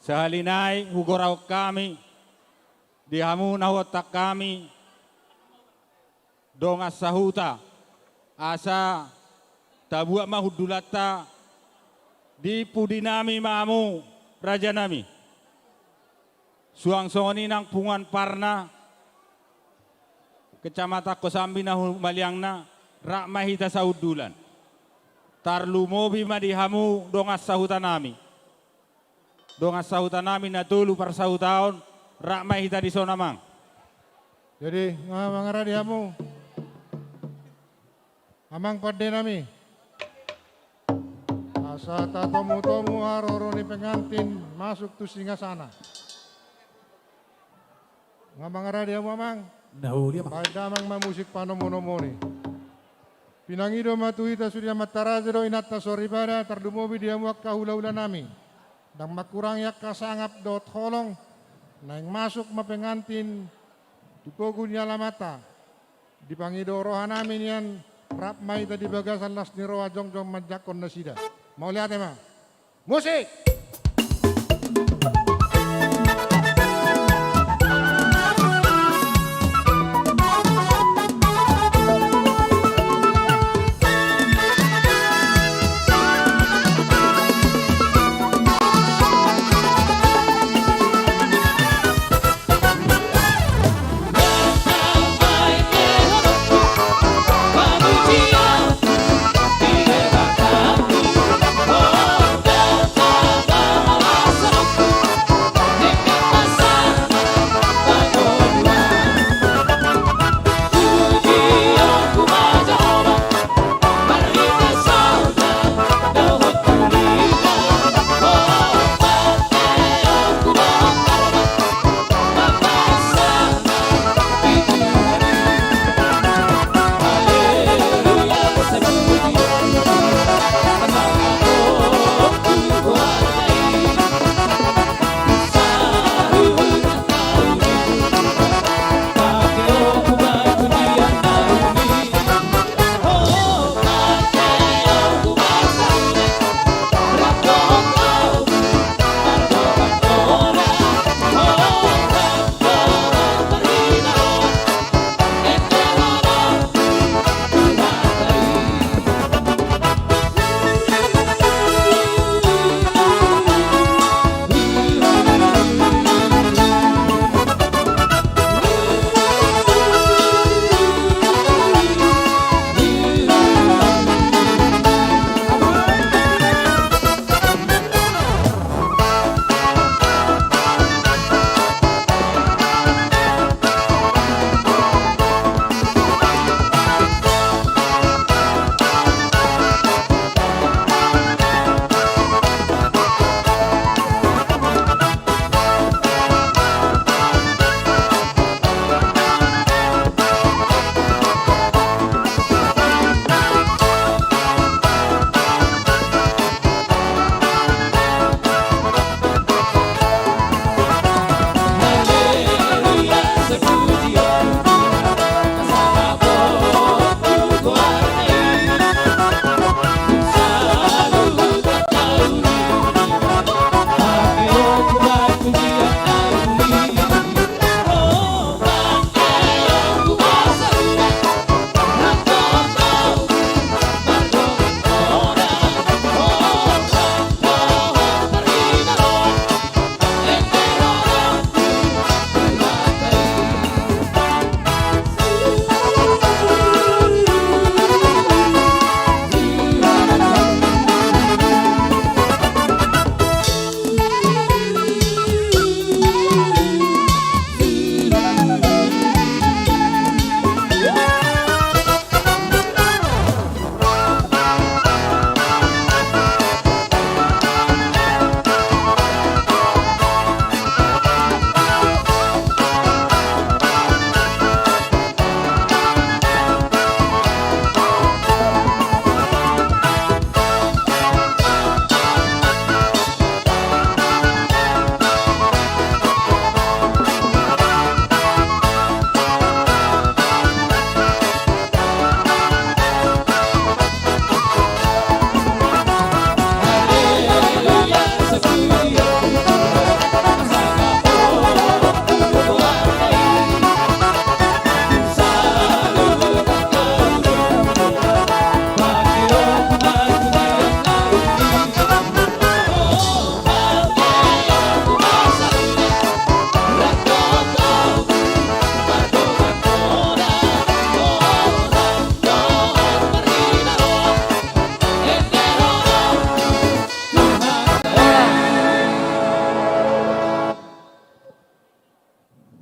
Sahalinay huguraw kami, dihamu na hotak kami, dongas sahuta, asa tabuak mahudulata, di pudi nami maamu, raja nami. Suang soni ng pungan parna, kecamatan Kosambi na humaliang na, rak mahita sa udulan. Tarlumobi madihamu dongas sahuta nami. Dongas sahuta nami na tulu par sahutaon, rak mahita di sonamang. Jadi mga radiamu, amang pade nami. Asa tatomu-tomu haroro ni pengantin masuk tu singgasana. Nga mga radiamu amang, Nahuli apa? pada amang mamusik panomonomoni. Pinangido matuhita surya matarazero inatta soribada tardumobi diamuak kahula-hula nami. Dan makurang yak kasangap dot holong, naing masuk mapengantin tupogun yalamata. Dipangido roha namin yan, rap may tadi bagasan las ni roha jongjong majakon na sida. Mau lihat emang? Musik! Oh,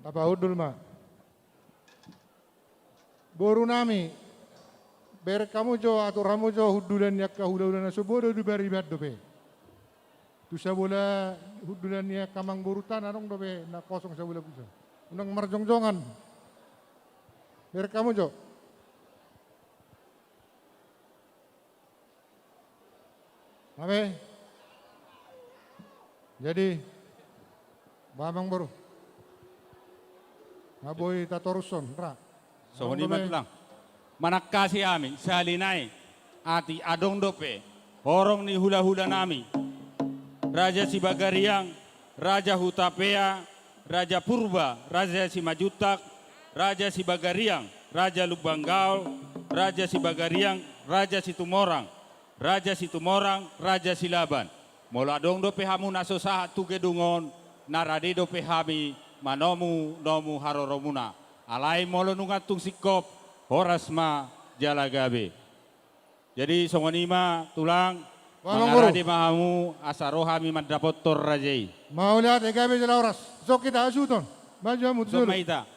Kapahudul ma. Boru nami. Ber kamu jo atau ramu jo hudulan yak kahudulan na subodo di baribat dope. Tu sabola hudulan yak kamang borutan anong dope na kosong sabola pusa. Unang marjongjongan. Ber kamu jo. Abe. Jadi Bamang baru. Ngaboy tatoruson, ra. So ni lang. Manakasi amin sa halinay ati adong dope horong ni hula-hula nami. Raja Sibagariang, Raja Hutapea, Raja Purba, Raja Simajutak, Raja Sibagariang, Raja Lubanggaol, Raja Sibagariang, Raja Situmorang, Raja Situmorang, Raja Silaban. Mula dong dope hamu nasosahat tu gedungon, naradi dope hami manomu nomu haroromuna. Alai molo nungatung sikop, horas ma jalagabe. Jadi songonima tulang, mangaradi mahamu asarohami mandapot tor rajai. Mauliat egabe jala horas, sok kita asuton, maju mutul. Sok maita.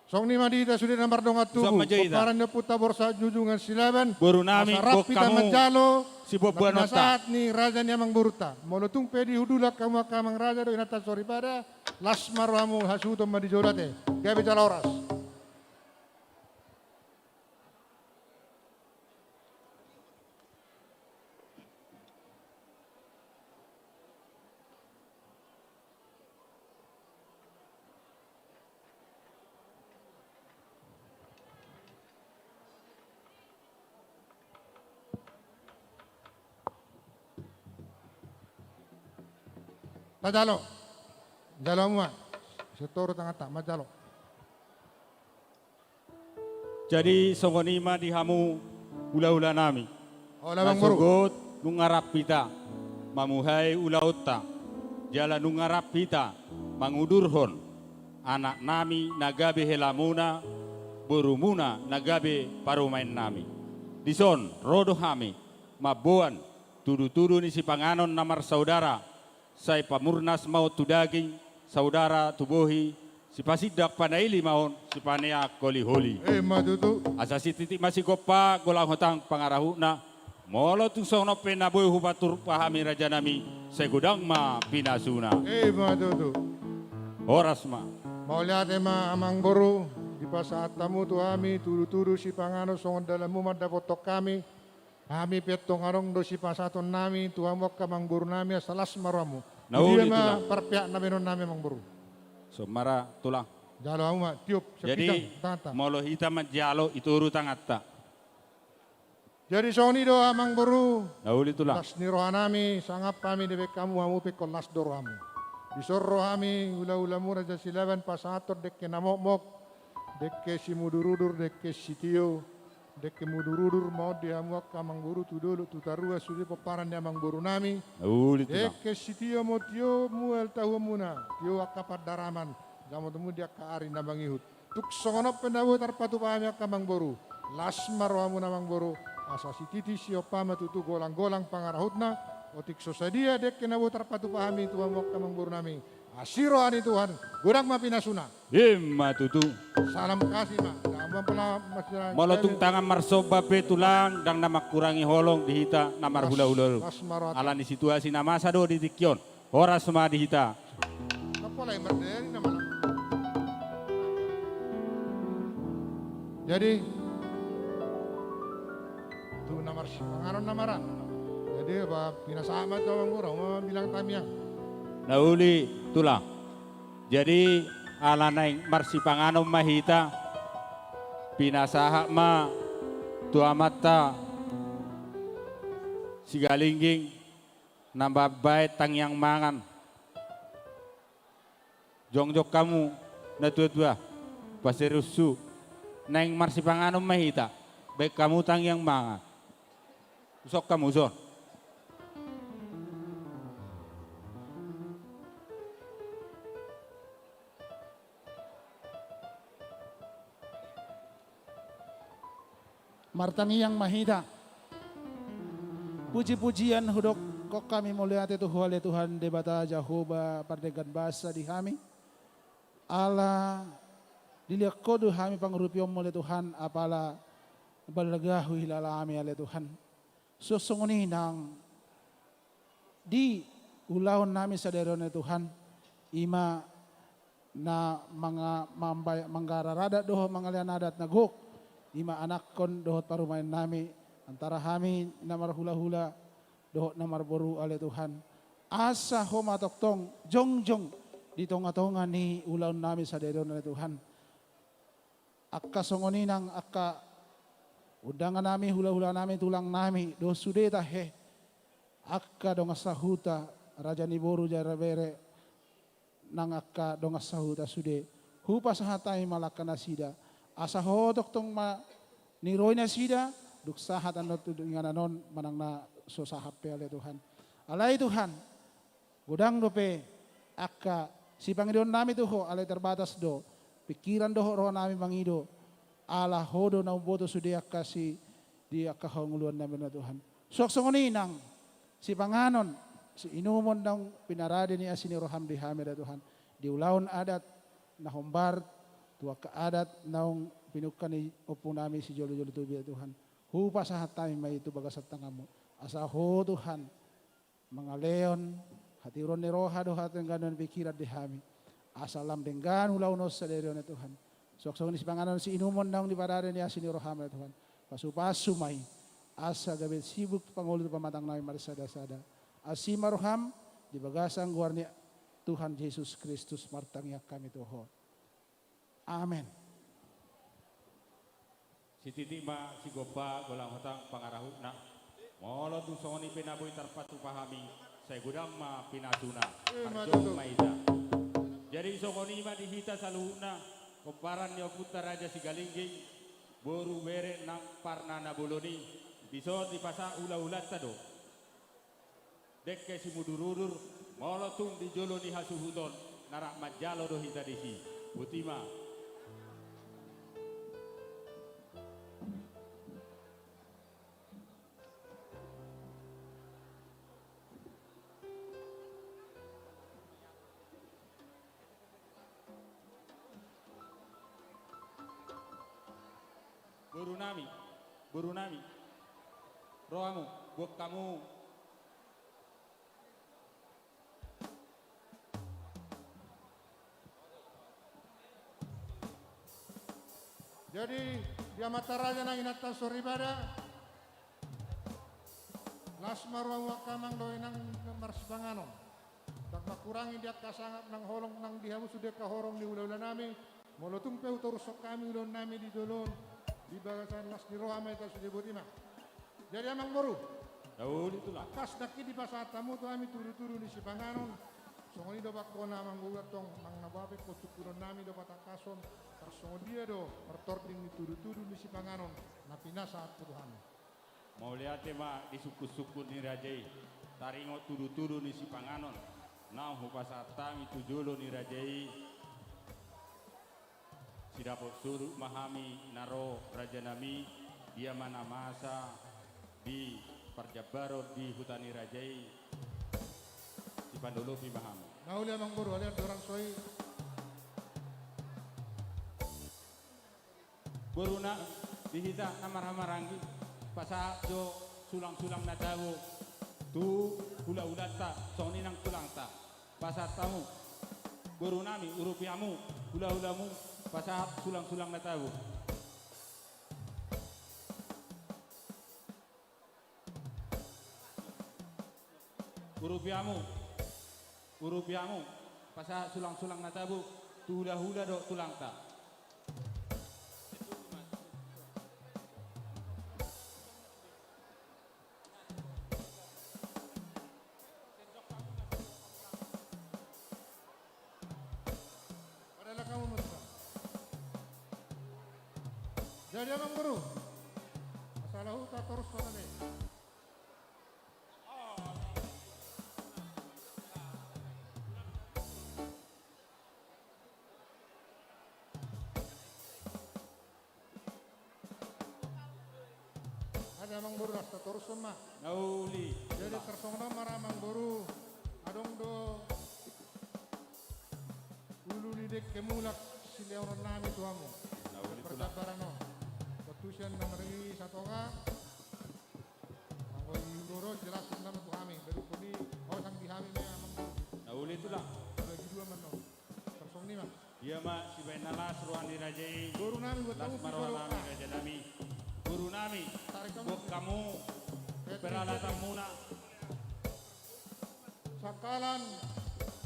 Song ni madita sudah nomor dongat tubuh. Paparan na puta borsa jujungan silaban. Baru nami kok kamu majalo. si Bobuan nota. Saat ni raja ni amang buruta. Molotung pedi hudulak kamu kamang raja do inata sorry pada. Lasmar wamu hasutom madijolate. Gabe jala horas. Majalo. Jalo mua. Setoro tangata majalo. Jadi songonima dihamu ula-ula nami. Ola bang buru. Nasugot nungarap pita. Mamuhay ula-uta. Jala nungarap pita. Mangudurhon. Anak nami nagabe helamuna. Burumuna nagabe parumain nami. Dison rodo hami. Mabuan. Tudu-tudu ni si panganon namar saudara. Say pamurnas mau tudaging saudara tubuhi si pasidak panaili maon si panea koli holi. Matutu. Asa si titik masih gopa golang hotang pangarahuna. Molo tu sono penaboy hubatur pahami raja nami segudang ma pinasuna. Matutu. Horas ma. Mau lihat ma amang boru di pasaat tamu tu kami turu-turu si pangano songon dalam mumad dapotok kami. Kami petong arong do si pasaton nami tuang wak kamang buru nami asalas maramu. Nauli Dia ma tulang. perpiak na menon nami mang buru. So mara tulang. Jalo amu ma tiup Jadi tata. molo hita majalo ituru tangatta. Jadi soni do amang buru. Nauli tulang. Tas ni rohanami sangap kami debek kamu amu pekol las do rohamu. Disor rohami ula-ula mu raja silaban pasator dekke namok-mok. Dekke si mudurudur dekke si tio. Dekke mudurudur mau dia muak kamang buru tu dulu tu tarua sudi peparan dia mang buru nami. Nauli tulang. Dekke si tio mo tio muel tahu muna tio akapat daraman jamu temu dia kaari nabang ihut. Tuk songonop pendawu tarpatu pahami kamang buru. Lasmar wamu namang buru. Asa si titi si opama tutu golang-golang pangarahutna. Otik sosadia dekke nawu tarpatu pahami tuan muak kamang buru nami. Asiro ani Tuhan, gurang mapinasuna. Matutu. Salam kasih ma. Molotung tangan marsoba pe tulang dang nama kurangi holong dihita namar hula-hula. Alani situasi nama sado di tikyon. Horas ma dihita. Kapolay merdeni naman. Jadi tu namar pangaron namaran. Jadi apa pinasama to ang gurang bilang tamyang. Nauli tulang. Jadi alanay marsipanganom mahita. Pinasaha ma tuamata sigalingging nambabay tangyang mangan. Jongjok kamu na tua-tua pasirusu nang marsipanganom mahita. Baik kamu tangyang mangan. Usok kamu son. Martangi yang mahita. Puji-pujian hudok kok kami mulia Tuhan Tuhan debata Jehovah pardegan basa di kami. ala dilihat kodo kami pangrupiom mo le Tuhan apala balagahu hilala kami ale Tuhan. Susunguni nang di ulahon namin sa dero ni Tuhan ima na mga manggararada doho mga lianadat na guk ima anak kon dohot parumayan nami antara kami na marhula-hula dohot na marboru ale Tuhan asa ho matoktong jong dito nga tonga ni ulahon namin sa dero ni Tuhan akka songoni nang akka udangan nami hula-hula nami tulang nami do sudeta he akka dong sahuta raja ni boru jara bere nang akka dong sahuta sude hupa sahatay malakana sida asa hodok tong niroy na sida duk sahat anot tudingan anon manang na so sahape ale Tuhan alay Tuhan gudang dope akka si Panginoon nami tuho alay terbatas do pikiran doho roh nami mangido ala hodo na umboto sude akka si di akka hanguluan namin na Tuhan soksongoni nang si Panganon si inumon ng pinarade ni asini roham di hamid Tuhan di ulaon adat na humbar tuwa ka adat naong pinukan ni opo namin si Jolo Tubi Tuhan hupa sa hatay may ito bagas at tangamo asa ho Tuhan mga leon hatiron ni roha do hatang ganon pikiran di hami asa lam denggan ulaunos sa dero ni Tuhan soksong ni si Panganon si inumon ng di parade ni asini roham na Tuhan pasu-pasu may asa gabit sibuk pangulo pamatang namin marisada-sada asi maruham di bagasang guarni Tuhan Yesus Kristus martangyak kami tuho. Amen. Si titima si gopa golang hotang pangarahu na molo tu songoni penaboy tarpatu pahami saya gudam ma pinatuna parjong maida jadi songoni ma dihita saluhuna komparan nyo putar raja si galingging boru bere nang parna na boloni biso di pasa ula-ulat tado dekke si mudururur molotung di jolo ni hasuhudon narak majalo do hita disi butima Guru nami rohamu buat kamu jadi dia mata raja nang inata soribada lasmar wa kamang do nang marsipanganon tak makurangi dia kasangap nang holong nang dihamu sudah kahorong di ulah-ulah nami molotung peu torusok kami ulah nami di dolon di bagasan las di rohama itu sudah butima jadi amang boru daun itulah kas daki di pasar tamu tu kami turu-turu di Sipanganon songoni do bakona amang buat tong mang nababe kotukuron nami do patakason tersongo dia do pertording di turu-turu di Sipanganon napina saat Tuhan mau lihat ma di suku-suku ni rajai taringo turu-turu ni Sipanganon nah hupasatang itu jolo ni rajai sidapot suruh mahami naro raja nami dia mana masa di Parjabarot di Hutani Rajai di Pandolopi mahami nah ulia amang boru alian dorang soi Boruna dihita namar-hamarangi pasa jo sulang-sulang na tawo tu hula-ulat ta soni nang tulang ta pasa tamu borunami urupiamu hula-hulamu pasa sulang-sulang na tawo urupiamu pasa sulang-sulang na tawo tu hula-hula do tulang ta jadi amang boru masalah huta terus pada deh ada amang boru rasta terus sama nauli jadi tersongno maramang boru adong do ulu ni dek kemulak sileoran nami tuamu. Pertabaran no. Ketusian nomor ini satu ka. Anggo Indoro jelas nama tu kami. Baru kuni sang dihami me amang. Nauli itu lah. Lagi dua man no. Tersong ni mah. Dia mak si Bainalas ruang dirajai. Guru nami buat Las tamu marwah pisau nami raja nami. Guru nami. Tarik kamu. Buat kamu peralatan muna. Sakalan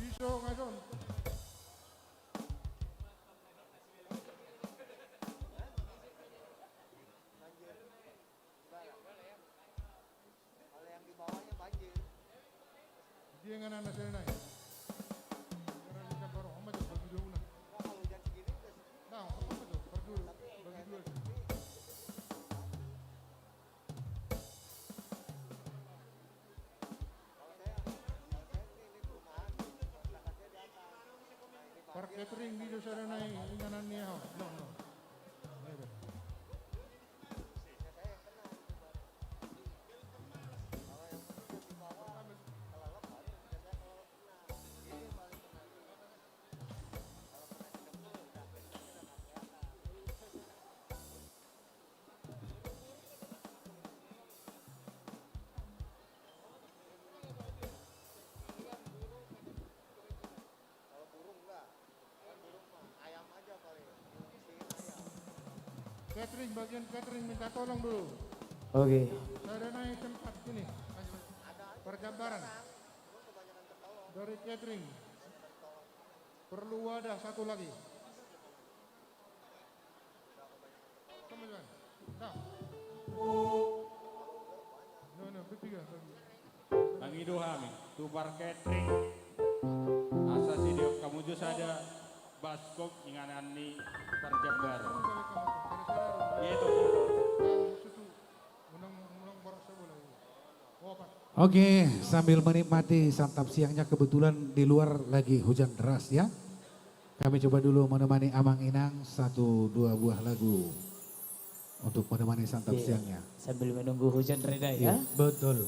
pisau ngason. Dia yang anak saya naik. Karena dia baru amat tu bagi dua una. Nah, apa tu? Bagi dua. Par catering di sana naik inganan ni ho. No. Catering bagian catering minta tolong dulu. Oke. Saya ada naik tempat sini. Perjabaran. Dari catering. Perlu wadah satu lagi. Teman-teman. Dah. No, bertiga. Ang iduhami. Tupar catering. Asa si Diok kamu juga ada. Baskop inganan ni Perjabar. Itu. Oke, sambil menikmati santap siangnya kebetulan di luar lagi hujan deras ya. Kami coba dulu menemani Amang Inang 1-2 buah lagu untuk menemani santap Oke, siangnya. sambil menunggu hujan reda ya. Betul.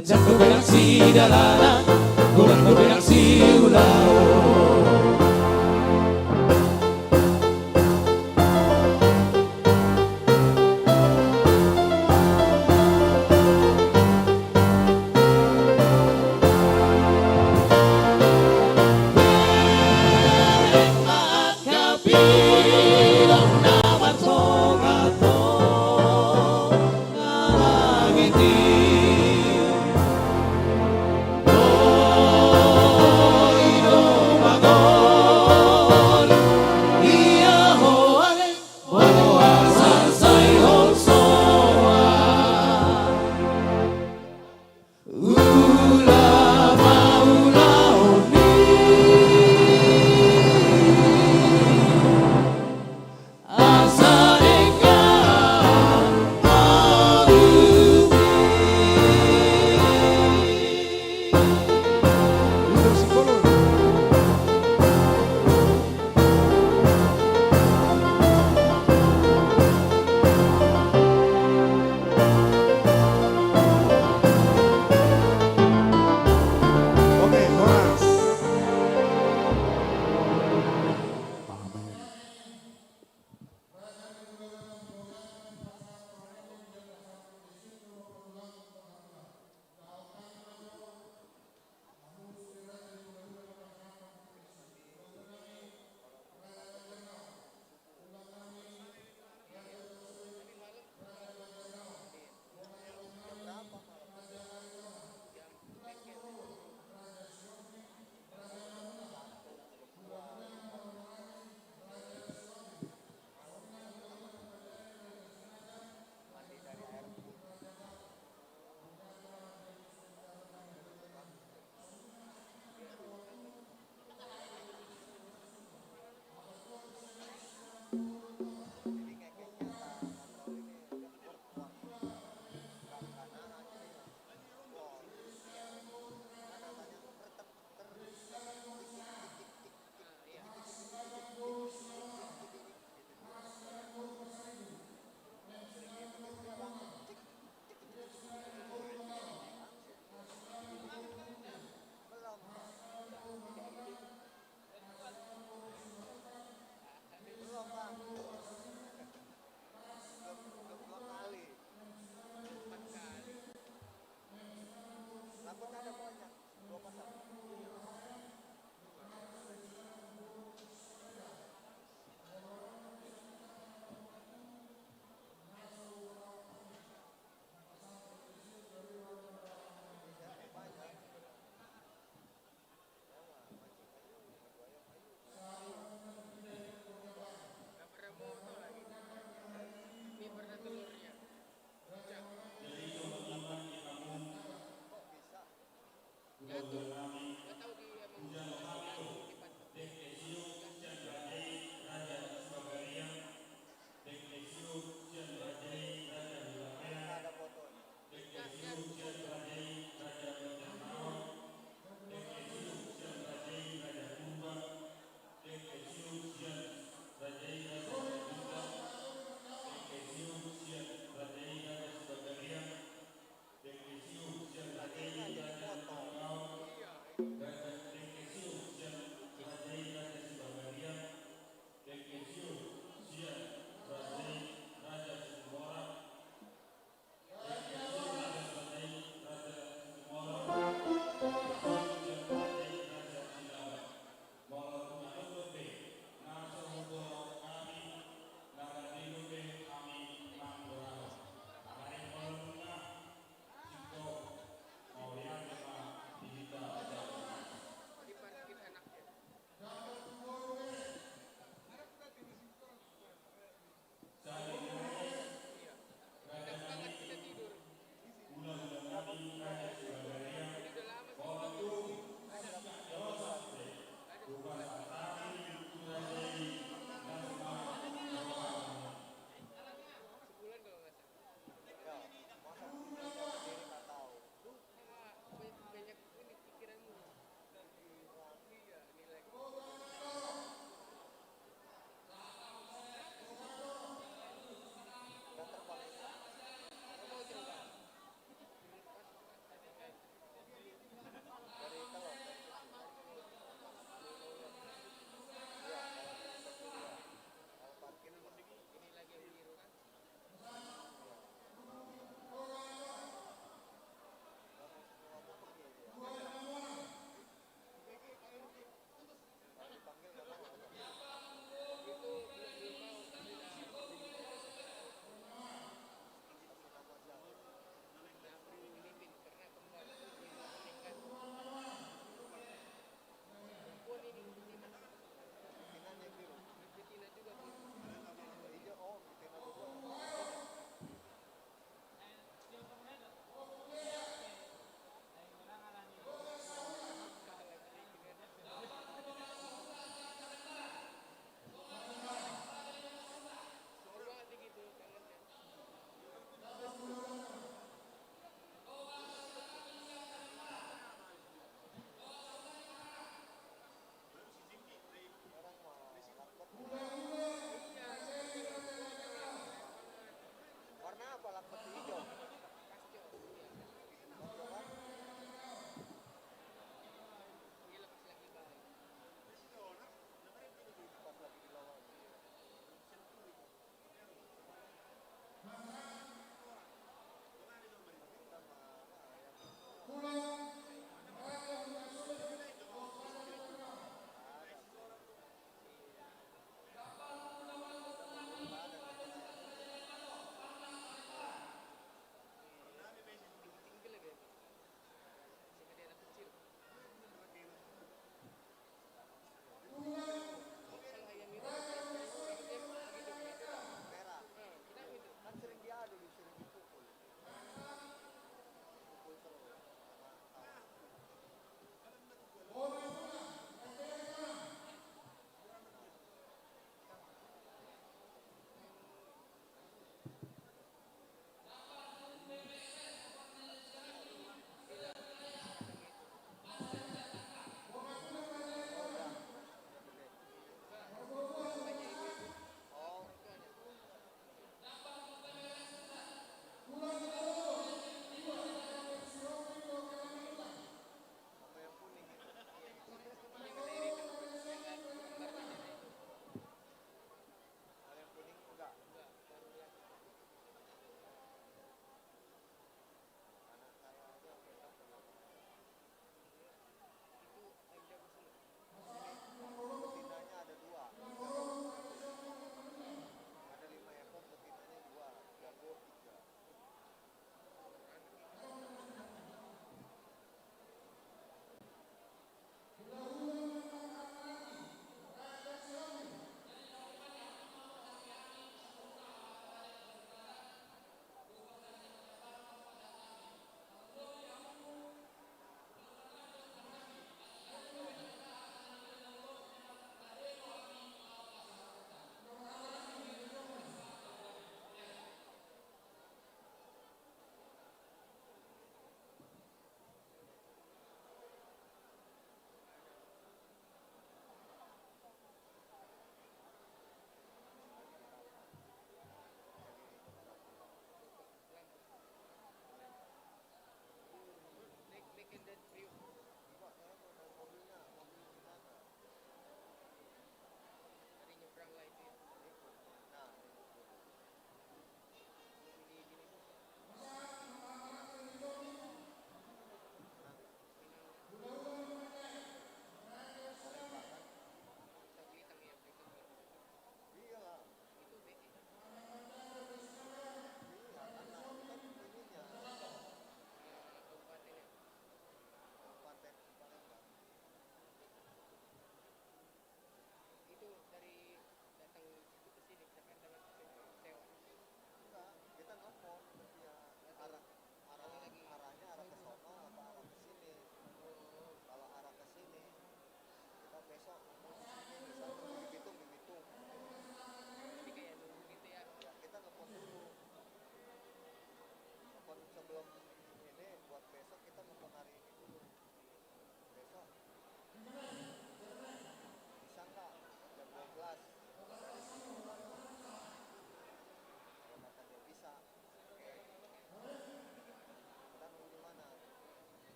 Kencang bergerak si dalanan, kuat bergerak si ulang.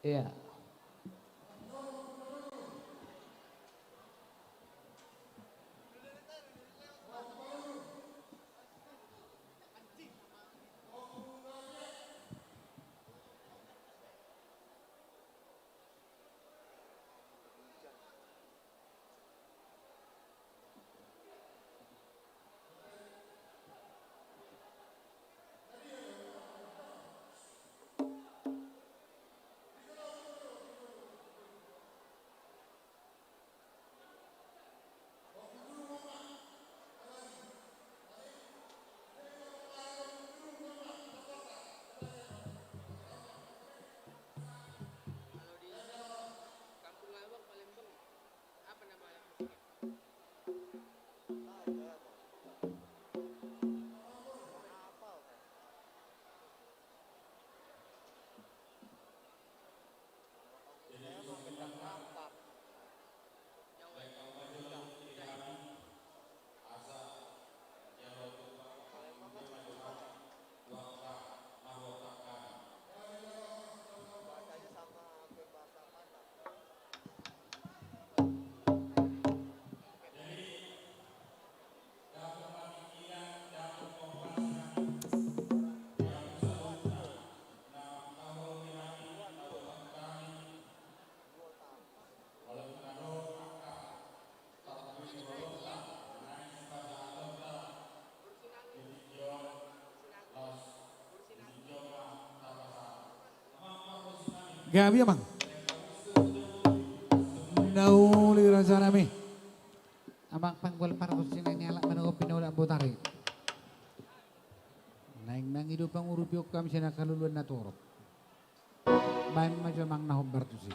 Iya. Gabi amang. Nauli rasa nami. Amang panggol para kusina nyala menunggu pinula butari. Naing nang hidup ang urupyo kami siya nakaluluan na turok. Bayan macam mang nahombar tu sih.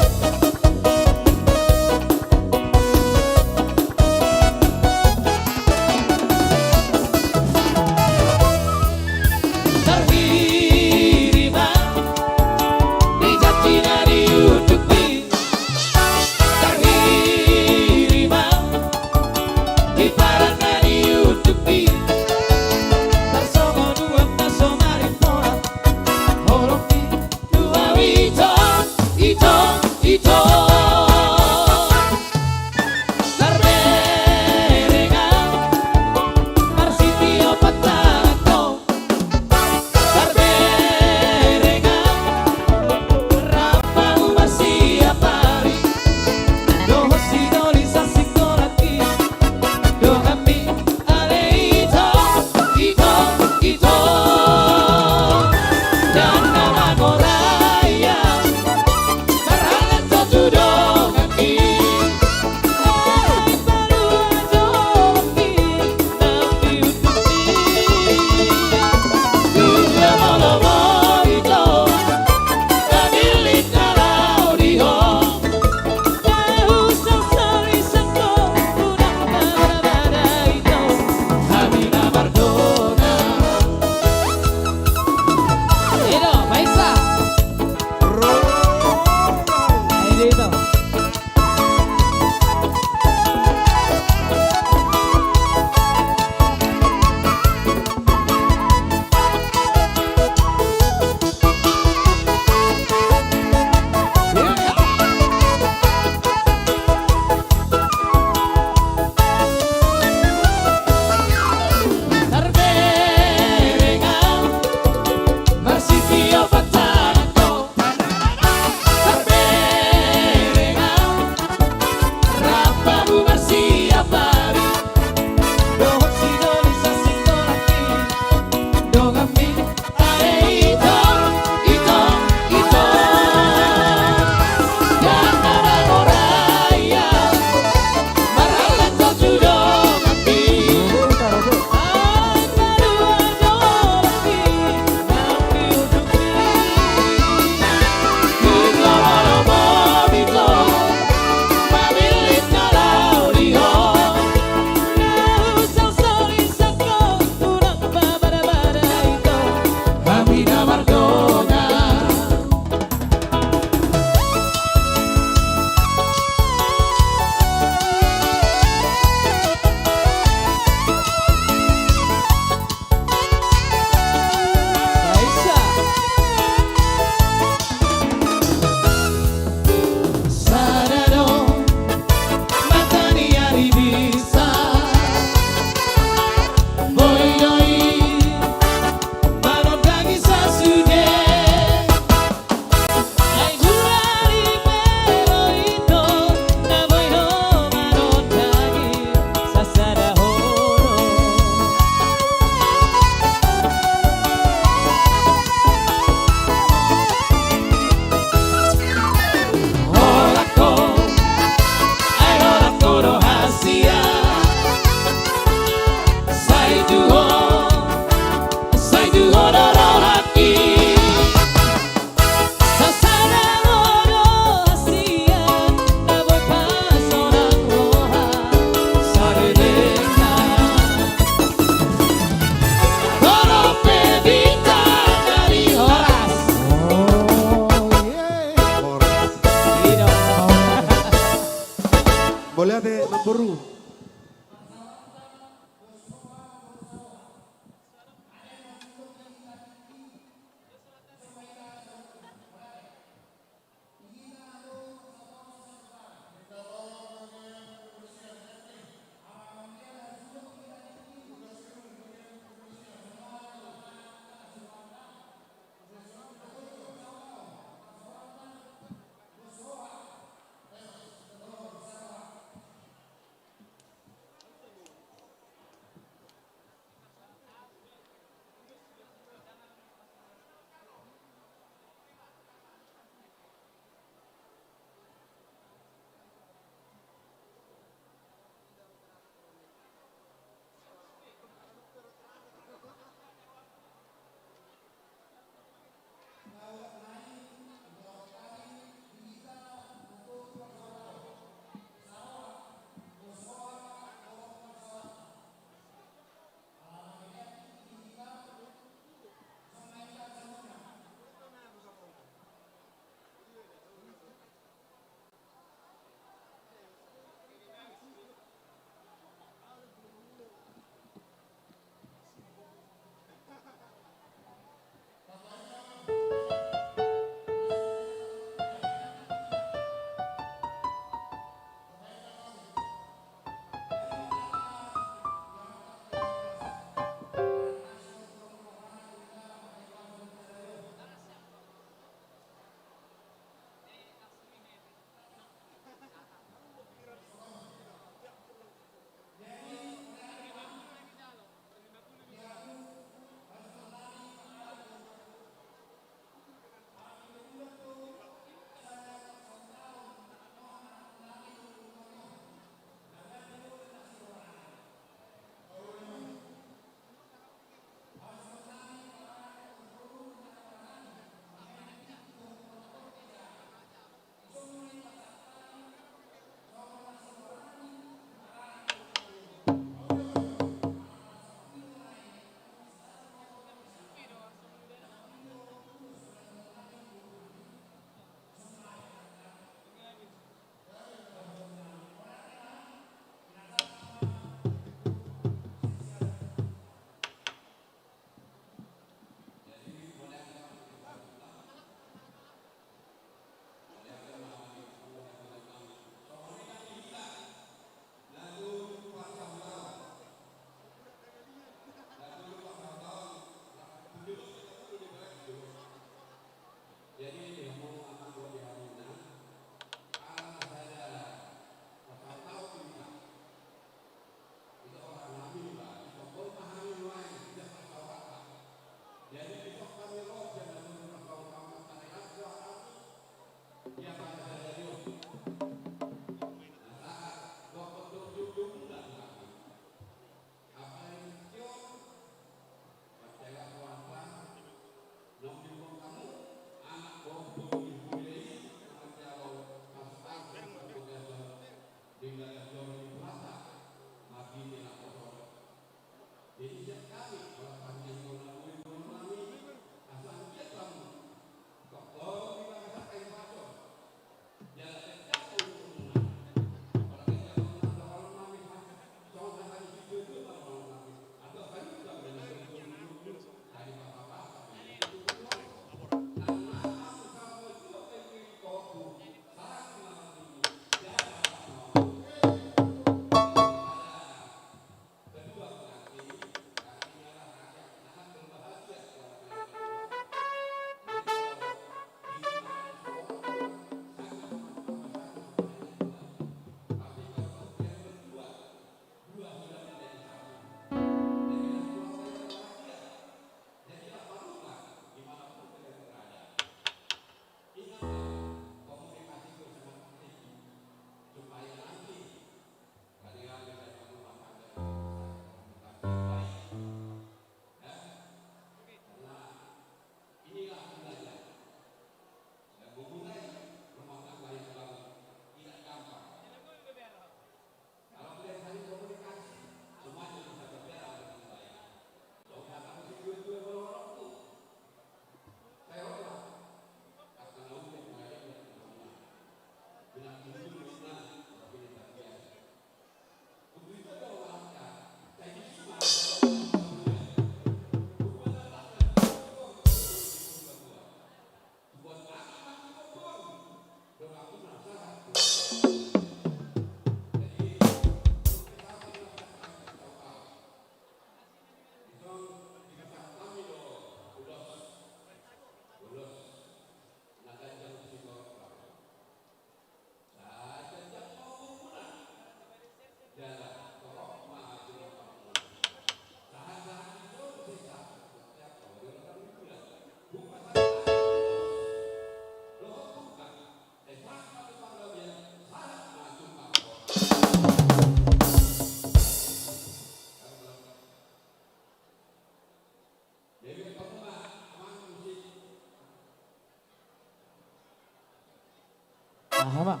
Hamam.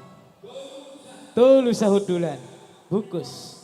Tulu sahudulan. Bukus.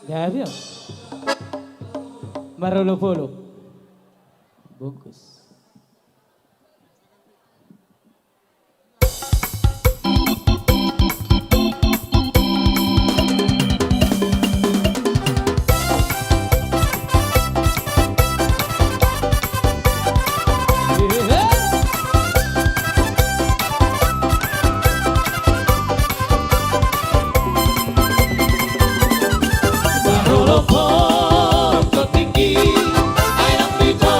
Gabi. Marolo polo. Bungkus. Marolo ponto tinggi, ay nang dito,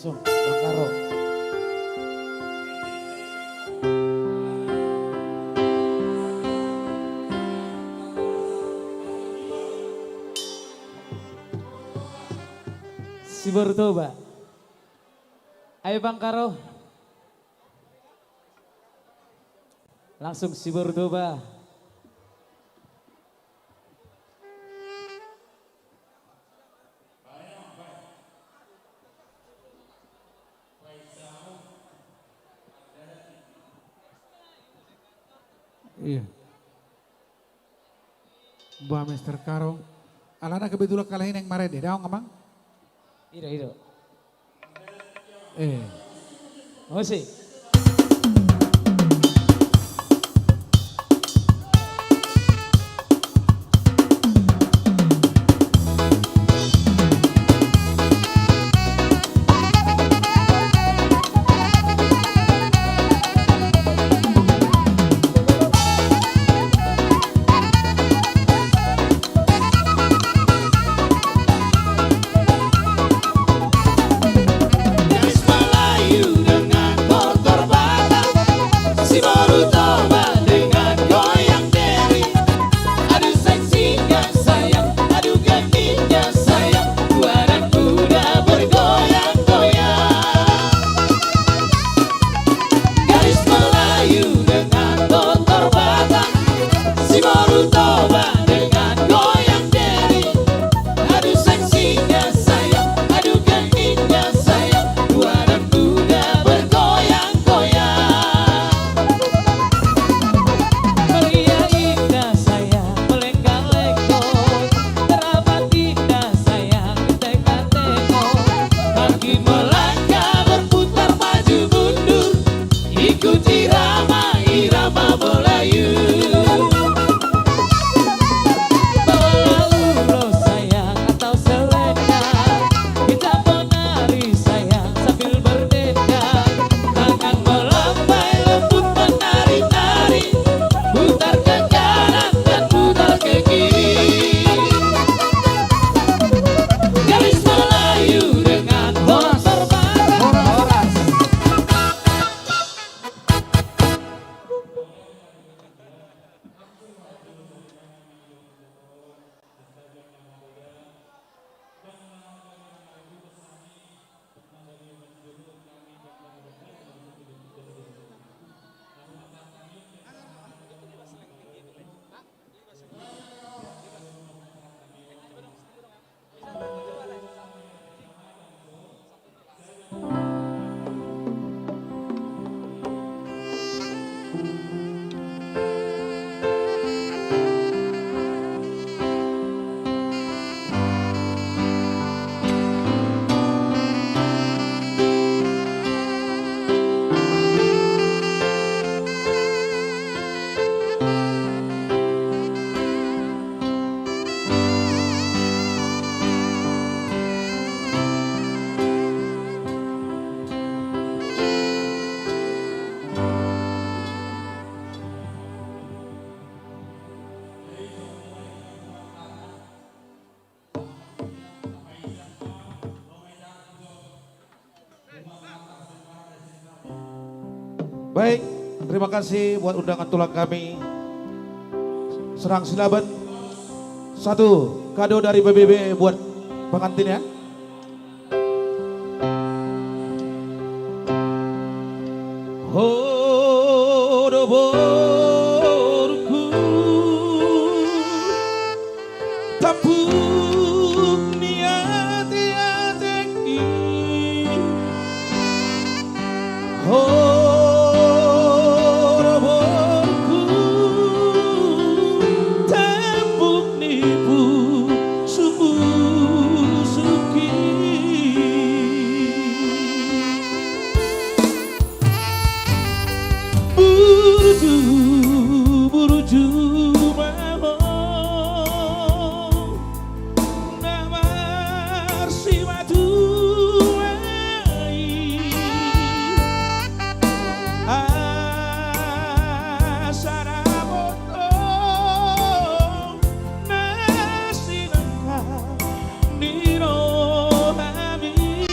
langsung Bang Karo. Si Bortoba. Ayo Bang Karo. Langsung si Bortoba. Iya. Buah Mister Karo. Alana kebetulan kalahin yang kemarin deh, daong emang? Iro. Oh sih. Garis Melayu dengan motor batang, si Borutoba dengan goyang deri. Aduh seksinya sayang, aduh gantinya sayang, tua dan muda bergoyang-goyang. Garis Melayu dengan motor batang, si Borutoba dengan goyang deri. Aduh seksinya sayang, aduh gantinya sayang, tua dan muda bergoyang-goyang. Belia indah sayang melenggang-lenggong, teramat indah sayang tekad-tekad. Kaki melangkah berputar maju mundur, ikuti irama Melayu. Bawa sayang atau selendang, kita menari sayang sambil berdendang. Tangan melambai lembut menari-nari, putar ke kanan dan putar ke kiri. Garis Melayu dengan motor batang. Baik, terima kasih buat undangan tulang kami. Serang silaban. Satu kado dari BBB buat pengantin ya. Hodoborku tapuk niat hati Hodoborku tapuk nipu sungguh suki. Buruju mahal namar si batu asara moto nasi nangka niro hami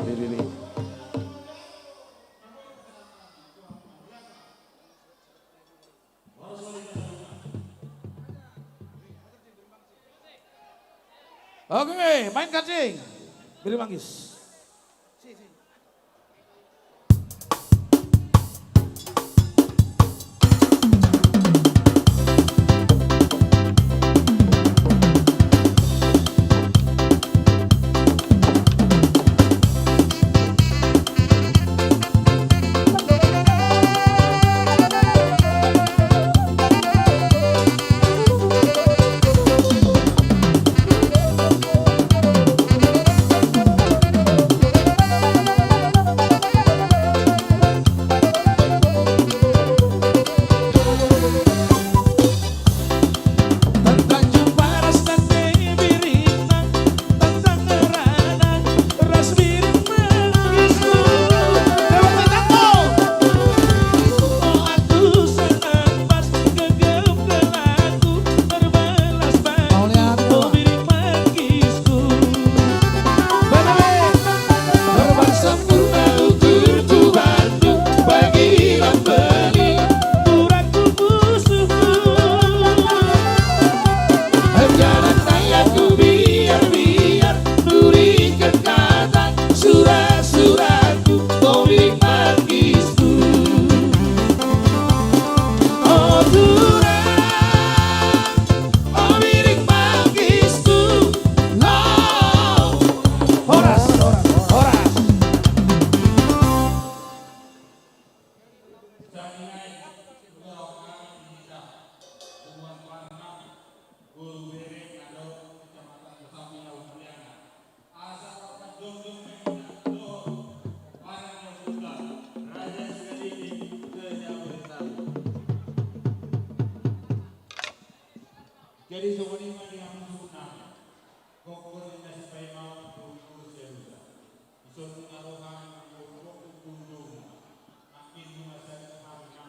Lili. Oke, main kancing. Billy Manggis. Jadi sebenarnya yang sunnah, kokor yang supaya mau turun serusa. Isun ngarohan kokor kunjung, makin masa harga.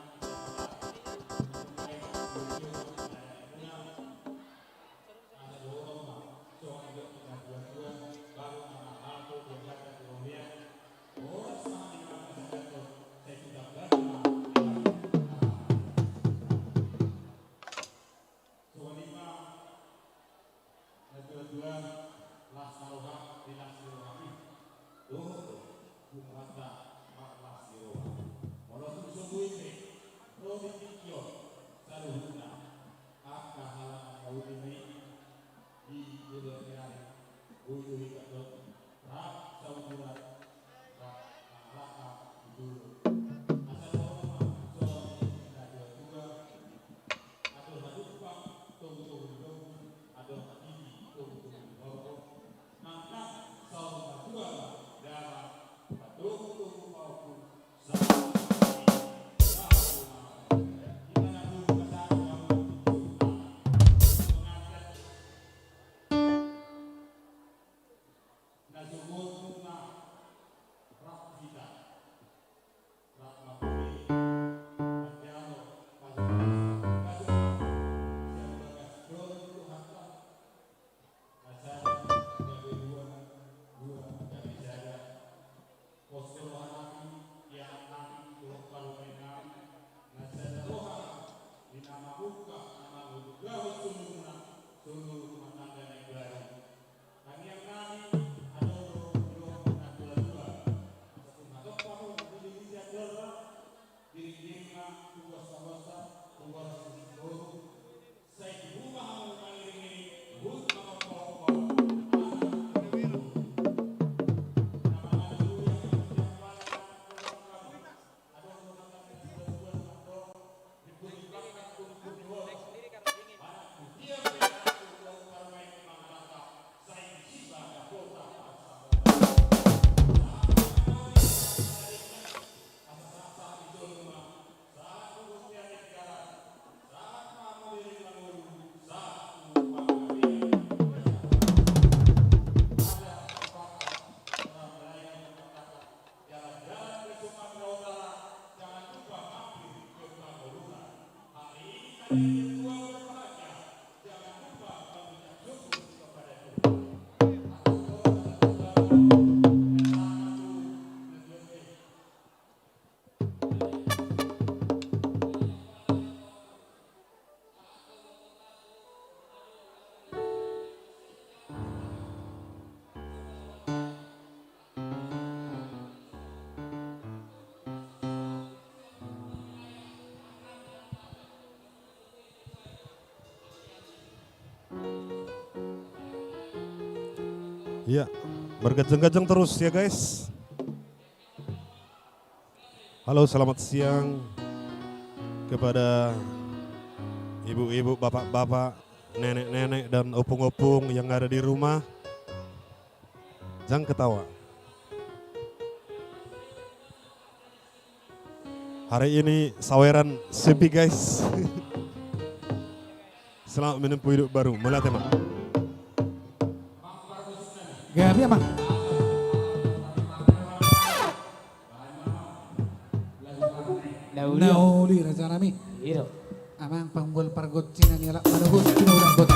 Iya, bergajeng-gajeng terus ya guys. Halo, selamat siang kepada ibu-ibu, bapak-bapak, nenek-nenek, dan opung-opung yang ada di rumah. Jangan ketawa. Hari ini saweran sepi guys. Selamat menempuh hidup baru. Melatih Mak. Gabi Amang. Nauli Raja Nami. Iya. Amang panggul pargot Cina nilak manuhut Cina urang kota.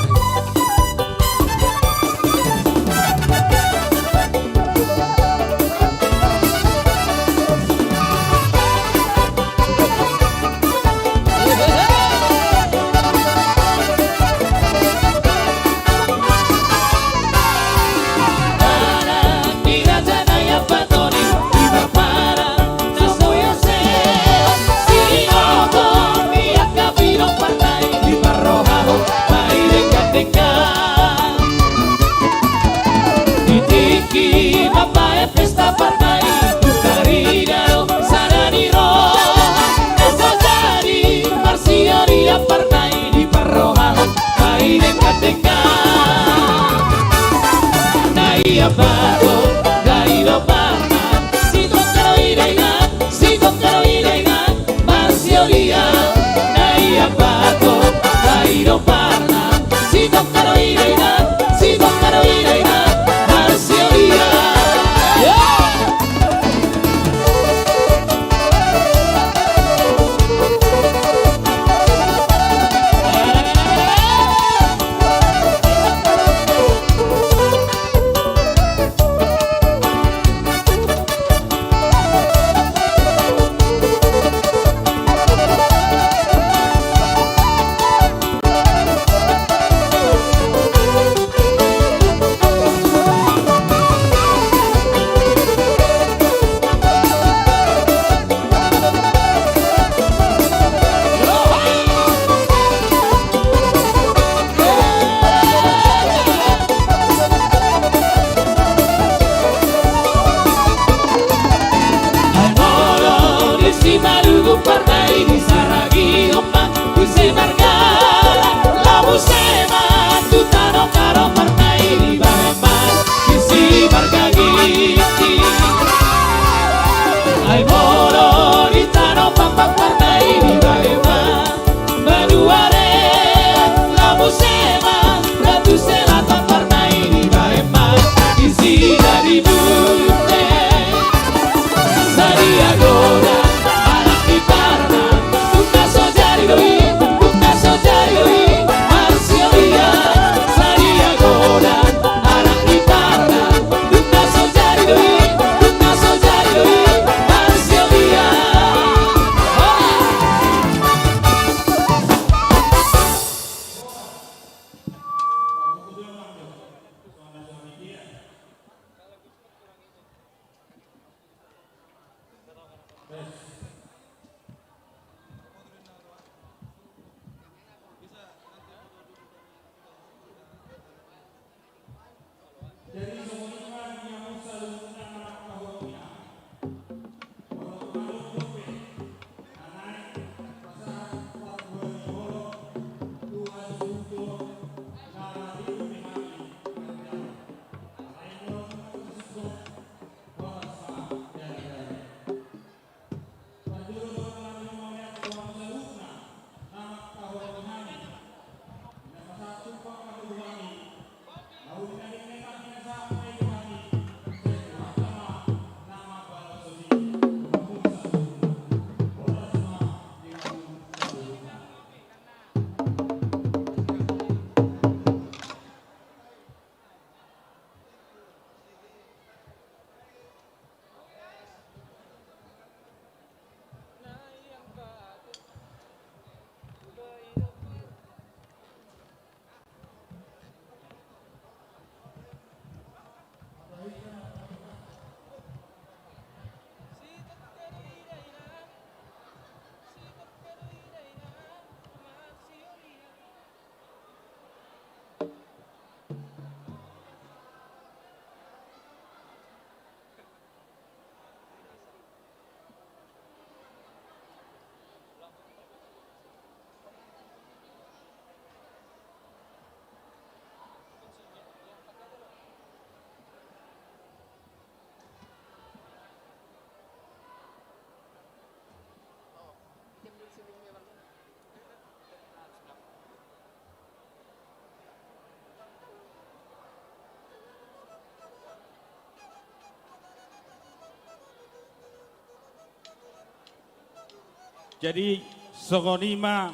Jadi songonima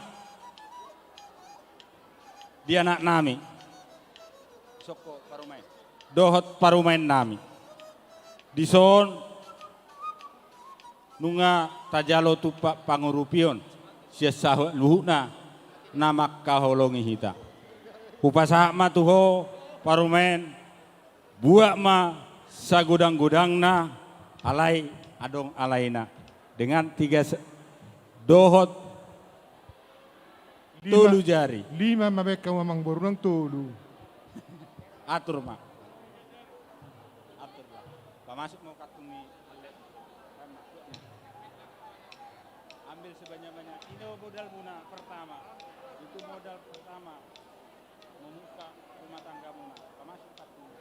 di anak nami. Soko parumain. Dohot parumain nami. Di son nunga tajalo tupak pangurupion. Sia sahut luhuna namak kaholongi hita. Upasa ma tuho parumain buak ma sagudang-gudangna alai adong alaina dengan dohot tulu jari. 5 mabeka mamang borunang tulu. Atur ma. Atur lah. Masuk mau katumi. Ambil sebanyak-banyak. Ini modal muna pertama. Itu modal pertama. Membuka rumah tangga muna. Masuk katumi.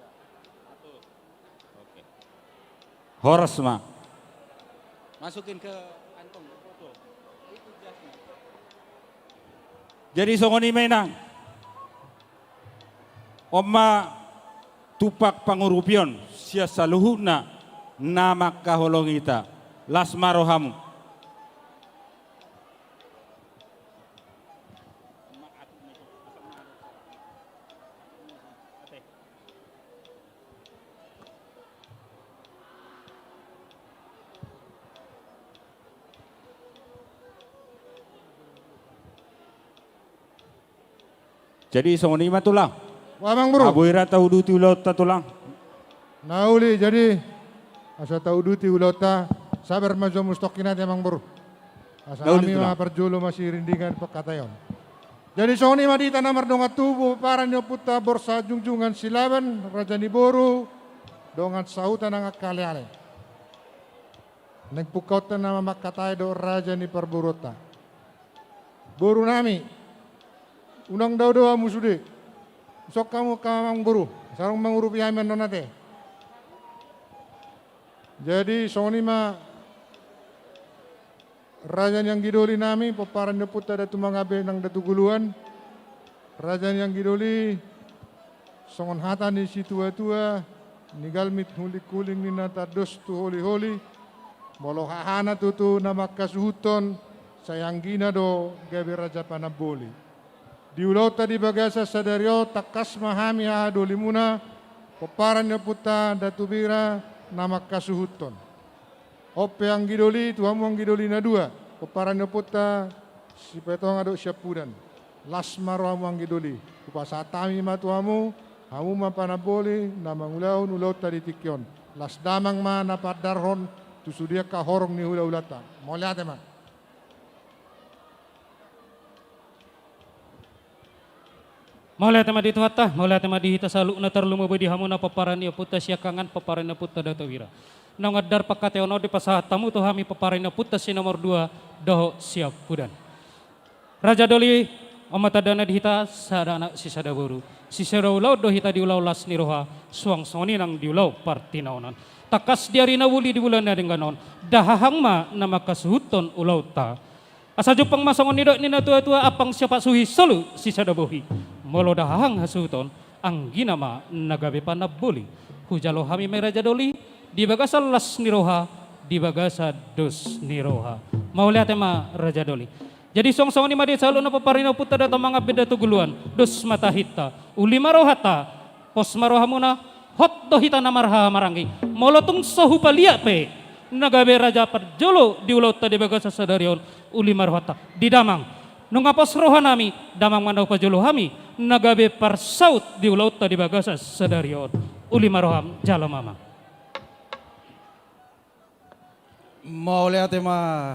Ya. Atur. Oke. Horas ma. Masukin ke kantong foto. Itu jasnya. Jadi songoni menang. Oma tupak pangurupion sia saluhuna nama kaholongita lasmarohamu. Jadi songoni matulang. Wamang bro. Abuira tahu duti ulau tatulang. Nauli jadi asa tahu duti ulota sabar majo mustokinat emang bro. Asa Nauli kami tulang. ma perjulu masih rindingan pekatayon. Jadi soni madita namar dongat tubuh paranyo puta borsa jungjungan silaban raja ni boru dongat sautan ang akaliale. Nagpukautan nama makatay do raja ni perburota. Boru nami unang daw do musudi. Sok kamu kamang buru, sarang mangurupi hamen nonate. Jadi soni ma raja yang gidoli nami paparan na puta datu mangabe ng datuguluan. Raja yang gidoli songon hata ni si tua-tua nigalmit huli kuling ni natados tu holi-holi. Molo hahana tutu na makasuhuton sayang gina do gabi raja panaboli. Diulau tadi bagasa sadario takas mahami ahadoli muna paparan na puta datubira nama kasuhuton. Ope ang gidoli tuamu ang gidoli na dua paparan na puta si petong ado syapudan. Lasmaro amu ang gidoli upasatami matuamu hamu mapanaboli namang ulaw tadi tikyon. Las damang ma napadarhon tusudia kahorong ni hula-ulata. Moliate man. Maulaya tema dito hatta, maulaya tema dihita salu na tarlumo bedi hamuna paparan ni puta siya kangan paparan na puta datawira. Nang adar pakateono di pasahatamu to hami paparan na puta si nomor 2 doho siap pudan. Raja Doli omatadana dihita sadana si sadaburu. Si sadaulau dohita diulau las niroha suang soni nang diulau partinaonan. Takas diari na wuli di bulan na dengan dahahang ma nama kasuhuton ulau ta. Asa jupang masangon nidok ni na tua-tua apang siapa suhi solu si sadabohi. Molo dahang hasuton ang ginama nagabe panabuli. Hujalo hami may Raja Doli di bagasa las niroha di bagasa dos niroha. Maulihat tema Raja Doli. Jadi song-song ni madi salo na paparino puta dato mga beda tuguluan dos matahita uli marohata pos marohamuna hot dohita na marha marangi. Molo tung sohu palia pe nagabe Raja Parjolo di ulau ta di bagasa sadarion uli marohata di damang. Nung apos roha nami, damang mandaw pa julo hami, nagabe parsaut di ulaut ta di bagasa sadarion, uli maroham jalo mama. Mauleate ma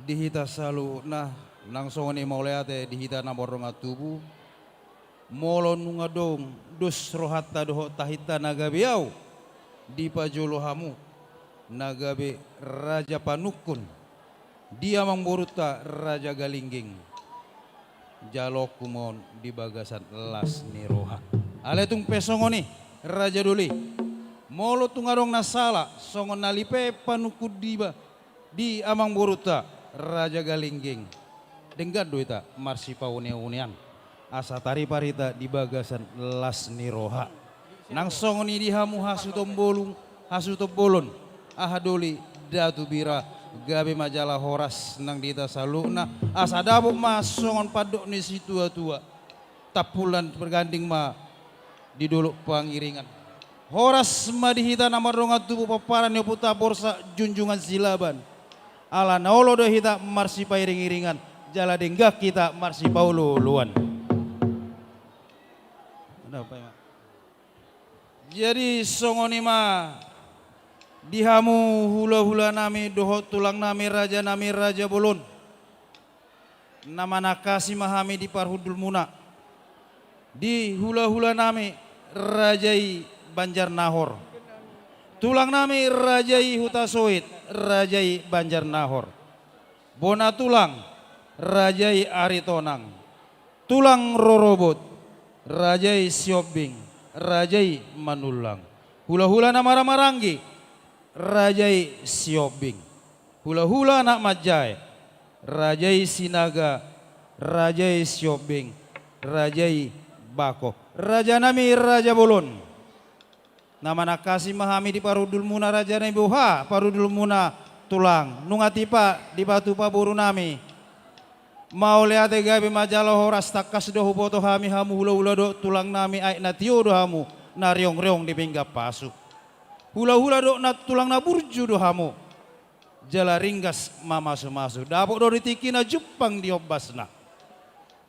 dihita salu na nang songoni mauleate dihita na boronga tubu, molo nunga dong dus rohata doho tahita nagabe au di pajulo hamu, nagabe Raja Panukun, dia mangboruta Raja Galingging. Jalo kumon di bagasan las niroha. Ale tung pesongoni Raja Doli. Molo tung arong nasala songon nalipe panukud diba di amang boruta Raja Galingging. Dengar do ita marsipa unian. Asa tari parita di bagasan las niroha. Nang songoni di hamu hasutom bolong ahadoli datu bira gabi majalah horas nang dita saluna asa dabok ma songon padok ni si tua-tua tapulan berganding ma di dulu pangiringan horas ma dihita nama ronga tubuh paparan yo puta borsa junjungan silaban ala naolo do hita marsi pairing-iringan jala denggak kita marsi paulo luan. Jadi songoni ma dihamu hula-hula nami dohot tulang nami raja bolon. Nama nakasi mahami di parhudul muna. Di hula-hula nami rajai Banjar Nahor. Tulang nami rajai Huta Soit, rajai Banjar Nahor. Bona tulang rajai Aritonang. Tulang Rorobot, rajai Siobing, rajai Manulang. Hula-hula nama Ramarangi, rajai Siobing. Hula-hula anak Majai, rajai Sinaga, rajai Siobing, rajai Bako. Raja nami Raja Bolon. Nama nakasi mahami di parudul muna raja nami buha, parudul muna tulang. Nungatipa di batu paburu nami. Mau lihat gabi majalah horas takas dohu boto hami hamu hula-hula do tulang nami aik na tio do hamu na riong-riong di pinggap pasu. Hula-hula do na tulang na burju do hamu. Jala ringgas mamasu-masu. Dapok do ditiki na Jepang diobasna.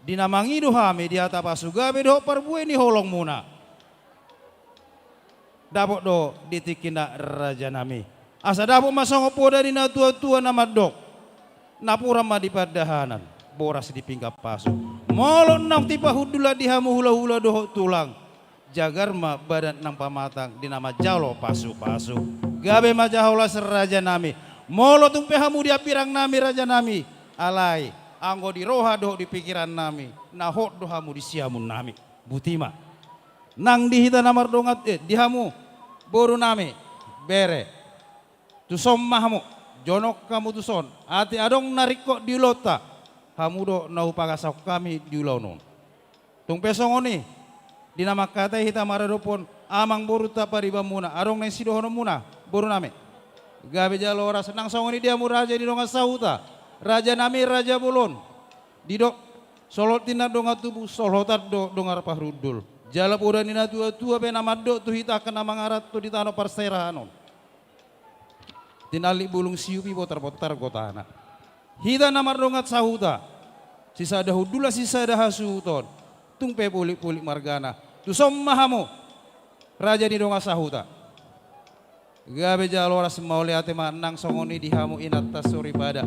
Dinamangi do hami di atas pasu gabi do parbuai ni holong muna. Dapok do ditiki na raja nami. Asa dapok masongo poda di na tua-tua nama dok. Napura ma di padahanan. Boras di pinggap pasu. Molon nang tipa hudula di hamu hula-hula doho tulang. Jagar ma badan nang pamatang di nama jalo pasu-pasu. Gabe majahola seraja nami. Molo tumpe hamu dia pirang nami raja nami. Alai anggo di roha doho di pikiran nami. Nahot doh hamu di siamun nami. Butima. Nang dihita namar dongat di hamu boru nami. Bere. Tusom mahamu. Jonok kamu tuson. Ati adong nariko di lota. Hamudo nau pagasok kami di ulau tung pesongoni di nama kata hita maradopon amang boru tapa riba muna arong neng sidohono muna boru name gabe jalora senang songoni dia raja di donga sauta raja nami raja bolon didok solot tina donga tubuh solotat do donga pahrudul jala udah nina tua be nama do tu hita kena mangarat tu di tano parserahanon tinali bulung siupi botar-botar gotana. Hita namar dongat sahuta. Sisa dahudula sisa dahasuton. Tung pe pulik-pulik margana. Tusom mahamu. Raja di dongat sahuta. Gabe jalora semau liate nang songoni dihamu inat tasuri pada.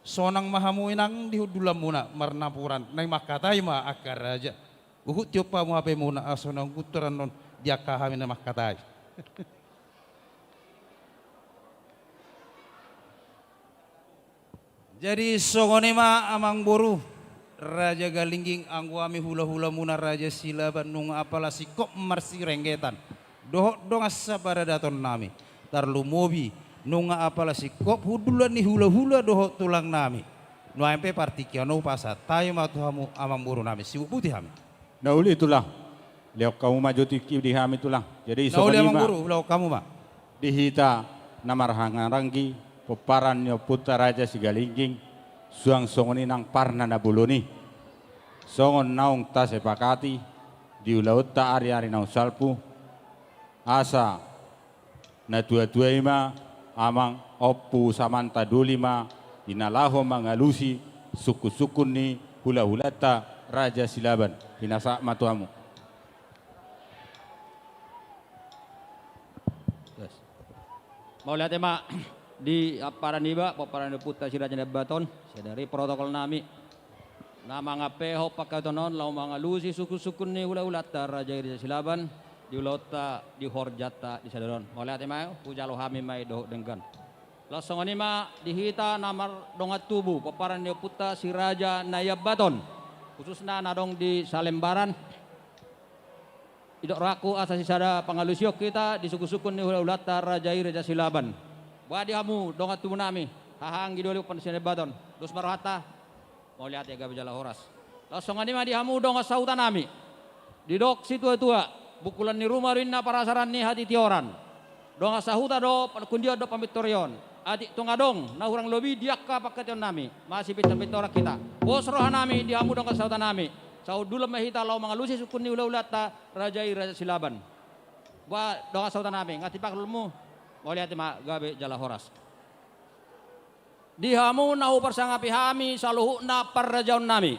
Sonang mahamu inang dihudula muna marnapuran. Nang makatai ma akar raja. Uhut tiopa mu ape muna asonang kuturan non dia kahami na makatai. Jadi songone ma amang boru raja galingging angguami hula-hula muna raja silaban nung apala sikop marsi renggetan doh asa pada daton nami tarlu mobi nung apala sikop hudulan ni hula-hula doh tulang nami nu ampe partikiano pasa tayo matuhamu amang boru nami sibuk putih hami Nauli tulang. Liok kamu maju tiki di hami tulang. Jadi nauli amang ma boru liok kamu ma dihita namarhangan ranggi peparan nyo putra raja sigalingging suang songoni nang parna na buloni songon naung ta sepakati di ulaut ta ari-ari naung salpu asa na dua-dua ima amang oppu samanta dulima inalaho mangalusi suku-sukun ni hula-hulata raja silaban hinasa matuamu. Mau lihat emak di paraniba paparan puta si raja baton dari protokol nami nama ngapeho pakatonon lau mangalusi suku-sukun ni hula-hulata raja di silaban di ulota di horjata di sadaron. Mau lihat emak ujalo hami mai doh denggan lasong ani ma dihita namar dongat tubuh paparan puta si raja baton khususnya nadong di Salembaran idok raku asasi sada pangalusiok kita di suku-sukun ni hula-hulata raja silaban. Wadi hamu dongat tubuh nami hahang gidoli upan sini baton terus marhata mau lihat ya gabe jala horas langsung ani mah di hamu dongat sautan nami di dok si tua-tua bukulan ni rumah rinna parasaran ni hati tioran dongat sahuta do kundio do pamit torion adik tungadong na hurang lobi diakka pakation nami masih pintar-pintar kita bos roha nami dihamu dong kasautan nami saudulam mahita lau mga lusi sukun ni ulah ta raja silaban ba dong kasautan nami ngati pak lulmu mau lihat ma gabe jala horas dihamu nahu persangapi hami saluhu na parrajaun nami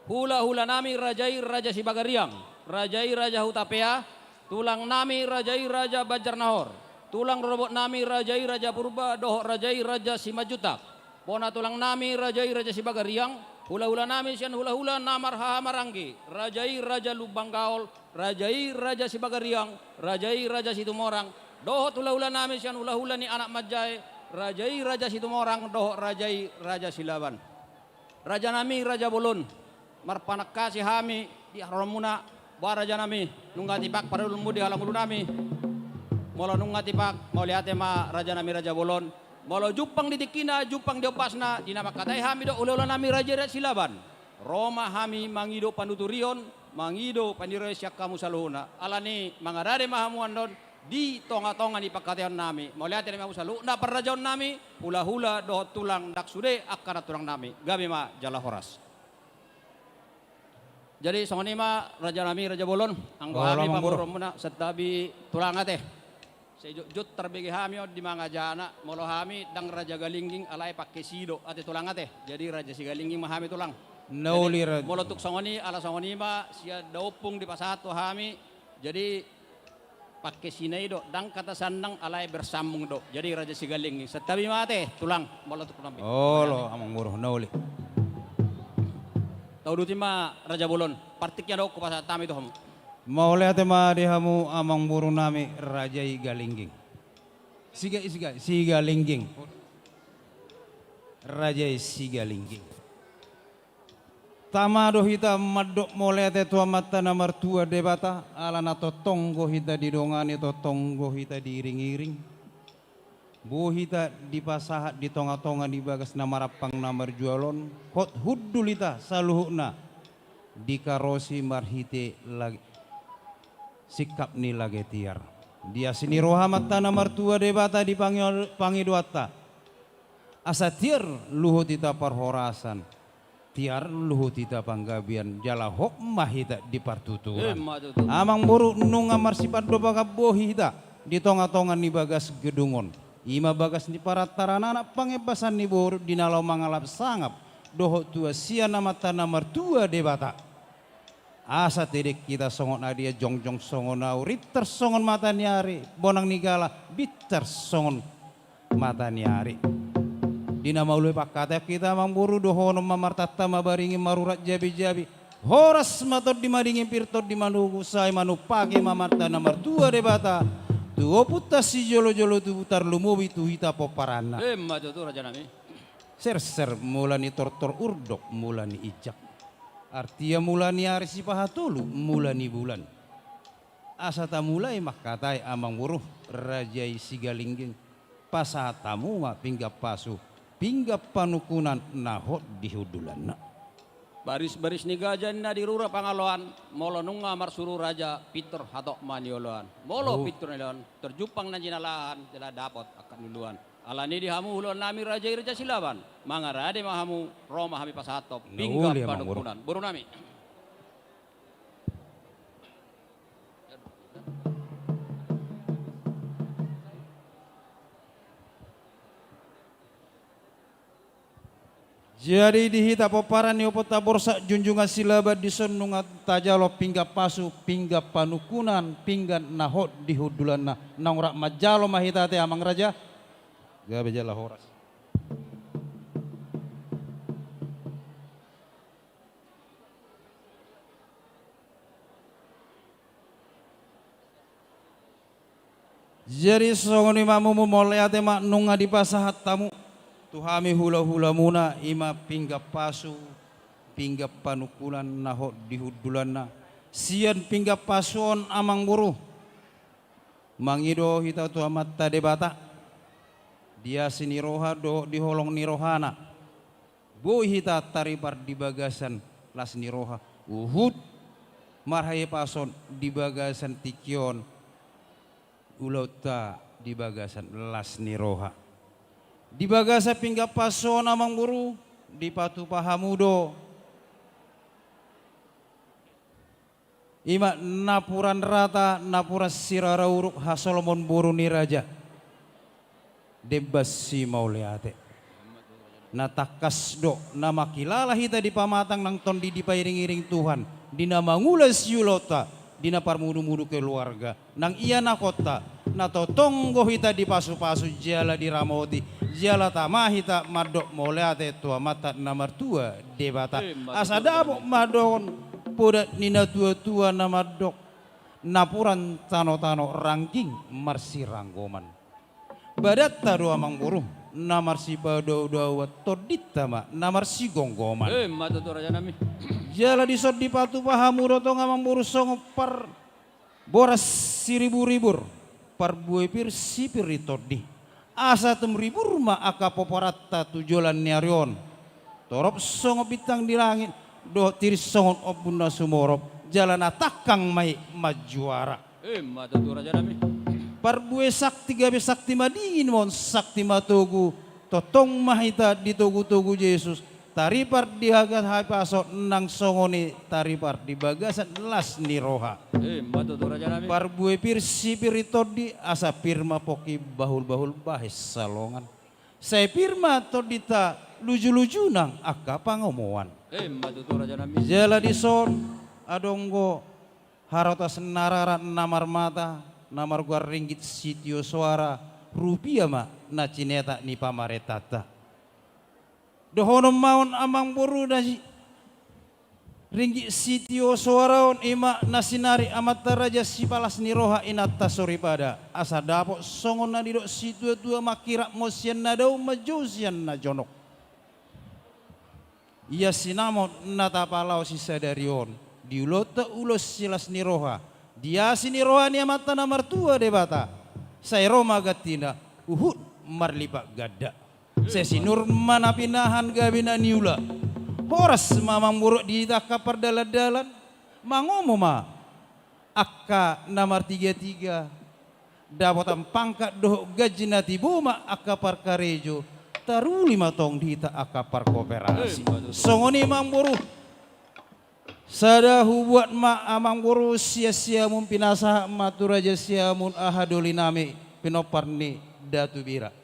hula nami raja si bagariang raja hutapea tulang nami raja bajar nahor tulang robot nami raja purba dohok raja si majutak pona tulang nami raja si bagariang hula nami sian hula namar hamaranggi raja lubang gaol raja si bagariang raja si tumorang dohok hula nami sian hula ni anak majai raja si tumorang dohok raja si laban raja nami raja bolon marpanak kasih hami di haramuna raja nami nunggati pak pada ulmu di halang ulu nami molo nunggati pak mau lihat ma raja nami raja bolon molo jupang di dikina jupang di opasna dina makatai hami do ulah nami raja silaban Roma hami mangido panuturion mangido pandiresyak kamu saluhuna alani mangarade mahamuan don di tonga-tonga di pakatian nami mau lihat nami salu na perrajaon nami hula do tulang dak sude akara tulang nami gabe ma jala horas. Jadi songoni ma raja nami raja bolon anggo hami pamuromuna setabi tulang teh sejut terbegi hami di manga jana molo hami dang raja galingging alai pakai sido ate tulang teh jadi raja si galingging mah hami tulang Nauli molo tuk songoni ala songoni ma sia daupung di pasato hami jadi pakai sinaido dang kata sandang alai bersambung do jadi raja si galingging setabi ma teh tulang molo tuk nampi lo amang muruh nauli tahu duti ma raja bolon partiknya do ku pasat tami do hamu mau lihat ma dihamu amang buru nami raja galingging si galingging raja si galingging tama do hita madok mau lihat tua mata nomor tua debata ala na tonggo hita didongani tonggo hita diiring-iring bu hita di pasahat di tonga-tonga di bagas namarapang namar jualon hot hudulita saluhuna di karosi marhite lagi sikap ni lagi tiar dia sini rohamat tanah martua debata di pangiduata asa tiar luhut ita parhorasan tiar luhut ita panggabian jala hok mahita di partuturan amang boru nunga marsipat do baka bohi hita di tonga-tonga ni bagas gedungon ima bagas ni para taranana pangebasan ni boru di nalau mangalap sangap dohok tua sia nama tanah martua debata asa tidek kita songon adia jongjong songon au ritter songon mata nyari bonang nigala bitter songon mata nyari dina maului pakata kita mamburu dohono mamartata mabaringi marurat jabi-jabi horas matot di maringi pirtot di manugu sai manu pagi mamarta nomor 2 debata tuo putas si jolo-jolo tu putar lumubi tu hita poparana maju tu raja nami ser mulani tortor urdok mulani ijak artinya mulani hari si pahatulu mulani bulan asata mulai makatai amang buruh rajai sigalingging pasatamu ma pinggap pasu pinggap panukunan nahot dihudulan baris ni gajan na dirura pangaloan molo nunga marsuru raja Peter hatok manioloan molo Peter niloan terjupang na jinalahan jala dapat akan nuluan alani dihamu hulon nami raja silaban mangarade mahamu Roma hami pasatop pinggap panukunan buru nami jadi dihita poparan ni opota borsa junjungan silabat disonungat tajalo pinggap pasu pinggap panukunan pinggan nahot dihudulan na nangrak majalo mahita te amang raja gabe jala horas jadi songoni mamumu moleate mak nunga di pasahat tamu tuhami hula-hula muna ima pinggap pasu pinggap panukulan nahot dihudulan na sian pinggap pasuon amang buru mangido hita tu amat debata dia sini roha do diholong ni rohana bu hita taribar di bagasan las ni roha uhud marhaye pason di bagasan tikion ulauta di bagasan las ni roha Di bagasa pinggap paso namang buru, di patu pahamudo. Ima napuran rata, napuran sirara uruk hasolomon buru ni raja. Debas si mauleate. Natakas do, nama kilala hita di pamatang nang tondi di pairing-iring Tuhan. Dina mangulas yulota, dina parmudu-mudu keluarga. Nang iya na kota, natotonggo hita di pasu-pasu jala di ramoti. Jala tamah hita madok moleate tua mata namar tua debata. Asadabok madon poda nina tua-tua nama dok. Napuran tano-tano rangking marsi ranggoman. Badat tadu amang buruh. Namar si bado-dawa todita ma namar si gonggoman. Mata tu raja nami. Jala di sod di patu pahamu dotong amang buruh songo par boras siribur-ribur. Par buepir sipir itodi. Asa temribur ma aka poporata tujulan nyarion. Torop songo bintang di langit. Doh tiris songon obuna sumorop. Jalan atakang mai majuara. Mata tu raja nami. Parbue sakti gabe sakti madingin mon sakti matogu. Totong mahita di togu-togu Yesus. Taripar di hagat hapaso nang songoni taripar di bagasan las ni roha. Mata tu raja nami. Parbue pir sipir itodi asa pirma poki bahul-bahul bahis salongan. Saya pirma todita luju-luju nang aka pangomoan. Mata tu raja nami. Jala di son adonggo harotas narara namar mata namar gua ringgit sitio suara rupiah ma na cineta ni pamaretata. Dohonom maun amang buru na ringgit sitio suaraon ima nasinari amat raja si palas ni roha inata soripada asa dapok songon na didok situa-tua makira mosian na daw majosian na jonok. Ia sinamon natapalau si sadarion diulota ulos silas ni roha dia sini roha ni amata na martua debata saya roma gatina uhud marlipak gada saya sinur mana pinahan gabina niula horas mamang buruk di kapar dalan-dalan mangomo ma akka namar 33 dapat pangkat doh gaji nati buma akka parkarejo taru 5 tong dita akka par kooperasi songoni mang buruk sada hubuat ma amang buru sia-sia mun pinasa maturaja sia mun ahadoli nami pinoparni datu bira.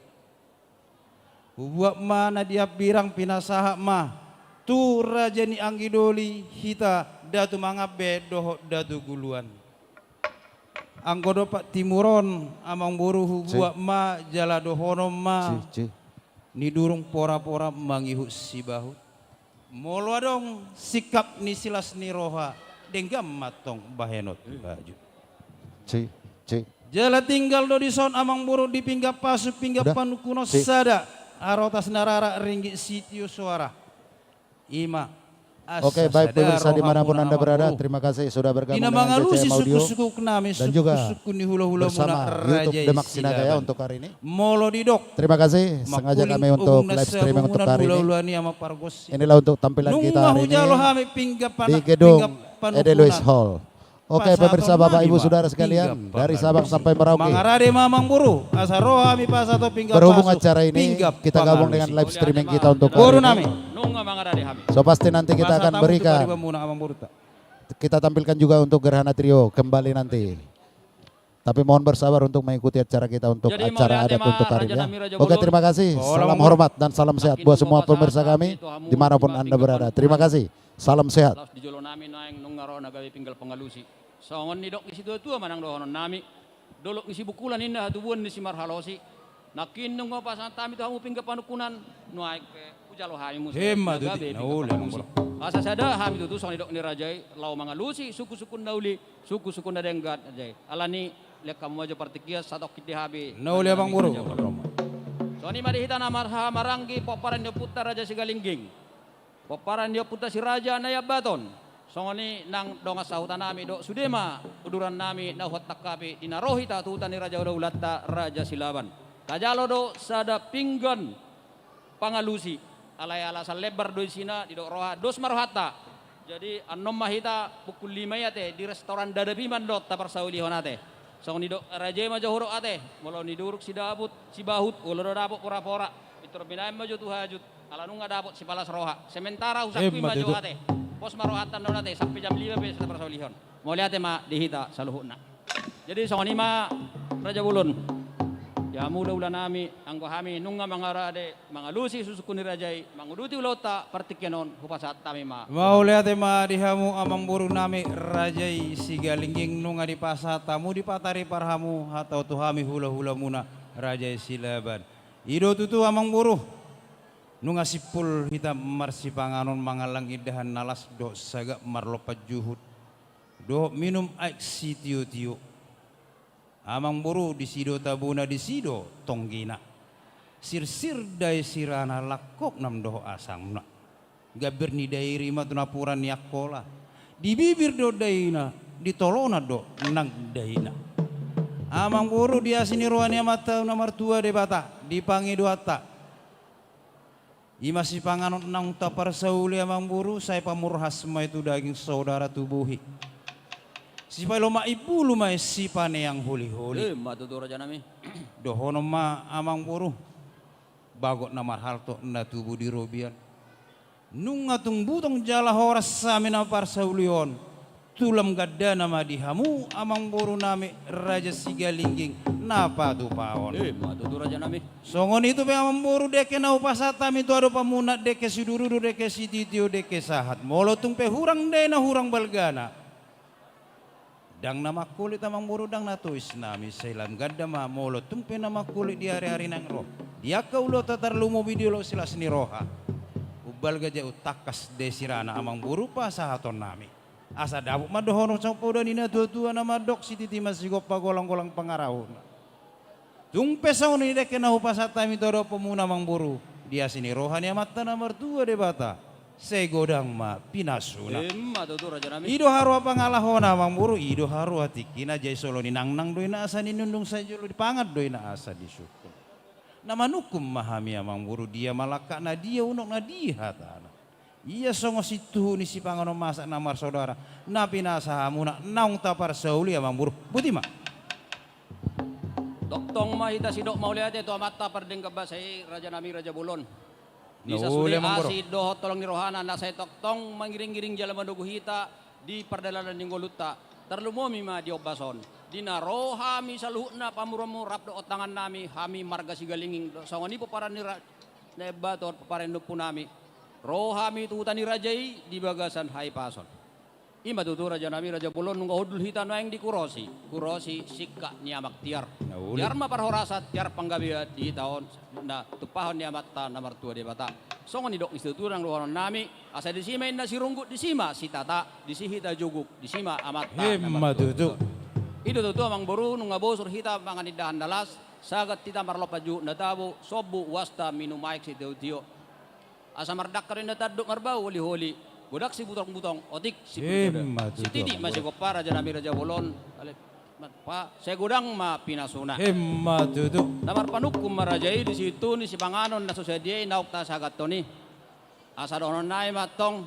Hubuat ma na dia birang pinasa ma tu raja ni anggidoli hita datu mangabe doho datu guluan. Anggodo pak timuron amang buru hubuat ma jala dohonom ma ni durung pora-pora mangihu si bahut. Molo dong sikap ni silas ni roha denggam matong bahenot baju. Jala tinggal do di son amang buru di pinggap pasu pinggap panukuno sada arotas narara ringgit sitio suara. Ima. Oke, baik pemirsa dimanapun Anda berada, terima kasih sudah bergabung dengan JCM Audio dan juga bersama YouTube Demak Sinagaya untuk hari ini. Terima kasih, sengaja kami untuk live streaming untuk hari ini. Inilah untuk tampilan kita hari ini di gedung Ede Louis Hall. Oke pemirsa Bapak Ibu Saudara sekalian, dari Sabang sampai Merauke. Berhubung acara ini kita gabung dengan live streaming kita untuk hari ini. So pasti nanti kita akan berikan, kita tampilkan juga untuk Gerhana Trio kembali nanti. Tapi mohon bersabar untuk mengikuti acara kita untuk acara adat untuk hari ini. Oke terima kasih, salam hormat dan salam sehat buat semua pemirsa kami dimanapun Anda berada. Terima kasih, salam sehat. Songon ni dok isi tua manang dohonon nami dolok isi bukulan indah tubuan ni si marhalosi nakin nung pasan tami tu hamu pinggap panukunan nuai ke ujalo hami musi asa sada hami tu songon dok ni rajai lau mangalusi suku-suku nauli suku-suku nadenggat ajai alani lek kamu aja partikia satok kiti habi nauli abang buru soni mari hita namar maranggi poparan dia putar raja sigalingging poparan dia putar si raja naya baton songoni nang donga sahutan nami do sudema uduran nami na hotak kapi dinarohita tuhutan ni raja ulatta raja silaban kajalo do sada pinggan pangalusi alay alasan lebar do sina di do roha dos marohata jadi anom mahita pukul 5 yate di restoran dadapiman do tapar sauli honate songoni do raja ma johoro ate molo ni duruk si dabut si bahut ulo do dapok pora-pora Itu binay maju tuh hajut. Ala nung dapat si palas roha. Sementara usah kui maju ate. Pos marohatan daw nate sampai jam 5 besok kita persolihon. Mau lihat ma dihita saluhuna. Jadi song ma Raja Bulon. Ya mula ulan nami anggo kami nunga mga rade mga lusi susukuni rajai manguduti ulota partikyanon hupasat tami ma. Mau lihat ma dihamu amang buru nami rajai sigalingging nunga di pasat tamu di patari parhamu atau tuhami hula-hula muna rajai silaban. Ido tutu amang buru nunga sipul hitam marsi panganon mangalang idahan nalas do saga marlopat juhud do minum aik si tiu-tiu. Amang buru di sido tabuna di sido tonggina. Sir-sir dai sirana lakok nam doho asamna. Gabir ni dai rima tunapuran yakola. Di bibir do daina, di tolona do nang daina. Amang buru dia sini rohani mata nomor 2 de bata, di pangi duata. Ima si panganon nang tapar sauli amang buru, saya pamurhas ma itu daging saudara tubuhi. Si paloma ibu lumai si pane yang huli-huli. Matutur aja nami. Dohono ma amang buru. Bagot na marhalto na tubuh di robian. Nung atung butong jala horas sa amin na parsaulion. Tulam gada nama dihamu amang buru nami Raja Sigalingging napadu paon. Matutur aja nami. Songon itu pe amang buru deke na upasata mi tu ado pamunat deke sidururu deke siditio deke sahat. Molotung pe hurang de na hurang balgana. Dang nama kulit amang buru dang natuis nami selam gada ma molo tumpe nama kulit di hari-hari nang roh. Dia kaulo tatar lumo video lo silas ni roha. Ubal gaja utakas desirana amang buru pa sahaton nami. Asa dabuk madohono sang poda nina tua-tua nama dok si titi masigop pagolang-golang pangarau. Tumpe saun ni deke na upasata mi todo pemuna amang buru. Dia sini rohani amata nomor 2 de bata. Segodang ma pinasuna. Matutur aja nami. Ido haru apa ngalahona amang buru, ido haru atikina jai solo ni nang doina asa ni nundung saja lo dipangat doina asa disukun. Nama nukum mahami amang buru dia malaka na dia unok na dia hatana. Iya songo situ ni si pangono masak namar saudara. Na pinasa hamuna naung tapar sauli amang buru. Buti ma. Doktong mahita sidok mau lihat itu amat tapar deng kabasai Raja Nami Raja Bulon. Di Nah, sasuli uleh, Mang Bro. asid dohot tolong ni rohana na saya toktong mangiring-giring jalan madugu hita di perdalanan ninggoluta terlumomi ma di obason dina roha mi saluhna pamuramu rap do otangan nami hami marga sigalinging songoni peparan ni nebator peparan nupu nami roha mi tutani rajai di bagasan hai pason ima tutu Raja Nami Raja Bulon nunggu hodul hita noeng di kurosi sikka niamak tiar tiar ma parhorasat tiar panggabia di tahun na tupahon niamat ta nomor 2 de bata songon ni dok institutur ang luaran nami asa di sima inna si runggut di sima si tata di si hita juguk di sima amat ta Hemma tutu. itu tutu amang boru nungga bosur hita mangan idahan dalas sagat tita marlopaju natabu sobu wasta minum maik si tio asa mardak karin nataduk marbau holi-holi budak si butong-butong otik si Hemma si tutu. tidi masih kopar Raja Nami Raja Bulon pa saya gudang ma pinasuna Hemma tutu. namar panukum marajai di situ ni si panganon na sosediay nauk ta sagat to ni asa donon nai matong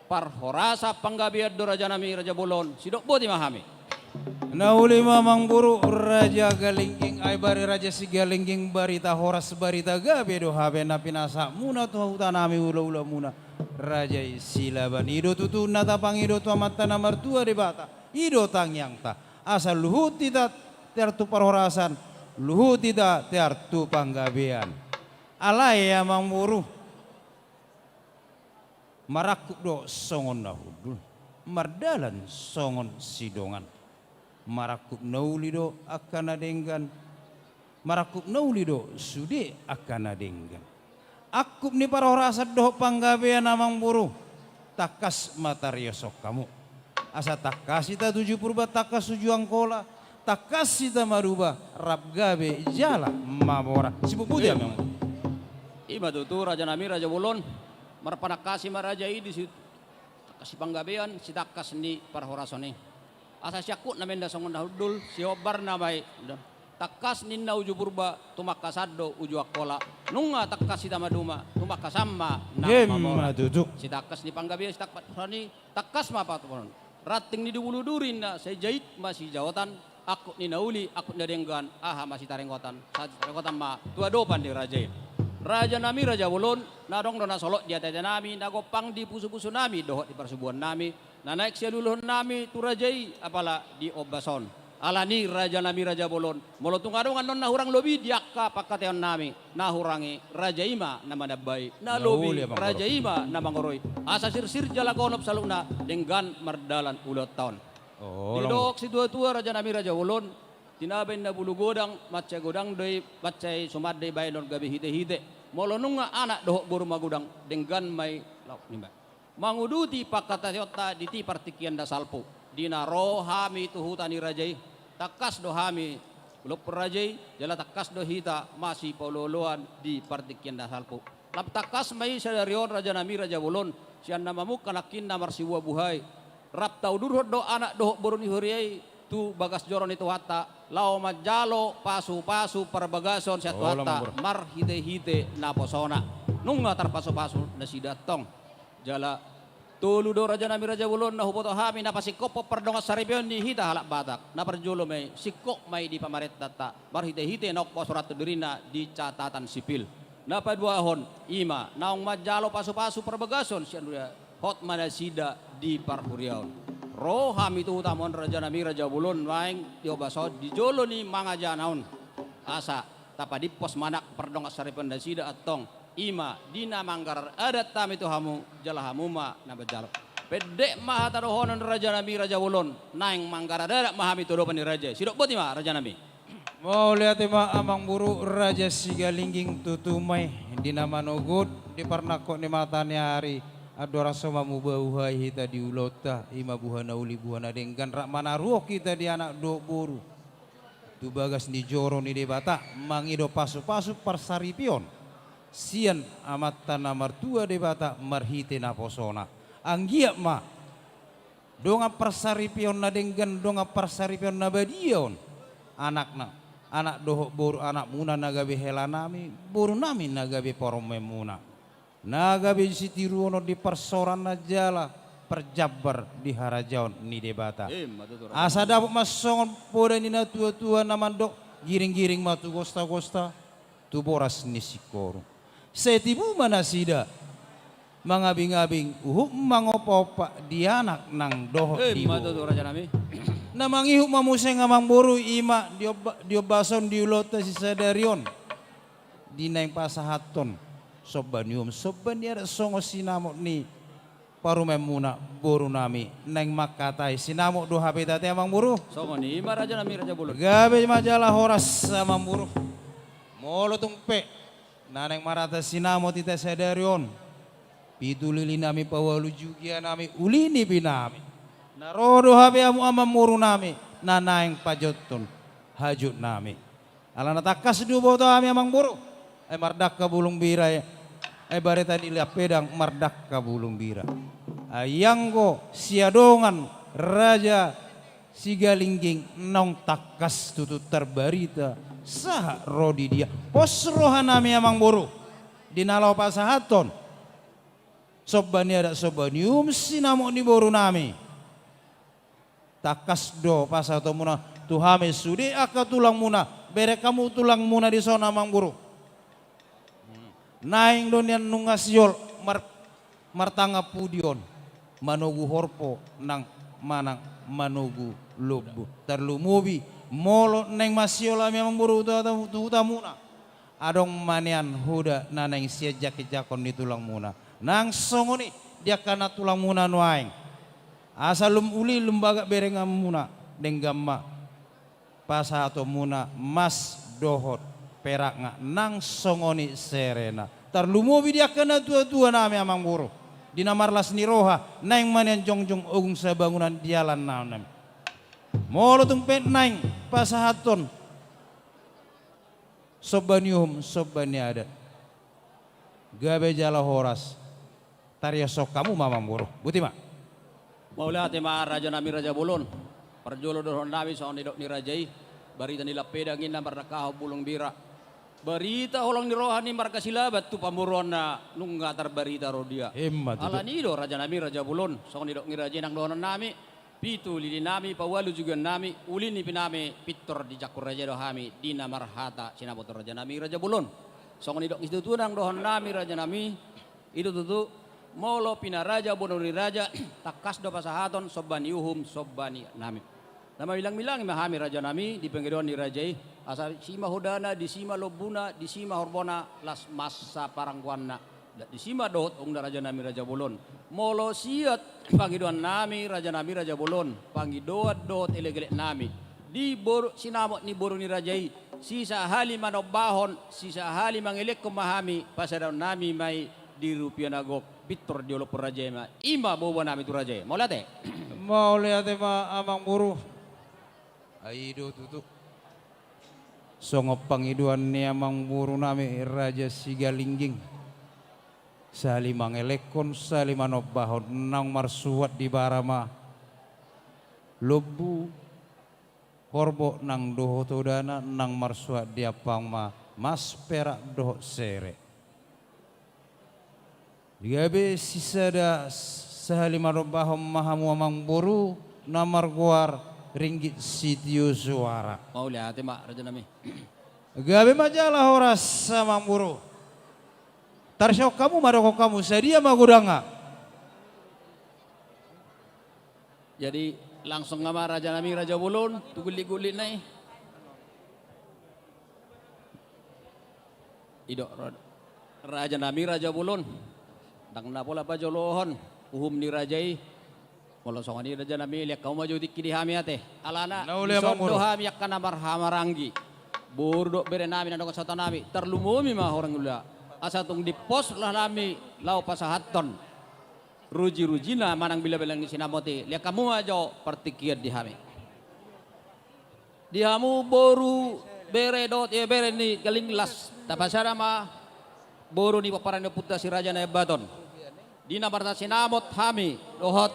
parhorasa panggabiad do Raja Nami Raja Bulon sidok boti mahami Nauli mamang buru Raja Galingging ay bari Raja Sigalingging barita horas barita gabe do habe na pinasa muna to utanami ula-ula muna Raja Silaban ido tutu natapang ido to amata nomor 2 de bata ido tangyang ta asal luhut tidak tertu parhorasan luhut tidak tertu panggabean alay amang buru marakuk do songon nahudul mardalan songon sidongan marakuk naulido akan adenggan marakuk naulido sude akan adenggan akup ni para rasa doh panggabean amang buru takas matariosok kamu asa takas ita 7 purba takas 7 angkola takas ita maruba rap gabe jala mabora sibuk putih amang ima tutu Raja Nami Raja Bulon marpanakasi marajai di situ takas si panggabean si takas ni parhorasone asa syakut na menda songon dahudul si obar na bay takas ninna uju purba tumakasado uju akola nunga takas si tamaduma tumakasama na mamora si takas ni panggabi si takas ni takas ma paturon rating ni dubuludurin na sa jait masih jawatan aku ni nauli aku ni denggan aha masih tarenggotan ma tua dopan di rajain Raja nami Raja Wulun, nadong dona solok di atas nami, nagopang di pusu-pusu nami, dohot di persubuhan nami, na naik siya luluhon nami, turajay, apala di obason. Alani Raja nami Raja Wulun, molotung adong anon nahurang lobi, diakka pakateon nami, nahurangi Raja Ima na manabay, na lobi Raja Ima na mangoroy, asa sirsir jalakonop saluna, dengan mardalan ulot taon. Didok si tua-tua Raja nami Raja Wulun, tinabay na bulugodang, matya godang doy, matya sumaday bayon gabi hite-hite. Molonung nga anak dohok buru magudang dengan may manguduti pakatasyota diti partikian da salpo dina rohami tuhuta ni rajay takas dohami ulop rajay jala takas dohita masih pauloloan di partikian da salpo lap takas may sadarion Raja nami Raja Wulun siyan namamuk kanakin na marsiwa buhay rap tau durhot do anak dohok buru ni huriyay tu bagas joron itu hatta lao majalo pasu-pasu perbagason siat hatta mar hite-hite na posona nunga tarpaso-pasu na sidatong jala tulu do Raja nami Raja Wulun na huboto hami na pasikopo perdongas saripion di hita halak batak na perjulo may sikok may di pamaret tata mar hite-hite na surat dirina di catatan sipil na paduahon ima naong majalo pasu-pasu perbagason siat hot manasida di parhuriaon roham itu utamon Raja nami Raja Wulun maing diobaso di jolo ni mga janaon asa tapadi pos manak perdongas saripon dan sida atong ima dina manggar adat tam itu hamu jalahamu ma na bejalo pedek maha tadohonon Raja nami Raja Wulun naing manggar adat mahami tudopan ni raja sidok boti ma Raja nami mau lihat ma amang buru Raja Sigalingging tutumay dina manugud di parnako ni matanya hari adora sama mubauhai hita di ulota ima buhana uli buhana dengan rak manaruh kita di anak do boru tu bagas di joro ni debata mangido pasu-pasu persaripion sian amat tanah martua debata marhite na posona anggiak ma donga persaripion na dengan donga persaripion na badion anak dohok boru anak muna nagabe helanami boru nami nagabe poromemuna nagabe sitiruono di persoran najala perjabar di harajaon ni debata asa dapat masongon poda ni na tua-tua namandok giring-giring matu gosta-gosta tu boras ni sikoro setibu mana sida mangabing-abing mangopopa di anak nang doho dibo Raja nami namangihuk mamuseng amang boru ima diobason di ulota si sadarion di naing pasahaton sobanium sobaniara songo sinamo ni parumemuna boru nami neng makatai sinamo do habitate amang buru songo ni ima Raja nami Raja Wulun gabe majalah horas amang buru molo tungpe naneng marata sinamo tita sadarion pitulili nami pawalu jugia nami ulini binami narodo habe amu amang buru nami nanaeng pajoton hajut nami alana takas du boto ami amang buru mardaka bulung bira bareta di pedang mardaka bulung bira ayanggo siadongan Raja Sigalingging nong takas tutut terbarita sah rodi dia pos rohanami amang buru dinalau pasahaton sobani ada sobanium sinamo ni boru nami takas do pasahaton muna tuhame sudi aka tulang muna bere kamu tulang muna di sona amang buru naing donian nungasyol martanga pudion manugu horpo nang manang manugu lubu terlumubi molo neng masyol ami amang buru utamuna adong manian huda naneng sia jaki-jakon di tulang muna nang songoni dia kana tulang muna nuaing asalum uli lembaga berengam muna denggamma pasahato muna mas dohot perak nga nang songoni serena tarlumobi dia kena tua-tua nami amang buru dina marlas ni roha naing manian jongjong ogung sa bangunan dialan naam molo tungpet naing pasahaton sobanium sobani ada gabe jala horas tariya sok kamu mamang buru buti ma maula tema Raja nami Raja Wulun perjolo dohon nami soon nidok ni rajai barita nila pedangin na marnakaho bulung bira barita holong ni rohani marka silabat tu pamuron na nungga terbarita rodia ala nido Raja nami Raja Wulun soon nidok ni rajai nang dohonan nami pitu lili nami pawalu juga nami ulini pinami pitor di jakur raja dohami dina marhata sinaboto Raja nami Raja Wulun Songon idok itu tunang dohon nami raja nami itu tutu molo pina raja bonori raja takas do pasahaton sobani uhum sobani nami. Nama bilang mahami raja nami di penggeduan di rajai asal sima hodana di sima lobuna di sima horbona las masa parangkuanna di sima dohot ung raja nami raja bolon molo siat panggiduan nami raja bolon panggidoat dohot elegelek nami di boru sinamot ni boru ni rajai sisa hali manobahon sisa hali mangelek kumahami pasadaw nami may di rupiah nagok bitor diolok per rajai ma ima bawa nami tu rajai mau lihat mau lihat ma amang buru aido tutu songo pangiduan ni amang buru nami raja Sigalingging sali mangelekon sali manobahon nang marsuat di barama lobu korbo nang doho todana nang marsuat dia pangma mas perak doho sere digabe sisada sahali manobahon mahamu amang buru namar guar ringgit sitio suara mau lihat mak raja nami gabe majalah horas sama buru tarsok kamu maroko kamu sadia magudanga jadi langsung nama raja nami raja bolon tu gulit-gulit nai idok raja nami raja bolon dang na pola pa jolohon uhum ni rajai molo songani raja nami liak kau maju dikki di hami ate alana sondo hami yakana marhamaranggi burdo bere nami nandong sata nami terlumumi mah orang gula asatung di pos lah nami lau pasahaton ruji-rujina manang bila-bilang di sinamoti lihat kamu aja pertikian di hami di hamu boru bere dot ya bere ni galing las tapasara ma boru ni paparan putra si raja na baton di nabarta sinamot hami dohot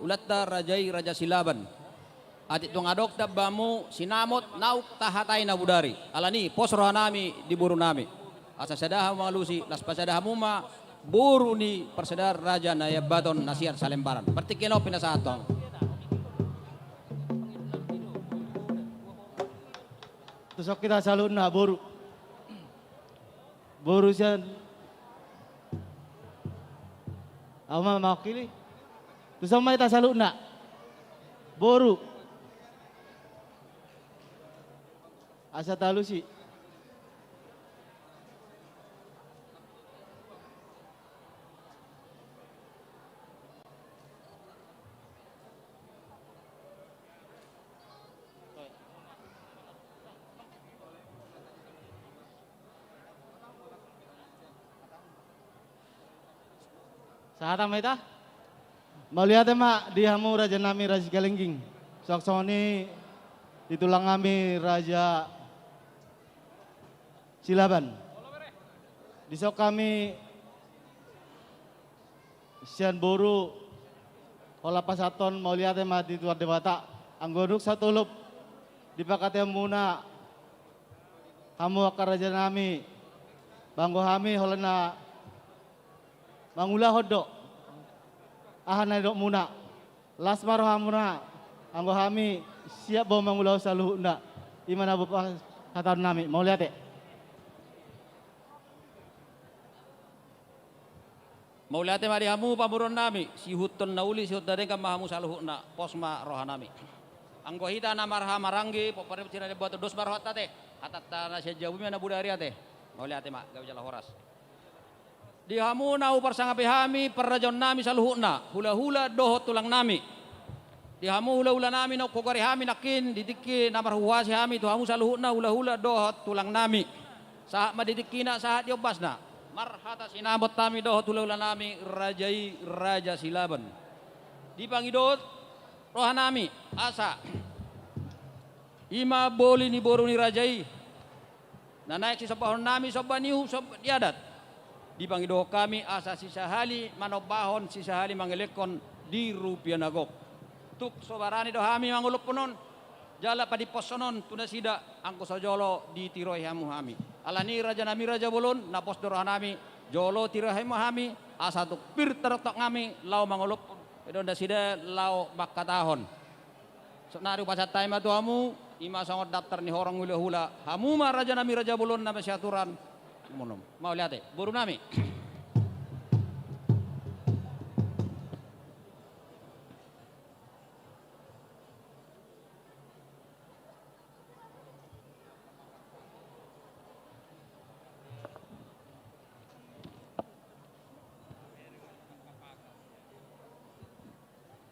ulatta rajai raja silaban atit tong adok tabamu sinamot nauk tahatai na budari alani pos roh nami di boru nami asa sadaha malusi las pasadaha muma buru ni persedar raja naya baton nasiar salembaran pertikino pinasatong tusok kita salun na boru siyan ama makili tusok may ta salun na boru asa talusi Sahata maita? Malihat mak di hamu raja nami raja Sigalingging. Sok-soni ditulang kami raja Silaban. Disok kami sian boru olah pasaton mau lihat mak di tuar dewata anggoduk satulup di pakate muna hamu akar raja nami banggo hami holena mangula hodok ahana dok muna lasmar hamuna anggo hami siap bawa mangula saluh ndak imana bapak kata nami mau lihat mau lihat mari hamu pamuron nami si huton nauli si hutade kam mahamu saluh ndak posma rohanami anggo hita namar hamaranggi popare cina de buat dos marhat tate atat na sejabu mana budari ate mau lihat mak gawe jala horas di hamu nau parsangapi hami perrajon nami saluhuna hula-hula dohot tulang nami di hamu hula-hula nami nau kokori hami nakin didiki namar huwasi hami tu hamu saluhuna hula-hula dohot tulang nami saat madidikina saat diobasna marhata sinabot nami dohot hula-hula nami rajai raja Silaban dipangidot roha nami asa ima boli ni boru ni rajai na naik si sobahon nami sobaniu sob diadat di pangido kami asa sisa hali manobahon sisa hali mangelekon di rupiah nagok tuk sobarani do hami mangulup punon jala padi posonon tuna sida angko sojolo di tiroi hamu hami alani raja nami raja bolon na pos doroh nami jolo tiroi hamu hami asa tuk pir terotok ngami lau mangulup edonda sida lau bakatahon so nari pasatai matu hamu ima sangot daftar ni horong hula-hula hamu ma raja nami raja bolon na masyaturan Mau lihat buru nami.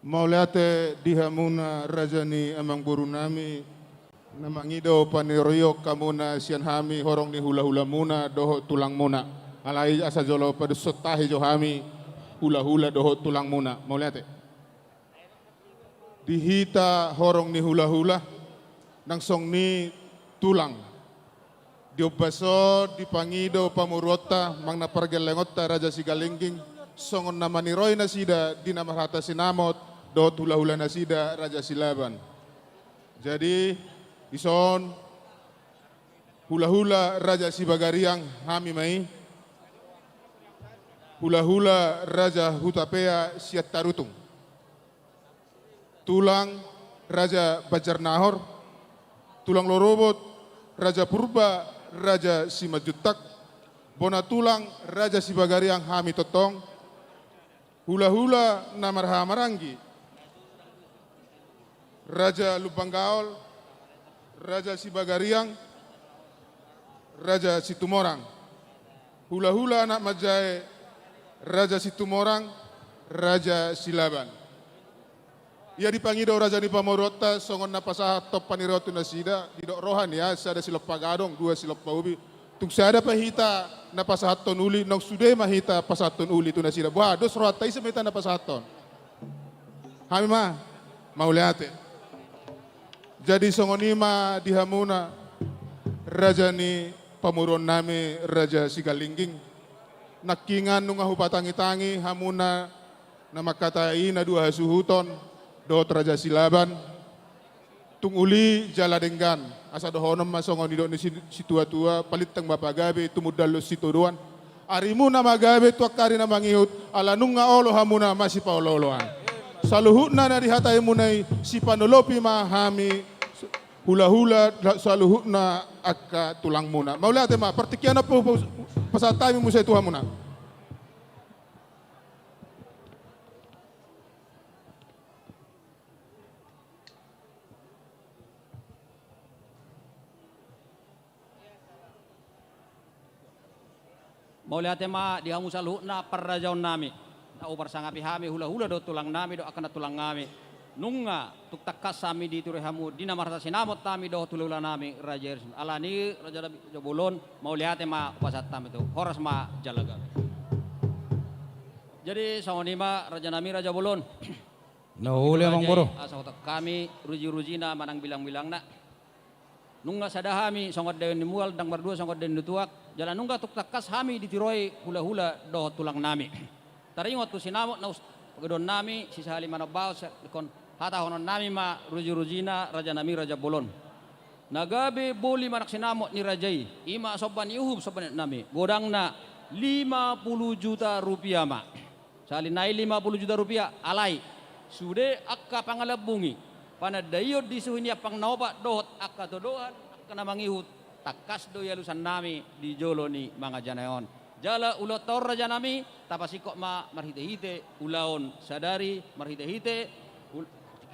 Maulate dihamuna rajani amang burunami namangido paniriok kamuna sian hami horong ni hula-hula muna doho tulang muna alai asa jolo pada sotahi johami hula-hula doho tulang muna maulate dihita horong ni hula-hula nang song ni tulang diobaso dipangido pamurota mang napargelengota raja sigalingging songon namani roy nasida dinamarhata sinamot dot hula-hula nasida Raja Silaban. Jadi ison hula-hula Raja Sibagariang hami mai hula-hula Raja Hutapea siat tarutung tulang Raja Bajarnahor tulang lorobot Raja Purba Raja Simajutak bona tulang Raja Sibagariang hami totong hula-hula Namarha Marangi Raja Lubanggaol, Raja Sibagariang, Raja Situmorang. Hula-hula anak Majai, Raja Situmorang, Raja Silaban. Ia dipangido Raja Nipamorota, songon napasaha top panirotu nasida, didok rohan ya, sada silop pagadong, dua silop paubi. Tung sada pahita napasahaton uli, nong sude mahita pasaton uli tu nasida. Wah, dos rohatai semeta napasahaton. Hami ma, mau lihat. Jadi songonima dihamuna Raja ni pamuron nami Raja Sigalingging nakingan nunga hupatangi-tangi hamuna nama katai na dua hasuhuton dot Raja Silaban tunguli jala denggan asa dohonom masongon didok ni situa-tua palit teng bapa gabe tumudalo situduan arimu nama gabe tuakari na mangihut ala nunga olo hamuna masih paololoan saluhutna na dihatai munai si panolopi mahami hula-hula saluhutna akka tulang muna. Maula tema pertikian apa pasatami musai Tuhan muna. Maula tema dihamu saluhutna perrajaun nami. Na upar sangapi hami hula-hula do tulang nami do akan tulang nami. Nunga tuk takas sami di turehamu dina marta sinamot tami do tulula nami Raja Irsun alani Raja Jabulon mau lihat ma pasat tam itu horas ma jalaga. Jadi sawanima Raja Nami Raja Bulon. Nahuli amang boro. Asal kami ruji-rujina manang bilang-bilang nak. Nunga sadahami songot dewen mual dang berdua songot dewen tuak jalan nunga tuk takas hami ditiroi hula-hula do tulang nami. Taringot tu sinamot na gedon nami sisa halimana bau kon hata honon nami ma ruji-rujina Raja Nami Raja Bolon. Nagabe boli manak sinamot ni Rajai. Ima soban yuhub soban nami. Godang na 50 juta rupiah ma. Sali nai 50 juta rupiah alai. Sude akka pangalabungi. Panadayod di suhinya pang naoba dohot akka todohan akka namangihut. Takas do yalusan nami di jolo ni mga janayon. Jala ulotor Raja Nami tapasikok ma marhite-hite ulaon sadari marhite-hite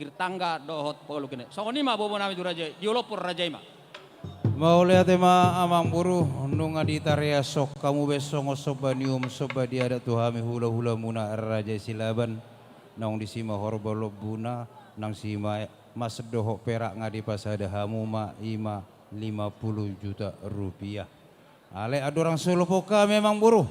kirtangga dohot polo kene. Songoni ma bobo nami tu Raja diolopor Raja ma. Mau lihat ma amang buru nunga di tarea sok kamu besongo sobanium soba di ada tuhami hula-hula muna Raja Silaban nang disima horbolo buna nang sima mas doho perak ngadi pasada hamu ma ima 50 juta rupiah. Ale adorang solo poka memang buru.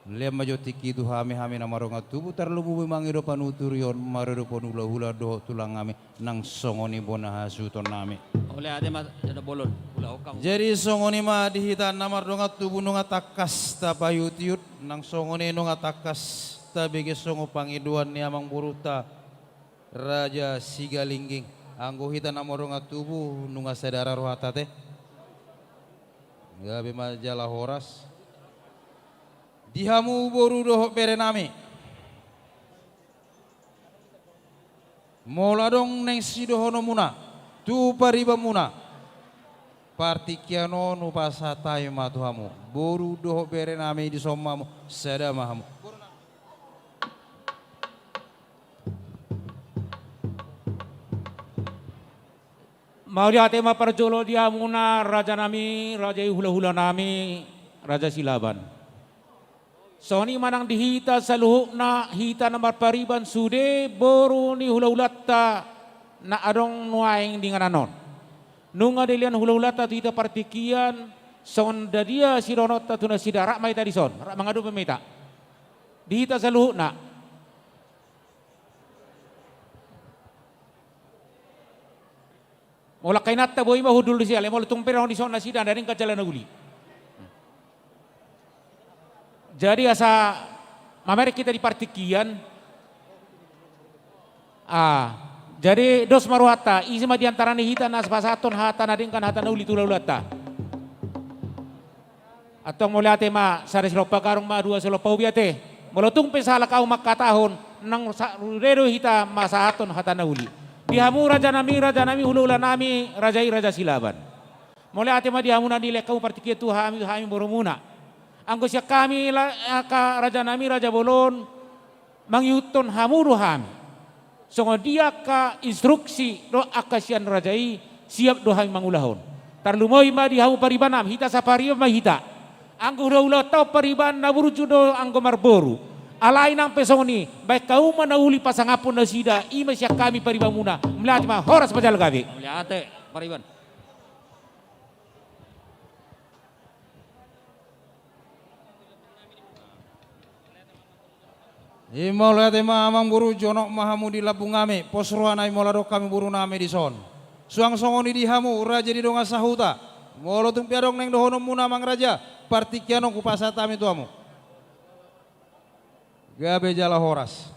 Lem majo tiki tu hami namaronga tubu tarlubu mangido panuturion marodo ponula-hula do tulang kami nang songoni bona hasuton nami. Oleh ade ma ada bolon ulah okam. Jadi songoni ma dihitan namar donga tubu nunga takas ta payutiut nang songoni nunga takas ta bege songo pangiduan ni amang buruta Raja Sigalingging. Anggo hitan namaronga tubu nunga sadara rohatate. Gabe majalah horas. Dihamu boru doho bere nami. Mola dong neng sidohono muna. Tu pariba muna. partikiano nu pasatayo matuhamu. Boru doho bere nami di somamu sadamahamu. Mau dia tema perjolo dia muna raja nami, raja hula-hula nami, raja Silaban. Soni manang dihita saluhukna hita namar pariban sude boru ni hula-hulata na adong nuaing dengan anon. Nunga dilian hula-hulata hita partikian son dadia sironota tuna sidarak mai tadi son, rak mangadu pemeta. Dihita saluhukna. Mola kainata boy mahudul di siale, mola tumperang di sana sidan dari kajalan uli. Jadi asa mamer kita di partikian, jadi dos maruhata, isma di antara ni hita nas pasaton hata nadingkan hata nauli tululata. Atau mola tema sare selopa karung ma dua selopa ubiate, mola tumpe salah kau makatahon nang redo hita masahaton hata nauli. Dihamu raja nami hula-hula nami raja Silaban. Mulai ate ma dihamu na dile kau partikia tu hami boromuna. Anggo siya kami ka raja nami raja bolon mangyuton hamuru hami. So dia ka instruksi do akasian rajai siap do hami mangulahon. Tarlumoy ma dihamu paribanam hita sa pariba ma hita. Anggo hula-hula tau pariban na burujudo anggo marboru. Alay ng pesoni, baik kau manauli pasangapon na sida, ima siya kami paribamuna, melihat ma horas pajal gabi. Melihat pariban. Imo lihat amang buru jonok mahamu di labung kami, posruan ay molado kami buru nami di son. Suang songoni di hamu, raja di donga sahuta. Molo tung piadong neng dohono muna mang raja, partikiano kupasatami tuamu. Gabe jala horas.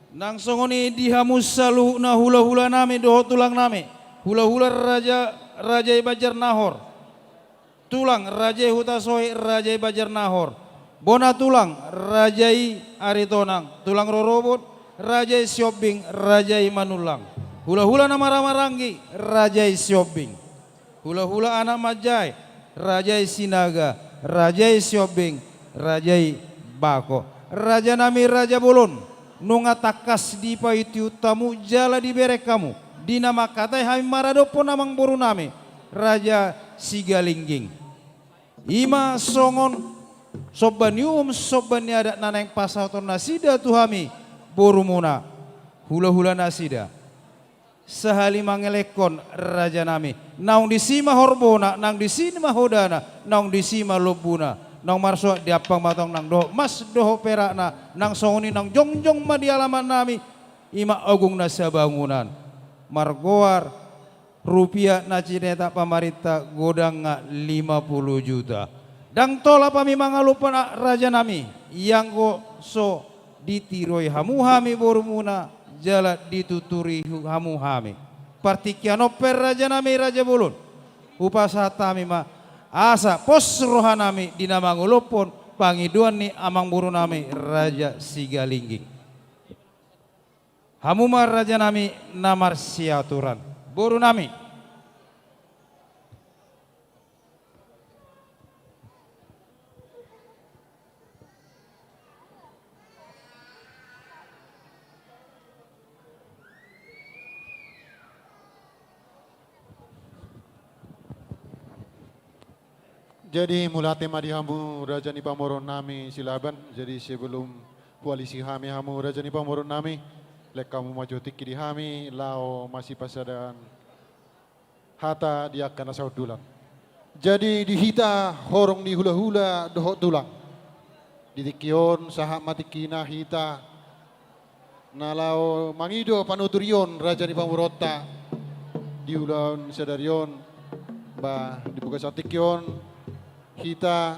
Nang songoni dihamu salu na hula-hula nami doho tulang nami. Hula-hula raja Bajar Nahor. Tulang raja Hutasoy raja Bajar Nahor. Bona tulang raja Aritonang. Tulang rorobot raja Siobing raja Manulang. Hula-hula nama Ramarangi raja Siobing. Hula-hula anak Majai raja Sinaga. Rajai Siobing, Rajai Bako, Raja nami Raja Bolon, nunga takas di paitiu tamu jala di berek kamu, di nama katai hami maradopo namang boru nami, Raja Sigalingging. Ima songon sobanium sobani adat naneng pasauton nasida tuhami boru muna, hula-hula nasida. Sehali mangelekon raja nami, naung disima horbona, nang disima hodana, naung disima lobuna, naung marso diapang matong nang doho mas doho perakna, nang songoni nang jongjong ma di alaman nami, ima agung nasa bangunan, margoar rupiah na cineta pamarita godang nga 50 juta. Dang tola pami mangalupan raja nami, yang go so ditiroi hamuhami boru muna, jala dituturi hamu hami. Partikiano per raja nami raja Bolon. Upasatami ma asa pos rohanami dinamangulupon pangiduan ni amang buru nami raja Sigalingging. Hamu ma raja nami namar siaturan. Buru nami. Jadi mulate madihamu raja ni pamoron nami Silaban. Jadi sebelum koalisi hami hamu raja ni pamoron nami, lek kamu maju tiki di hami, lao masih pasadan hata dia kana saudulan. Jadi dihita horong di hula-hula dohok tulang. Di tikion sahak matikina hita nalau mangido panuturion raja ni pamorota di ulan sadarion ba dibuka satikion kita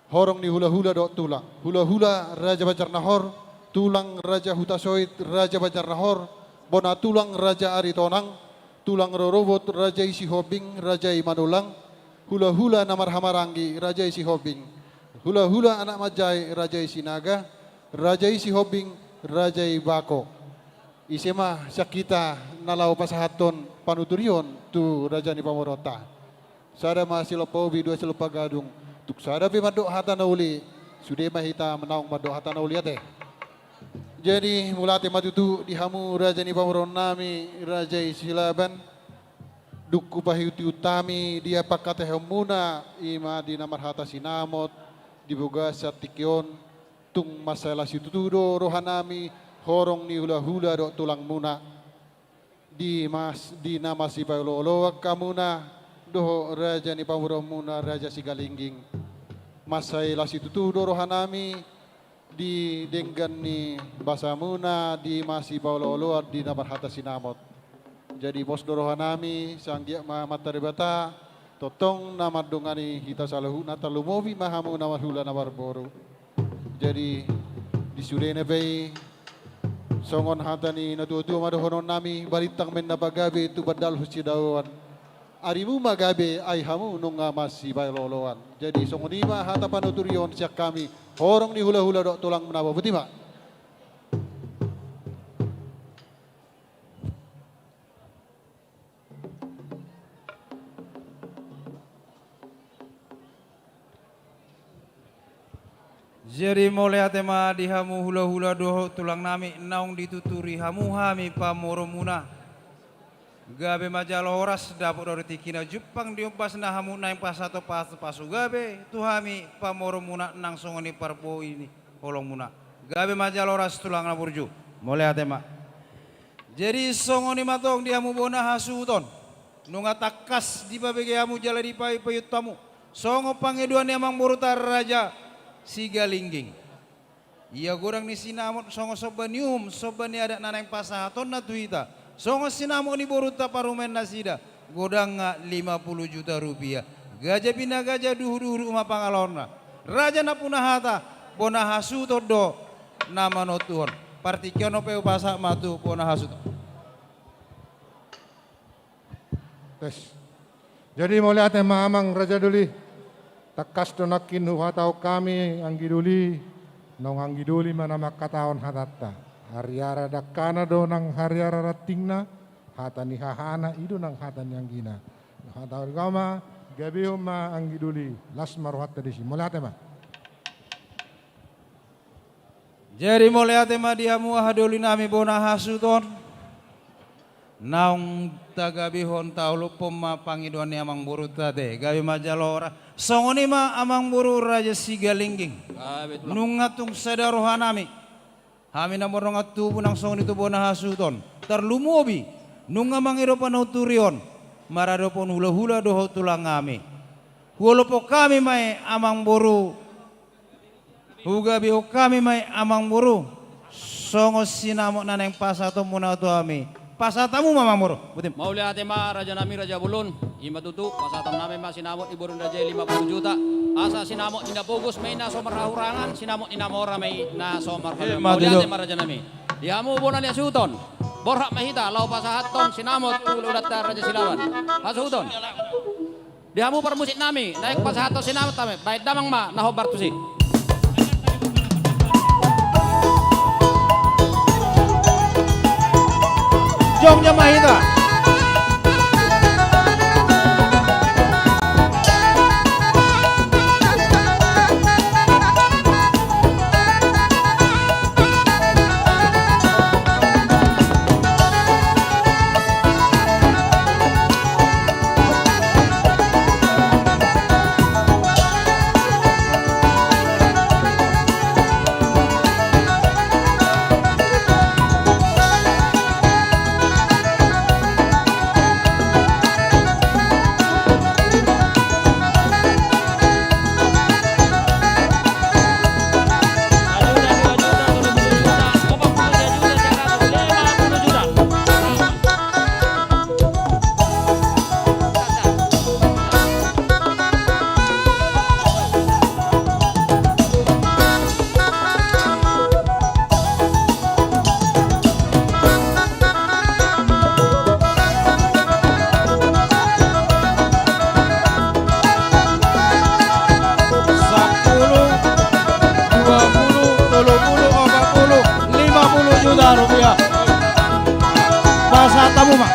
horong di hula-hula dok tulang. Hula-hula Raja Bajar Nahor, tulang Raja Hutasoit Raja Bajar Nahor, bona tulang Raja Aritonang, tulang rorobot Raja Isi Hobing Raja Manulang, hula-hula namar Hamarangi Raja Isi Hobing, hula-hula anak Majai Raja Isi Naga, Raja Isi Hobing Raja Bako. isema sakita nalau pasahaton panuturion tu raja ni pamorota. Sada masih lopobi dua selupa gadung. Tuk sada pi madok hata nauli. Sudah mahita menaung madok hata nauli ate. Jadi mulate matutu dihamu raja ni pamoron nami raja isilaban. Dukku pahiuti utami dia pakate hemuna ima di namar hata sinamot diboga satikion tung masalah situtudo rohanami horong ni hula-hula dok tulang muna di nama si paulolo kamuna doho raja ni pamoron muna raja sigalingging masalah situtudo rohanami di denggan ni basamuna di masih paulolo di namar hata sinamot. Jadi bos dorohanami sang dia mataribata totong nama dongani hita salahu na talumobi mahamu nama hula na boru. Jadi di surene bay songon hatani natutu madohonon nami balitang men nabagabe tu badal husidawan. Arimu magabe ay hamu nunga masih bailoloan. Jadi songon ima hata panuturion siak kami horong ni hula-hula dok tulang menaba betul Pak? Jadi mulai atema dihamu hula-hula doho tulang nami naung dituturi hamu hami pamoromuna. Gabe majalo horas dapur dari tikina Jepang diumpas na hamu naing pasato pasu gabe tu hami pamoromuna nang songoni parpo ini holong muna. Gabe majalo horas tulang na burju. Mulai atema. Jadi songoni matong dihamu bona hasuton. Nunga takas di babege hamu jala di payut tamu. Songo pangeduan emang murutar raja. Sigalingging. Ia gorang ni sinamot songo sobanium sobani ada nanang pasahaton na tuita. Songo sinamot ni boruta parumen nasida. Godang 50 juta rupiah. Gajah pina gajah duhur-duhur uma pangalorna. Raja na punahata bona hasuto do nama no Tuhan. Partikiono peu pasak matu bona hasuto. Tes. Jadi mulai ate mamang raja duli. Takas donakin huhatau kami anggiduli nong anggiduli mana makataon hatatta hariara dakana do nang hariara ratingna hatani hahana idu nang hatani anggina hatau gama gabiho ma anggiduli las maruhatta disi mulate ma. Jadi mulai atema dihamu ahaduli nami bona hasuton naung tagabihon taulu poma pangiduan amang buru tade gabi majalora songoni ma amang buru raja sigalingging nungatung sadarohanami hami namor nungat tubu nang songoni tubo na hasuton tarlumobi nunga mangiro panuturion maradopon hula-hula doho tulang kami hulopo kami mai amang buru huga biho kami mai amang buru songo sinamok naneng pasato munatu kami pasatamu mamamuro. Mauli atema raja nami raja bulun. Ima tutu pasatam nami ma sinamot iburun raja 50 juta. Asa sinamot ina bogus may na somar rahurangan. Sinamot ina mora may na somar halang. Mauli atema raja nami. Dihamu bonan ya suton. Borhak mahita lau pasahaton sinamot uludat raja silawan. Hasuton. Dihamu permusik nami naik pasahaton sinamot tame. Baik damang ma nahobar tusi. Jomnya mahita. tamu mak.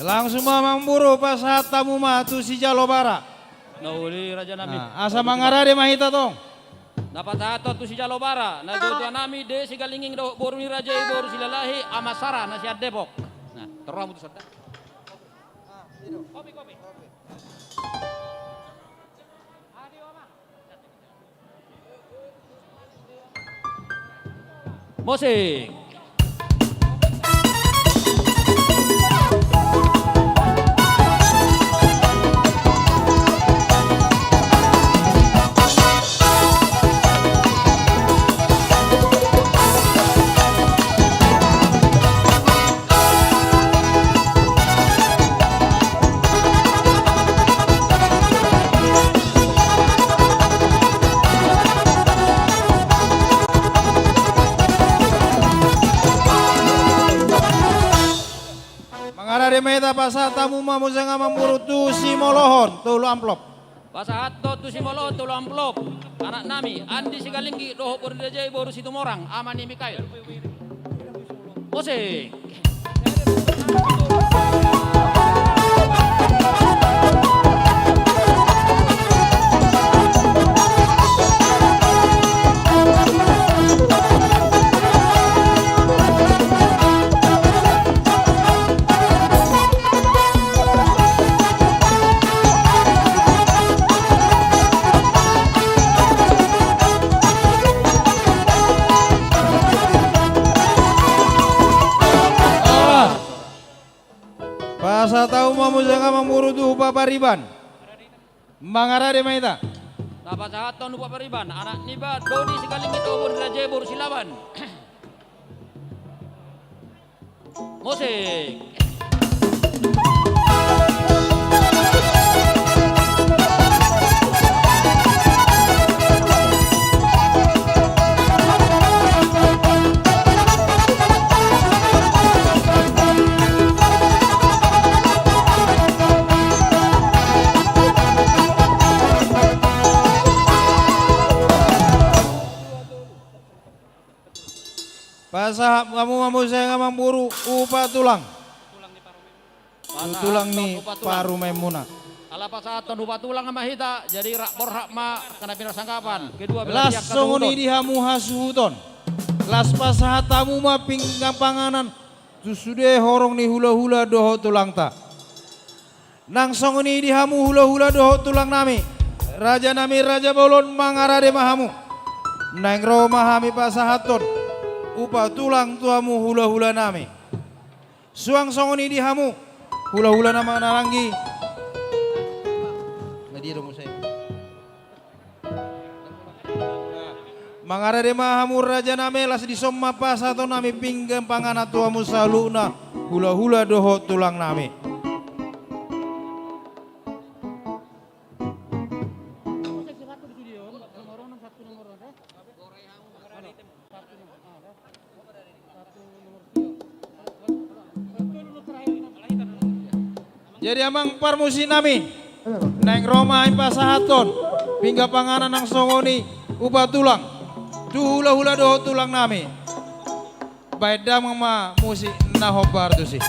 Langsung mamang buru pas saat tamu matu si Jalobara. Nauli Raja Nami. Asa mangara de mahita tong. Dapat ato tu si Jalobara. Na tuan nami de si galinging do boru ni Raja boru si lalahi amasara na si Depok. Nah, terang mutu sadda. Kopi. Musik. Mangara de meta pasa tamu mamu sanga mamuru tu si molohon tulu amplop. Pasahat tu si molohon tulu amplop. Anak nami Andi Sigalinggi doho boru Raja boru situ morang Amani Mikael. Musik. Pasa tahu mamu sanga mamuru tu upa pariban. Mangara de meta. Dapat saat tahun lupa pariban. Anak niba Dodi Sigalinggi doho boru Raja boru silaban. Musik. Pasa kamu mamu saya ngamang buru upa tulang. Tulang ni paru memuna. Ala pasahat tahun lupa tulang sama hita. Jadi rak borhakma kena pindah sangkapan. Kedua belah Las songoni di hamu hasuhuton. Las pasahat tamu ma pinggang panganan. Tu sudah horong ni hula-hula doho tulang ta. Nang songoni di hamu hula-hula doho tulang nami. Raja nami Raja Bolon mangara de mahamu. Nang roma hami pasahaton. Upa tulang tuamu hula-hula nami. Suang songoni di hamu. Hula-hula nama narangi. Nadia dong saya. Mangara de mahamu Raja nami las di somma pasaton nami pinggam pangana tuamu saluna. Hula-hula doho tulang nami. Jadi amang parmusi nami neng Roma impa sahaton pingga panganan nang songoni ubah tulang hula doh tulang nami baik damang ma musik nahobar tu sih.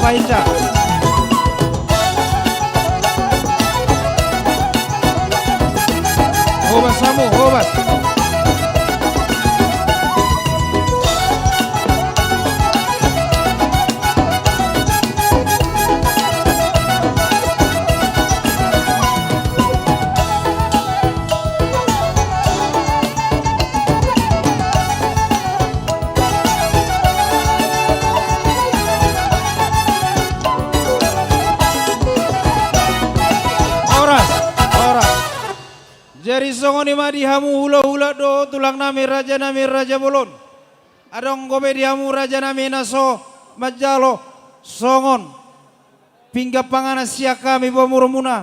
Painca. Hobas Samu, Hobas. Jari songoni madi hamu hula-hula do tulang nami raja bolon. Adong gobe di hamu raja nami naso majalo songon. Pingga pangana siak kami bomurumuna.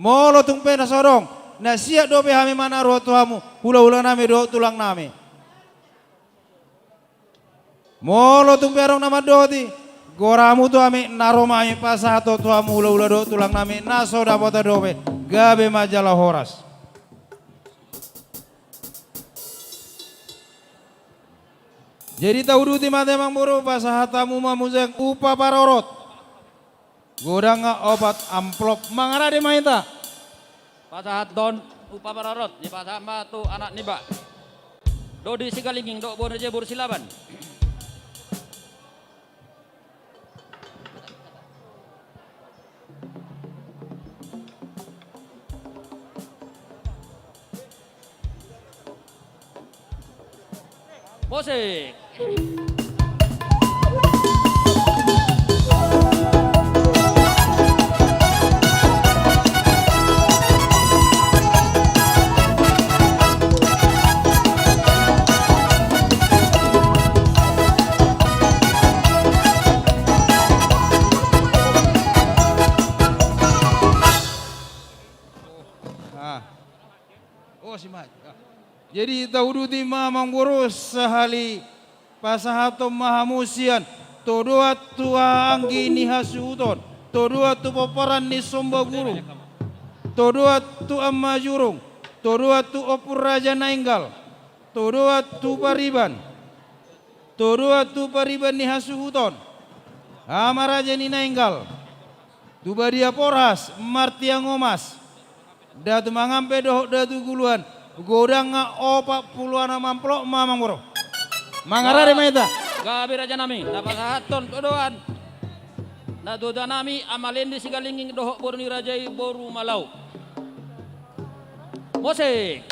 Molo tungpe nasodong. Na siak dobe hami mana roh tu hamu hula-hula nami do tulang nami. Molo tung perong nama doti. Goramu tu ami naromai pasato tu amu ula do tulang nami naso dapota dobe. Gabe majalah horas. Jadi tahu duti mate mang buru pasahatamu mamuzeng upa parorot. Godanga obat amplop mangarade maita. Pasahat don upa pararot di pasahat matu anak niba. Dodi sigalinging do bono jebur silaban. Musik. Si Maj. Jadi tauduti mamang boros sehali pasahatom mahamusian todoa tua anggi ni hasuton todoa tu paparan ni somba guru todoa tu amma jurung todoa tu opur raja nainggal todoa tu pariban ni hasuton ama raja ni nainggal tu badia porhas martia ngomas datu mangampe dohok datu guluan godang opak puluhan mamplok mamang boro mangarare maita Gabi raja nami dapat haton todoan na doda nami amalendi sigalinging dohok boru ni rajai boru malau musik.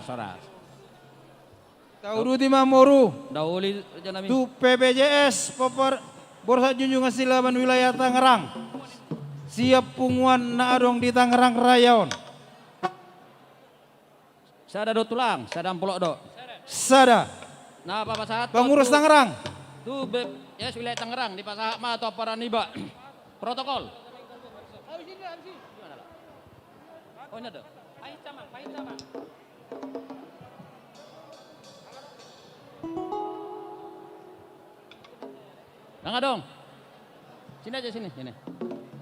Soras. Tauduti mamoru. Dauli raja nami. Tu PPJS popor Borsa Junjungan Silaban wilayah Tangerang. Siap punguan na adong di Tangerang Rayaon. Sada do tulang, sada ampolok do. Sada. Nah apa pasahat? Pengurus Tangerang. Tu yes wilayah Tangerang di pasahat ma atau paraniba. Protokol. Oh ini ada. Pahit sama. Tengah dong. Sini aja sini.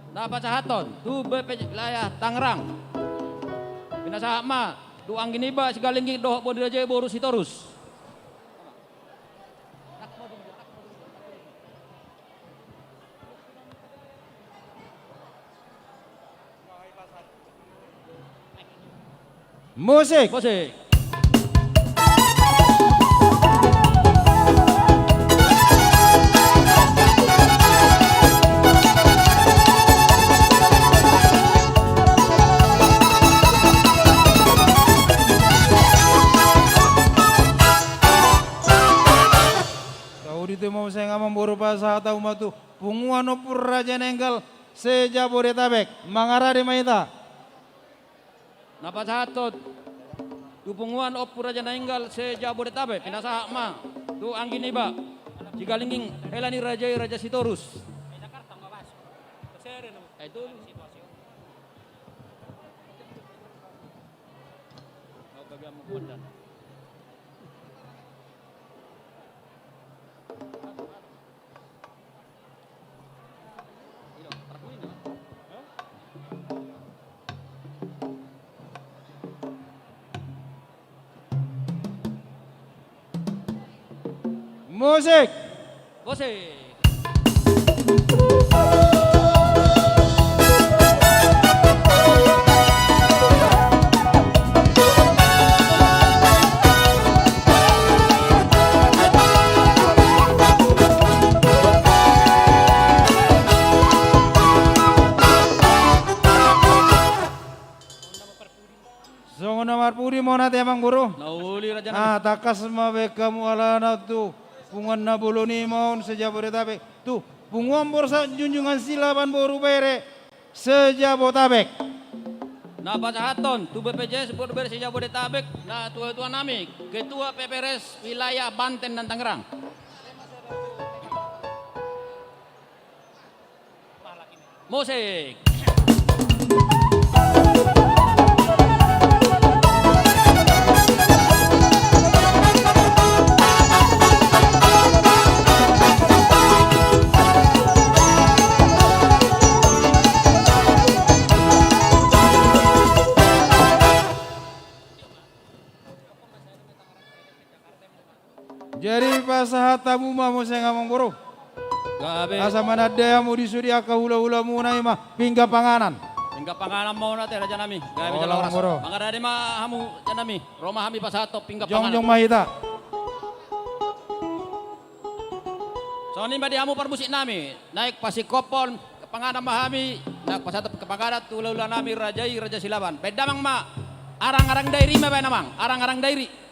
Nah pasahaton, tu wilayah Tangerang. Pinasa ma, tu angginiba sigalinggi dohok bodu raja boru sitorus. Musik. Itu mau saya ngamam boru pasahata umatu punguan opur raja nenggal sejabodetabek mangarade maita. Napa sahatot tu punguan opur raja nainggal sejabodetabek pinasa ma tu angginiba sigalinging helani raja sitorus. Itu Musik. Songo nomor puri mau nanti emang guru. Nauli raja nami. Takas mabek kamu ala tu pungan na buluni maun sejabodetabek. Tuh, pungombor sa junjungan silaban boru bere sejabodetabek. Na pasahaton, tu BPJS Borbere Sejabodetabek, na tua-tua nami, Ketua PPRS Wilayah Banten dan Tangerang. Musik. Jadi pasahat tamu mah mau saya ngomong boro. Gabe. Asa mana daya mau disudi aka hula-hula muna mah pingga panganan. Hingga panganan mau nate raja nami. Gabe Oh, jala oras. boro. Mangada mah hamu janami. Roma hami pasahato pingga Jong panganan. mahita. So ni badi hamu parmusik nami. Naik pasikopon panganan mahami. Naik pasahato kepangadat tula-ula nami rajai raja silaban. Bedamang ma. Arang-arang dairi mah namang. Arang-arang dairi.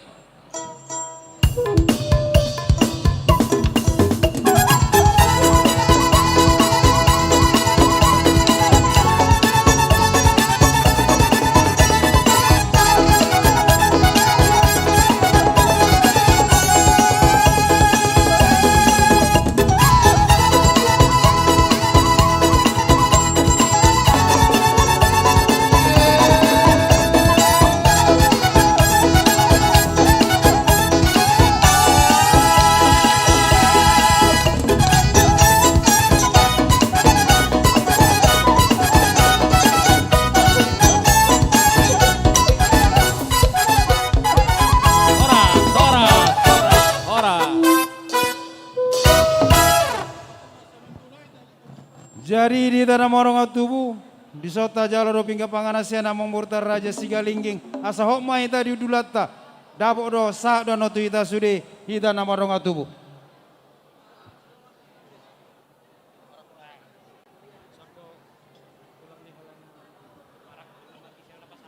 Jadi di tanah morong tubuh di sota jalo do pingga panganasya namong murta raja sigalingging asa hok mahita di udulata dapok do sa do notu ita sudi hita nama morong tubuh.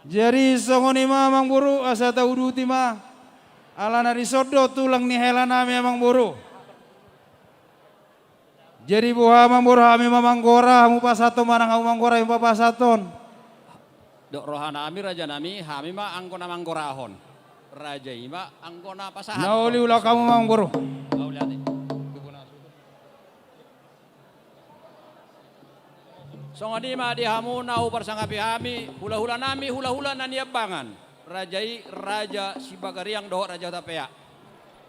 Jadi songoni mamang buru asa tauduti ma alana risodo tulang ni helana memang buru. Jadi buha mambur hami mamanggora hamu pasato manang hamu manggora yung papasaton. Dok rohana ami raja nami hami ma anggona manggorahon. Raja ima anggona pasahan. Nauli ulah kamu manggoro. Nauli ati. Songadi ma di hamu nau persangapi hami hula-hula nami hula-hula naniabangan. Rajai raja sibagariang doh raja tapea.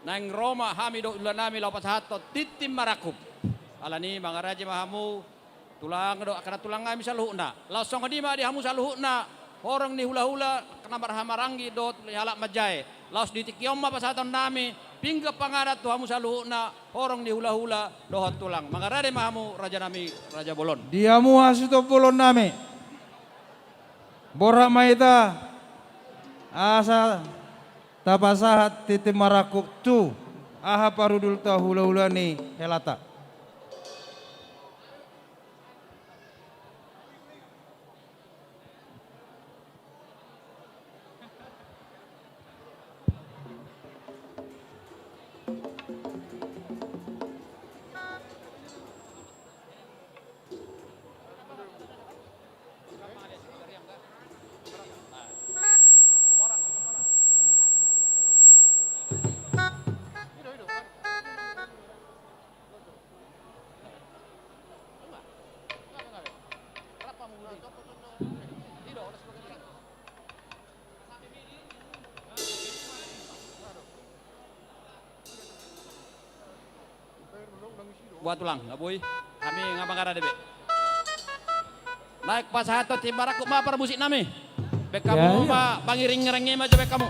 Nang Roma hami do ulah nami lau pasahato titim marakub. Alani mga raja mahamu tulang do akana tulang ngami saluhna langsung di ma di hamu saluhna orang ni hula-hula kena barhamarangi do halak majai laos di tikiom ma pasaton nami pingga pangadat tu hamu saluhna orang ni hula-hula dohot tulang mga raja mahamu raja nami raja bolon Di hamu hasuto bolon nami borak maita asa tapasahat titim marakub tu aha parudul ta hula-hula ni helata. buat tulang aboy kami ngabangara debe naik pasahato timbaraku ma para musik nami bek kamu ma pangiring-ngiringi ma bek kamu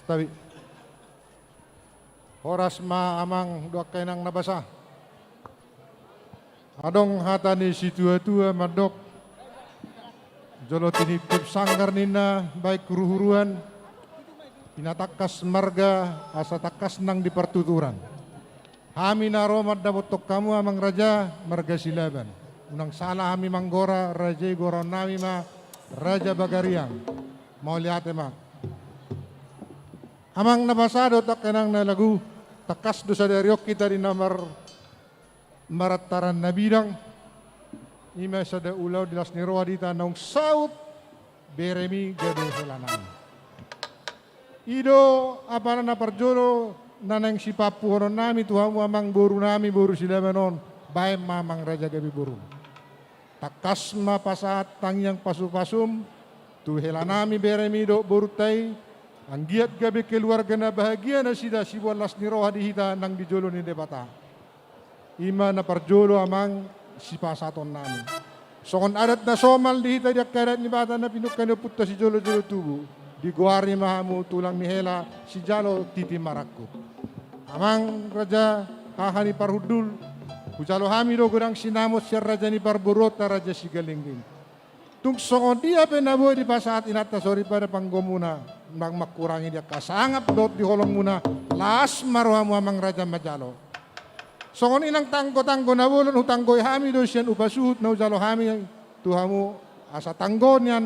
tabi. Horas ma amang dua kainang nabasa. Adong hatani si tua-tua madok. Jolo tinipip sanggar nina baik kuruhuruan. Pinatakas marga asa takas nang di pertuturan. Hami naromad na botok kamu amang raja marga silaban. Unang salah hami manggora raja goron nami ma raja bagariang. Mau lihat ma. Amang nabasado tak kenang na lagu takas dosa dariok kita di nomor marataran na bidang. Ima sada ulaw di las niroa di tanong saut beremi gado selanan. Ido apa na parjolo nanang si papu horon nami tuhamu amang boru nami boru sila menon bae mamang raja gabi boru. Takas ma pasat tangyang pasu-pasum tu hela nami beremi do boru tay anggiat gabi keluarga na bahagia na sida si walas ni roha dihita nang dijolo ni debata. Ima na parjolo amang si pasaton nami. Sokon adat na somal dihita diak karat ni bata na pinukkan putta si jolo-jolo tubu. Di guari mahamu tulang mihela si jalo titi marakku. Amang raja hahani parhudul. Kujalo hami do gudang sinamot siya raja ni parburota raja si galingging. Tung songon dia penabo di pasaat inata sori pada panggomuna. Nang makurangi dia kasangap dot di holong muna. Las maruhamu amang raja majalo. Songon inang tanggo-tanggo na bulon hutanggoy hami do siyan upasuhut na ujalo hami tuhamu asa tanggon yan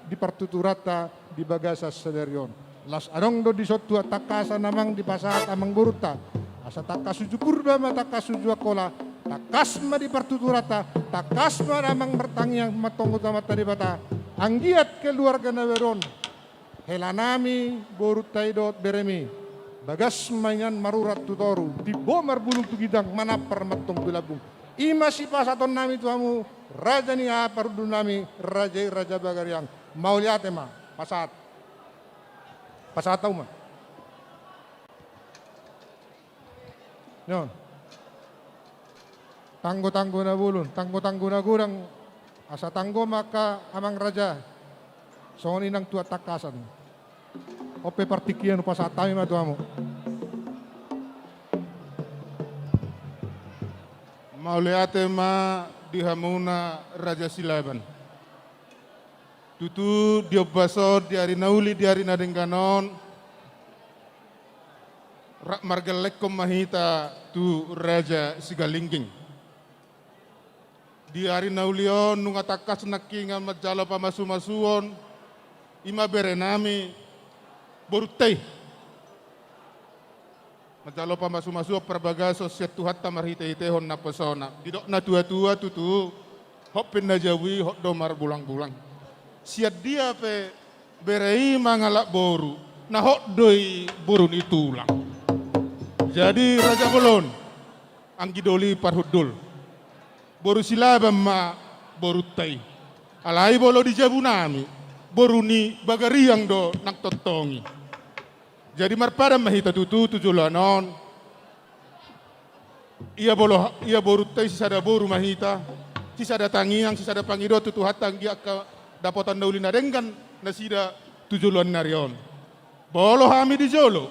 di partuturata di bagasa sederion. Las adong do di sotu takasa namang di pasaat amang buruta. Asa takasuju purba ma takasuju akola. Takasma di partuturata. Takasma namang bertangyang matong utama tadi bata. Anggiat keluarga na weron. Helanami buruta idot beremi. Bagas manyan marurat tutoru. Di bomar bulung tugidang mana permatong tulabung. Ima si pasaton nami tuamu. Raja ni aparudun nami. Raja bagariang. Mau lihat emang. Pasat tahu mah. Nyon. Tanggo na bulun, tanggo na gurang asa tanggo maka amang raja. Songoni nang tua takasan. Ope partikian pasat tahu mah tuamu. Mau lihat ma dihamuna raja silaban. Tutu diobaso diari nauli diari nadengganon rak margalekkom mahita tu raja sigalingging diari naulion nunga takas nakingan majalo pamasu-masuon ima berenami borutay majalo pamasu-masuon perbagaso setuhat tamarhita itehon na pesona didok na tua-tua tutu hok pendajawi hok domar bulang-bulang siat dia pe berei mangalak boru nah hok doi boru ni tulang jadi raja bolon anggidoli parhudul boru silabam ma boru tai alai bolo di jabunami boru ni bagariang do nak totongi jadi marpada mahita tutu tujulanon ia boru tai sisada boru mahita sisada tangiang sisada pangido tutu hatang dia ka dapotan nauli nadenggan nasida tujuluan narion. Bolo hami di jolo,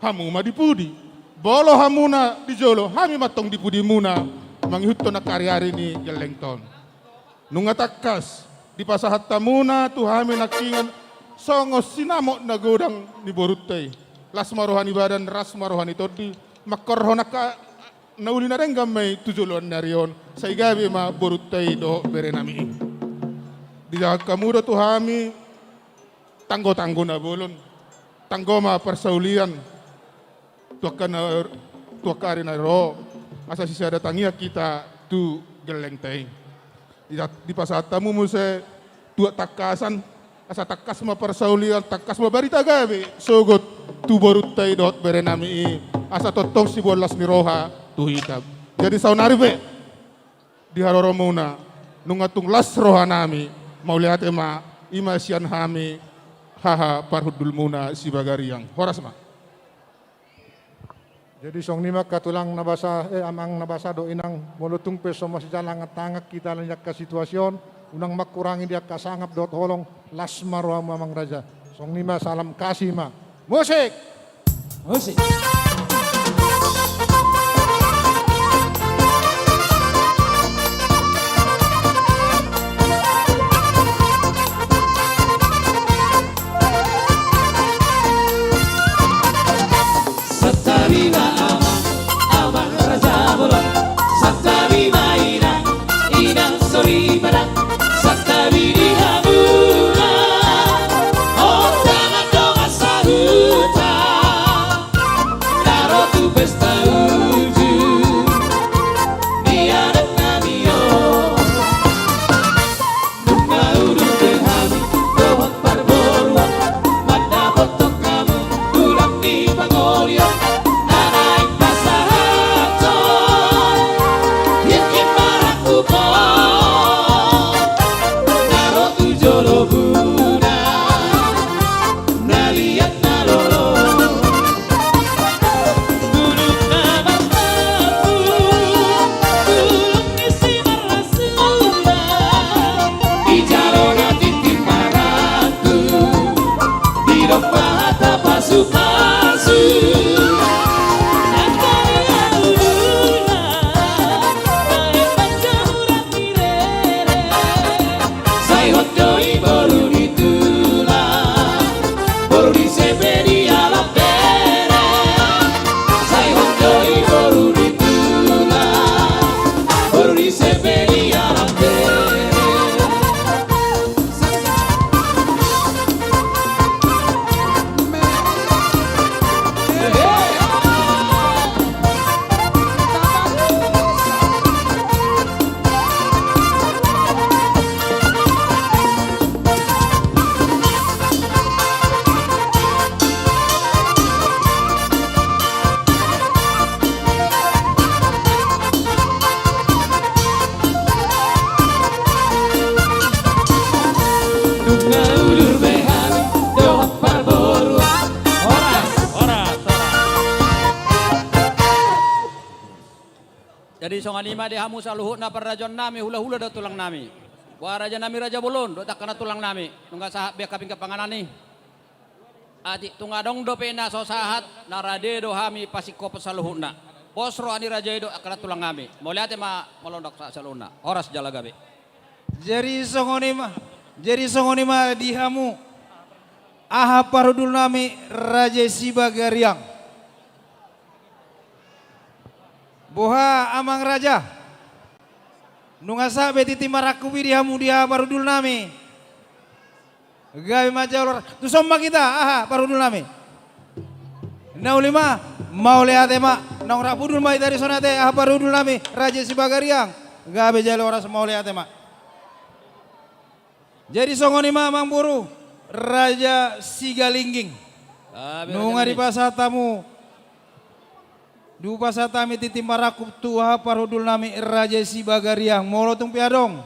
hamu ma dipudi. Bolo hamuna di jolo, hami matong dipudi muna. Manghutto na karyari ni Gelengton. Nunga takas, di pasahat tamuna tu hami nakingan songos sinamok na godang ni borutay. Las marohani badan, ras marohani todi. Makorhona ka nauli nadenggan may tujuluan narion. Sa igabi ma borutay do berenami. Di kamudo tu hami tanggo-tanggo na bolon. Tanggo ma persaulian. Tuakari na ro. Asa sisa datangia kita tu gelengtay. Di pasat tamu muse tua takasan. Asa takas ma persaulian. Takas ma barita gabi. Sogot tu borutay dot berenami. Asa totong si bolas ni roha tu hitab. Jadi saunari be. Di haroro muna. Nungatung las roha nami. Mau lihat ema ima sian hami haha parhudul muna si bagariang horas ma. Jadi song nima katulang nabasa amang nabasa do inang mulutung peso mas jalang tangak kita lanyak ke situasyon unang makurangi dia kasangap dot holong las maruam amang raja. Song nima salam kasih ma. Musik. Musik. Satabima aman raja bolon, satabima inang sori padang, satabi di hamuna, oh jangan dong asahuta, naro tu pesta uju, biar namio, nunga uru berhami, dohot parboruan, mada botok kamu, tulang di pangolian. Jadi songan lima di hamu saluhut na parajon nami hula-hula da tulang nami. Wa raja nami raja bolon do tak kana tulang nami. Tungga sahab be kaping kapanganani. Ati tungga dong do pena so sahat narade do hami pasiko pasaluhut na. Posro ani raja do akana tulang nami. Mau lihat ma molondok sa saluna. Horas jalagabe. Jadi songoni ma di hamu. Aha parudul nami Raja Sibagariang. Boha amang raja. Nunga sabe titi marakubi dihamu dia parudul nami. Gawe majalor. Tu somma kita aha parudul nami. Naulima mau lihat ma nong rapudul mai dari sonate aha parudul nami Raja Sibagariang. Gawe jalor mau lihat ma. Jadi songoni ma mang buru Raja Sigalingging. Nunga di pasatamu. Dupa satami titi marakup tuha parudul nami Raja Sibagariang molotung piadong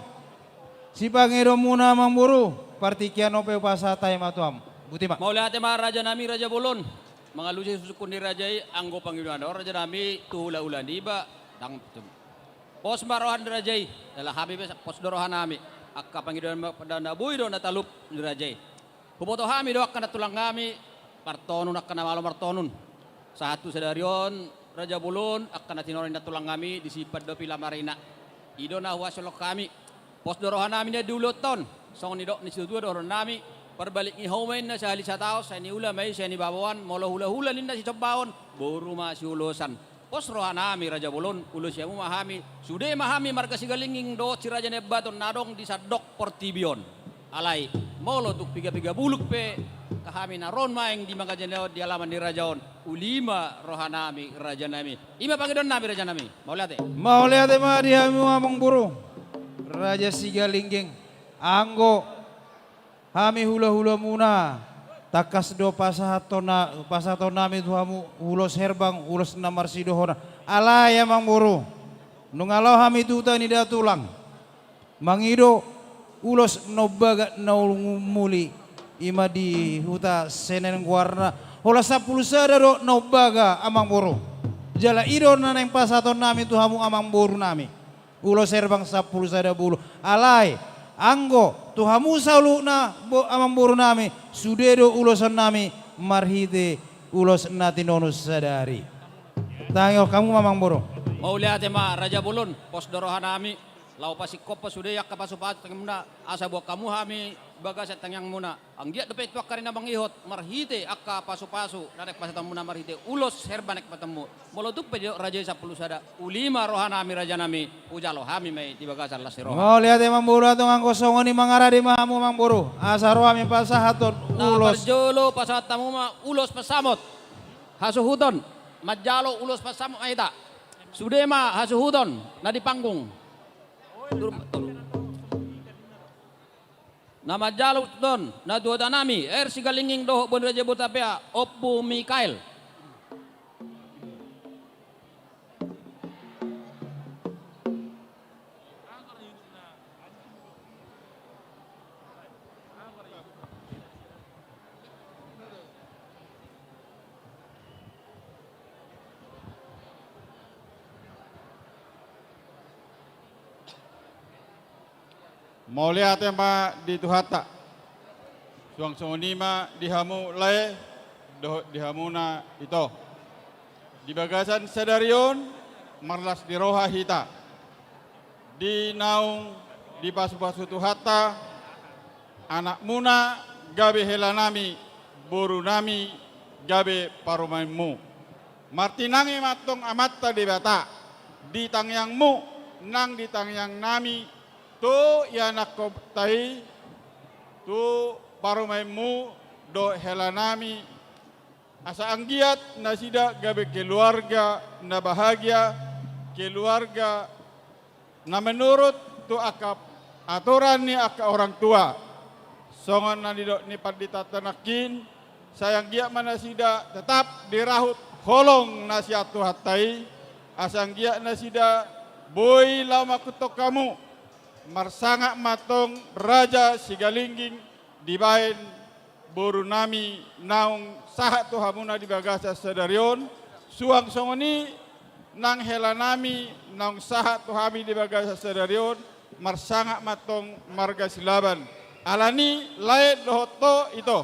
si pangedo muna mamburu partikian ope pasatai matuam butima mau lihat ma raja nami raja bolon mga lusi susukun ni rajai anggo pangiduan raja nami tuhula ulan diba dang pos marohan rajai dalam habib pos dorohan nami akka pangiduan dana bui do natalup ni rajai huboto hami do akka tulang kami partonun akka namalo martonun satu sedarion Raja Bulun akan natinorin na tulang kami disipad do pila marina. Ido na huwasolok kami. Pos dorohan namin na dulot ton. Song ni do ni sudu doron nami perbalik ni homen na sa halisa tao sa ni ulamay sa ni babawan molo hula-hula linda si cobaon buru ma si ulusan. Pos rohan nami Raja Bulun ulus ya memahami sude mahami marga Sigalinging do si Raja Nebaton nadong di sadok Portibion. Alai molo tuk piga-piga buluk pe kami naron maeng di magajaneo di alaman di rajaon ulima rohanami raja nami ima pangidon nami raja nami mau lihat ma dia amang buru Raja Sigalingging anggo hami hula-hula muna takas do pasaton nami tuhamu ulos herbang ulos namarsidohona alay amang buru nungalaw hami tuta ni datulang mangido ulos nobaga naulmuli ima di huta senen warna hola 10 sadaro nobaga amang boro jala ido na nang pasaton nami tuhamu amang boro nami ulo serbang 10 sada bulu alay anggo tuhamu salu na amang boro nami sudedo ulosan nami marhite ulos natinonus sadari. Tangyo kamu mamang boro. Maulia tema Raja Bulun, pos dorohan nami, lau pasikop pasude yak kapasupat muna, asa buat kamu hami bagas yang muna. Anggiat depet wakari na bangihot, marhite akka pasu-pasu, nanek pasatan muna marhite, ulos herbanek patemu. Molotuk pejo Raja 10 sada, ulima rohan nami Raja nami, ujalo hami may di bagasan lasi rohan. Mau lihat emang buru atau ngangko songoni mangara di mahamu mang buru. Asa rohami pasahaton ulos. Jolo pasatamu ma ulos pasamot, hasuhudon, majalo ulos pasamot aita. Sudema hasuhudon na di panggung. Nama jaluk don na dua danami sigalinging doh bon Raja Butapea Oppu Mikael. Mau lihat tema di Tuhata. Suang sonima dihamu le doh dihamuna itu. Di bagasan sadarion marlas di roha hita. Di naung di pasu-pasu Tuhata anak muna gabe helanami boru nami gabe parumaimu. Martinangi matong amatta di bata. Di tangyangmu nang di tangyang nami tu ya nakop tai tu parumaimu do helanami asa anggiat nasida gabe keluarga na bahagia keluarga na menurut tu akap aturan ni aka orang tua songon na ni pandita tanakin sayang giat manasida tetap dirahut holong nasihat tu hatai asang giat nasida boy lama kutok kamu marsangak matong Raja Sigalingging dibain boru nami naung sahat tu hamuna di bagasa sadarion suang songoni nang helanami naung sahat tu hami di bagasa sadarion marsangak matong marga silaban alani lain dohoto itu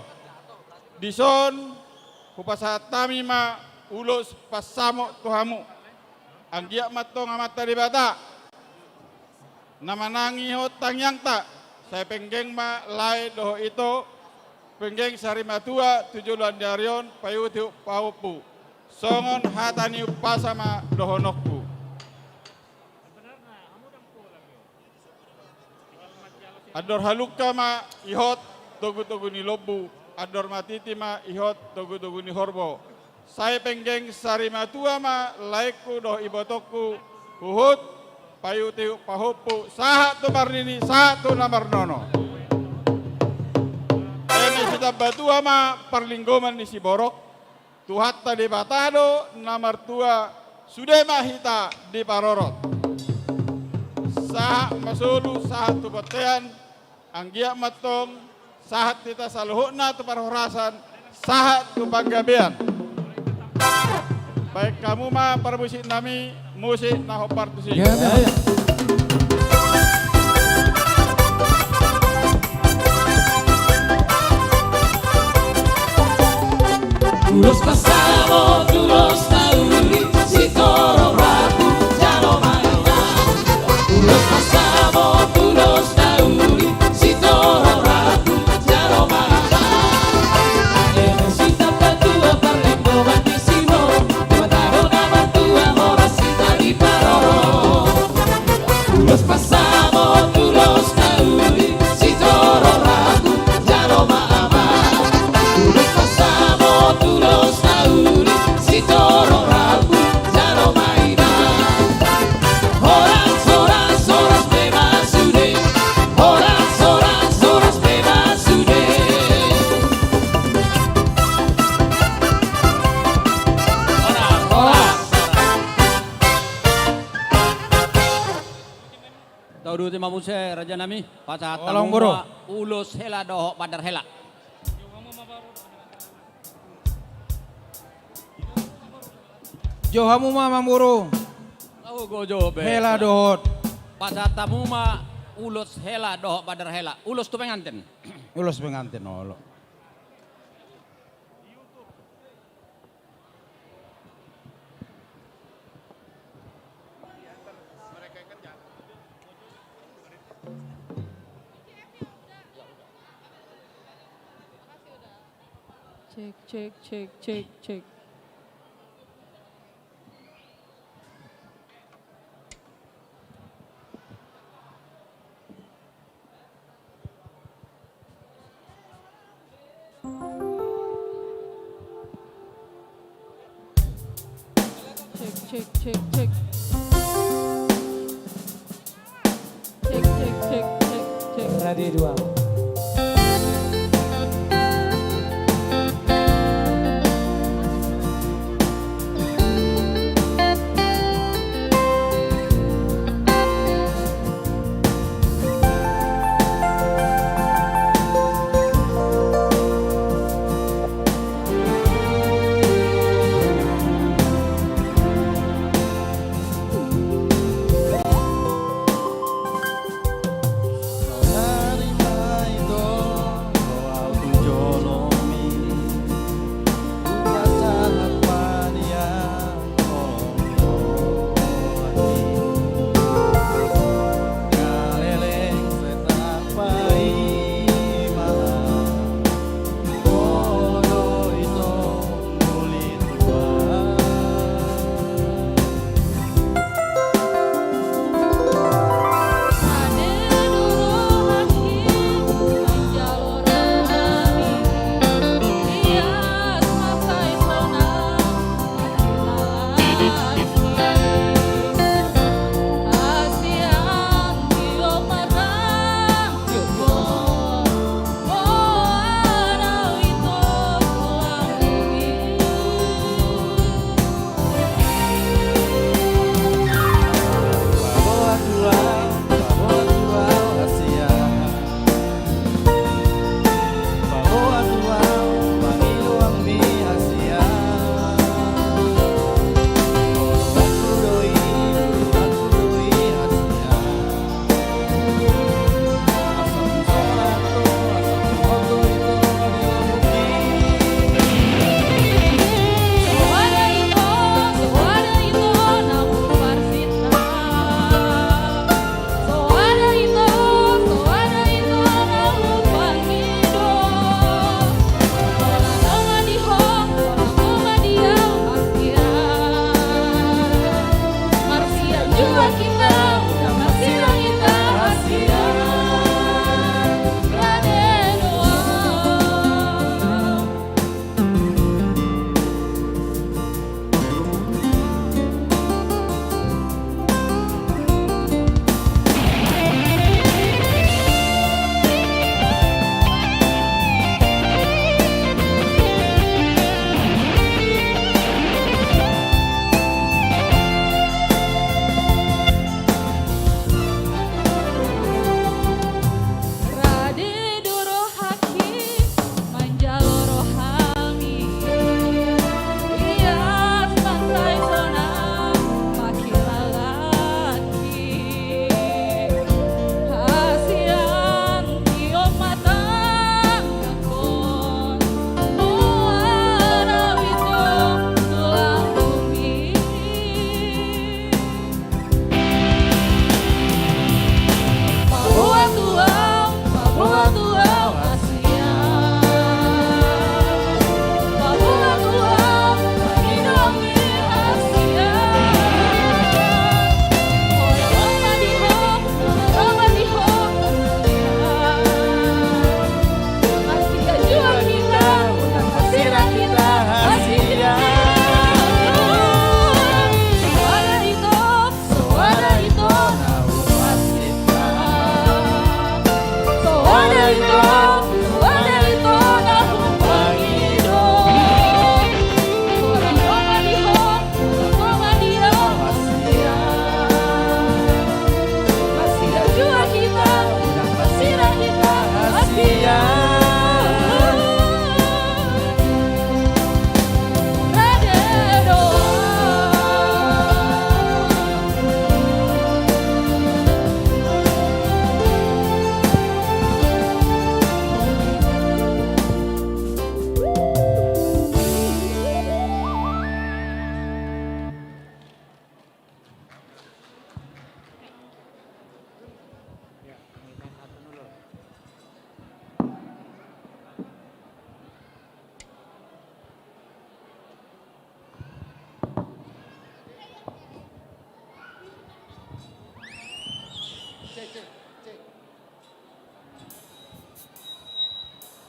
dison kupasahat tami ma ulos pasamo tu hamu anggiak matong amata di bata nama nangi hotang yang tak saya penggeng ma lai doh itu penggeng sarimatua 7 darion payutiu paupu songon hatani pasama dohonokku ador haluka ma ihot togu-togu ni lobu ador matiti ma ihot togu-togu ni horbo saya penggeng sarimatua ma laiku doh ibotokku huhut payutiu pahupu satu marnini satu namar nono. Ini sudah batu ama perlinggoman di Siborok. Tuhatta di Batado namar tua sudah mahita di Parorot. Sahat masulu sahat tu batean anggia matong sahat kita saluhna tu parhorasan sahat tu panggabean. Baik kamu mah permusik nami musik naho partusi. Ulos pasamo, ulos tauri, si toro rabu, ya no maina. Ulos pasamo, ulos tauri, si toro rabu, ya no maina. Necesita patua parlendo battissimo, guardare una tua morasita di parolo. Ulos pasamo, ulos tauri, si toro rabu, ya no maina. Ulos pasamo, ulos tauri, si toro rabu, ya no maina. Horas, horas, horas bebas sude, horas, horas, horas bebas sude. Tau dulu tema muse Raja nami pacat Tolong, bro. ulus hela doho badar hela. Johamu mamang buru. Tahu gojo be. Hela dohot. Pacat tamu ma ulus hela doho badar hela. Ulus tu pengantin. Ulos pengantin olo. Cek, cek, cek, cek, cek. Cek, cek, cek, cek. Cek, cek, cek, cek, cek. Radio 2. Kau dari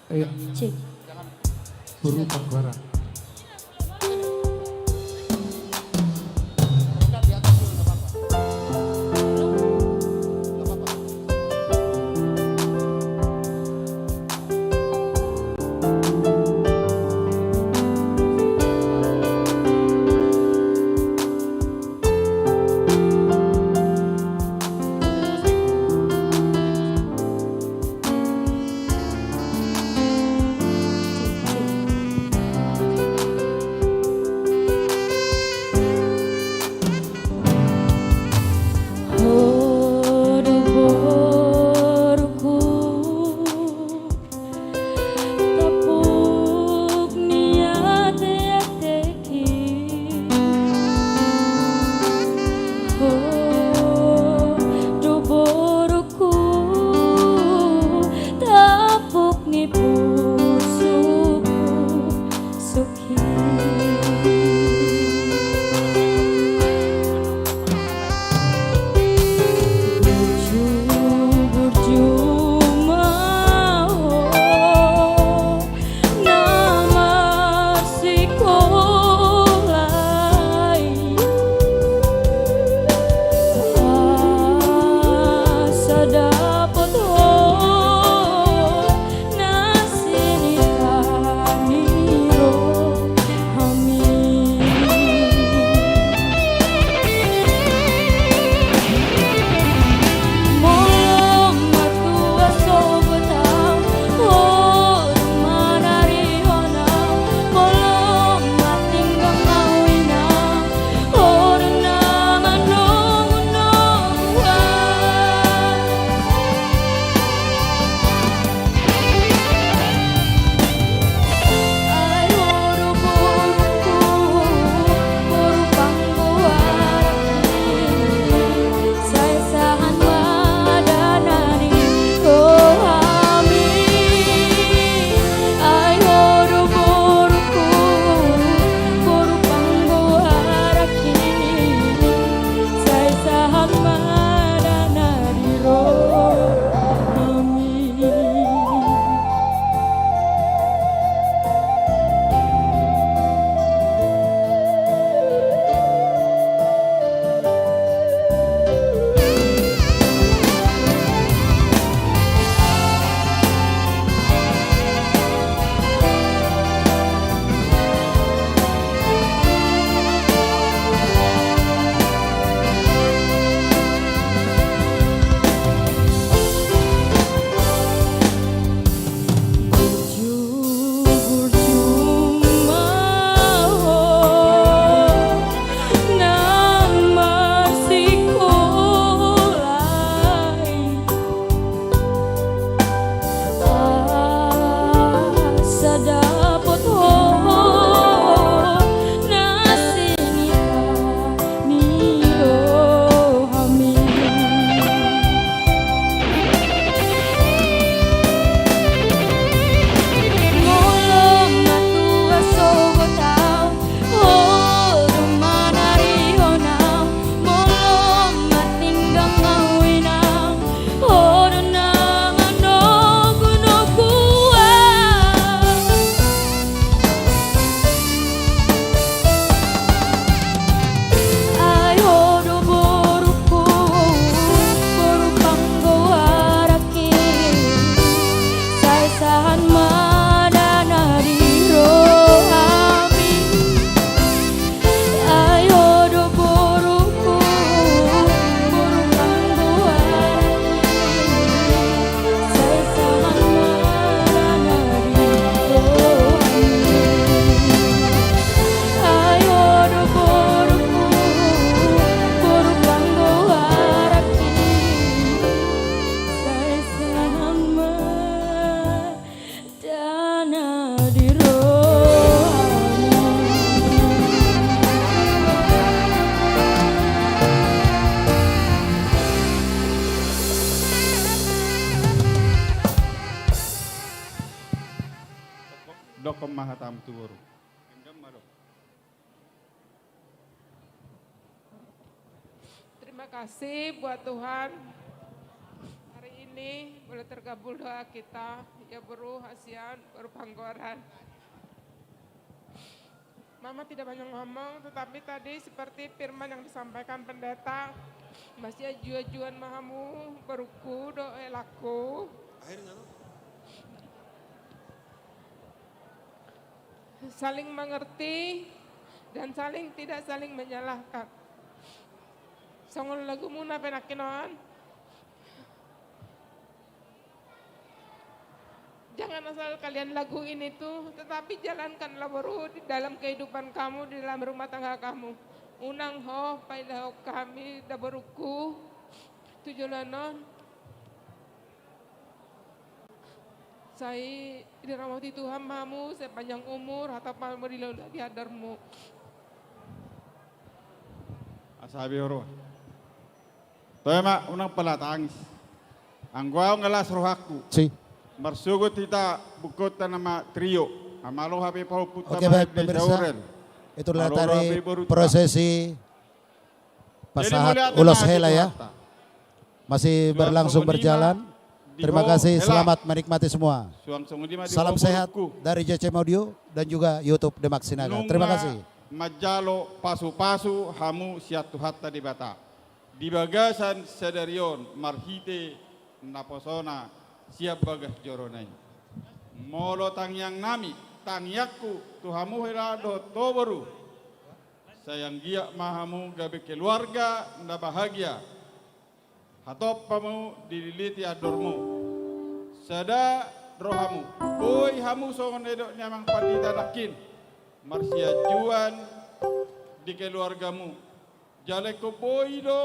Ayo. Berupa barang. Dokom Mahatam Tuwuru. Terima kasih buat Tuhan. Hari ini boleh terkabul doa kita ya buru hasian, baru panggoran. Mama tidak banyak ngomong, tetapi tadi seperti firman yang disampaikan pendeta, masih juan mahamu beruku doa laku. Saling mengerti dan tidak saling menyalahkan. Songol lagu muna penakinon. Jangan asal kalian lagu ini tuh, tetapi jalankanlah baru di dalam kehidupan kamu, di dalam rumah tangga kamu. Unang ho, pailah kami, dabaruku, tujulanon. Saya dirahmati Tuhan mamu, sepanjang umur, hatapan di hadarmu. Asabi horo. Toya mak unang palatangis. Angguaw ngalas rohaku. Si. Marsugot kita bukot na nama trio. Amalo habi pa puta. Oke baik pemirsa. Itulah tadi prosesi Pasahat Ulos Hela ya. Masih berlangsung berjalan. Terima kasih, selamat menikmati semua. Salam sehat dari JCM Audio dan juga YouTube Demak Sinaga. Terima kasih. Majalo pasu-pasu hamu siatu hatta di bata. Di bagasan sedarion marhite naposona siap bagas joronai. Molo tangyang nami tangyakku tuhamu helado tobaru. Sayang giak mahamu gabe keluarga nda bahagia. Hatop pamu dililiti adormu. Sada rohamu. Boy hamu songon edok nyamang pandita nakin. Marsia juan di keluargamu. Jale ko boy do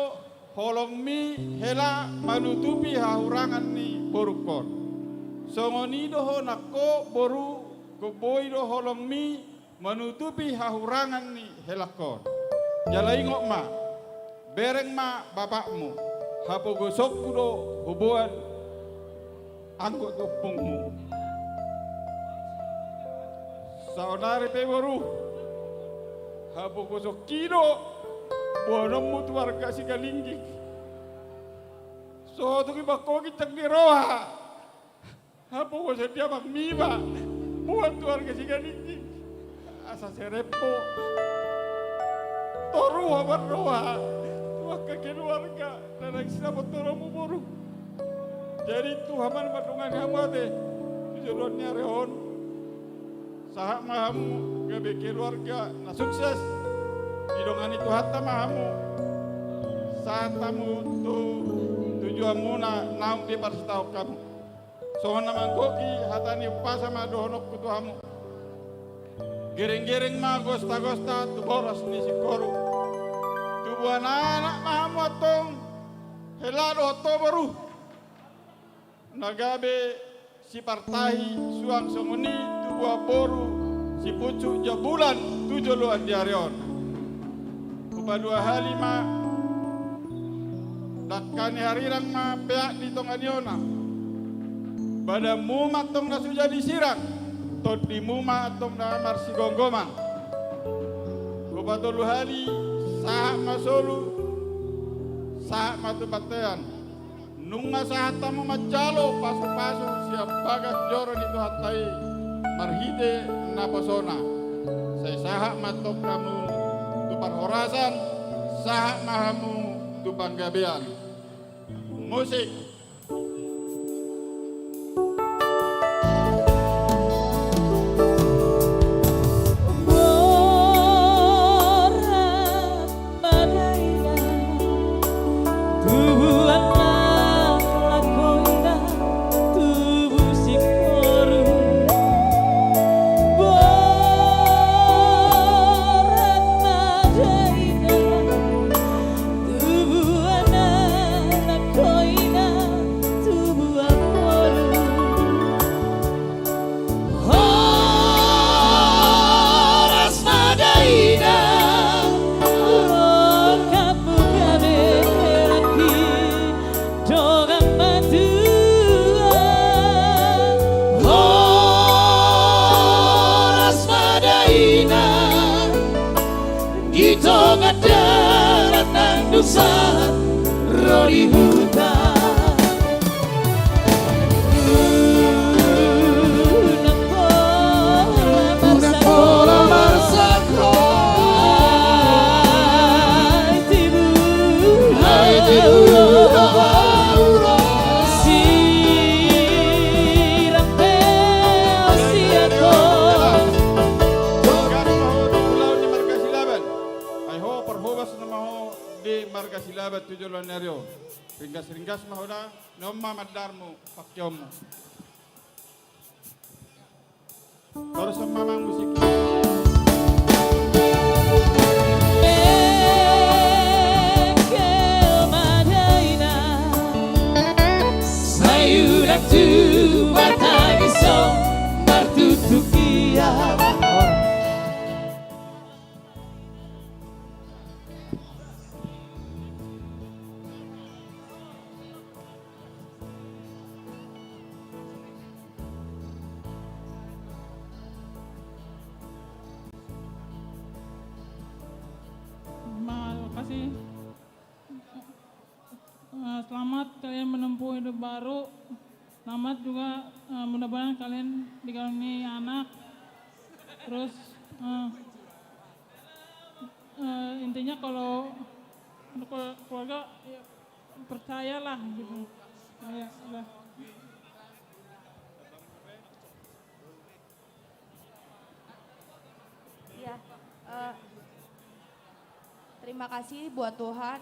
holong mi hela manutupi hahurangan ni borukon. Songoni do honako boru ko boy do holong mi manutupi hahurangan ni helakon. Jala ingok ma. Bereng ma bapakmu. Hapo gosok kudo hubuan angkot tupungmu. Saunari peworu hapo gosok kido buanomu tuarga si galinggi. So tu kibako kitang ni roha hapo gosok dia bang miba buat tuarga si galinggi. Asa serepo toru habar roha. Maka keluarga dan sinabot tolongmu buruk. Jadi Tuhan madungan hamate tujuannya rehon sahak mahamu gabe keluarga na sukses idongani Tuhan tamahamu saat tamu tujuanmu na naung di parstau kamu sohon naman koki hatani pasama dohonok kutuhamu gereng-gereng ma gosta-gosta tu boros ni si koru buan anak mahamu atong helado to baru nagabe si partai suang songoni tubuah boru si pucuk jabulan tujuluan diarion kupadua halima dakani harirang ma peak di tonganyona pada muma tong nasu jadi sirang tot di muma atong na marsi gonggoman kupadulu hali saat masulu, saat matu batean, nunga saat tamu majalo pasu-pasu siap bagas joron itu hatai marhide naposona. Saya saat matok kamu tupan horasan, saat mahamu tupan gabean. Musik. Rodi hutan silabat tujuan nario. Ringgas mahoda nomma madarmu pakyomu. Terus mamang musik. Sayuran tu batagiso martutukia. Terima kasih. Selamat kalian menempuh hidup baru. Selamat juga mudah-mudahan kalian dikaruniai anak. Terus intinya kalau untuk keluarga ya, percayalah gitu. Ya, udah. Ya, terima kasih buat Tuhan.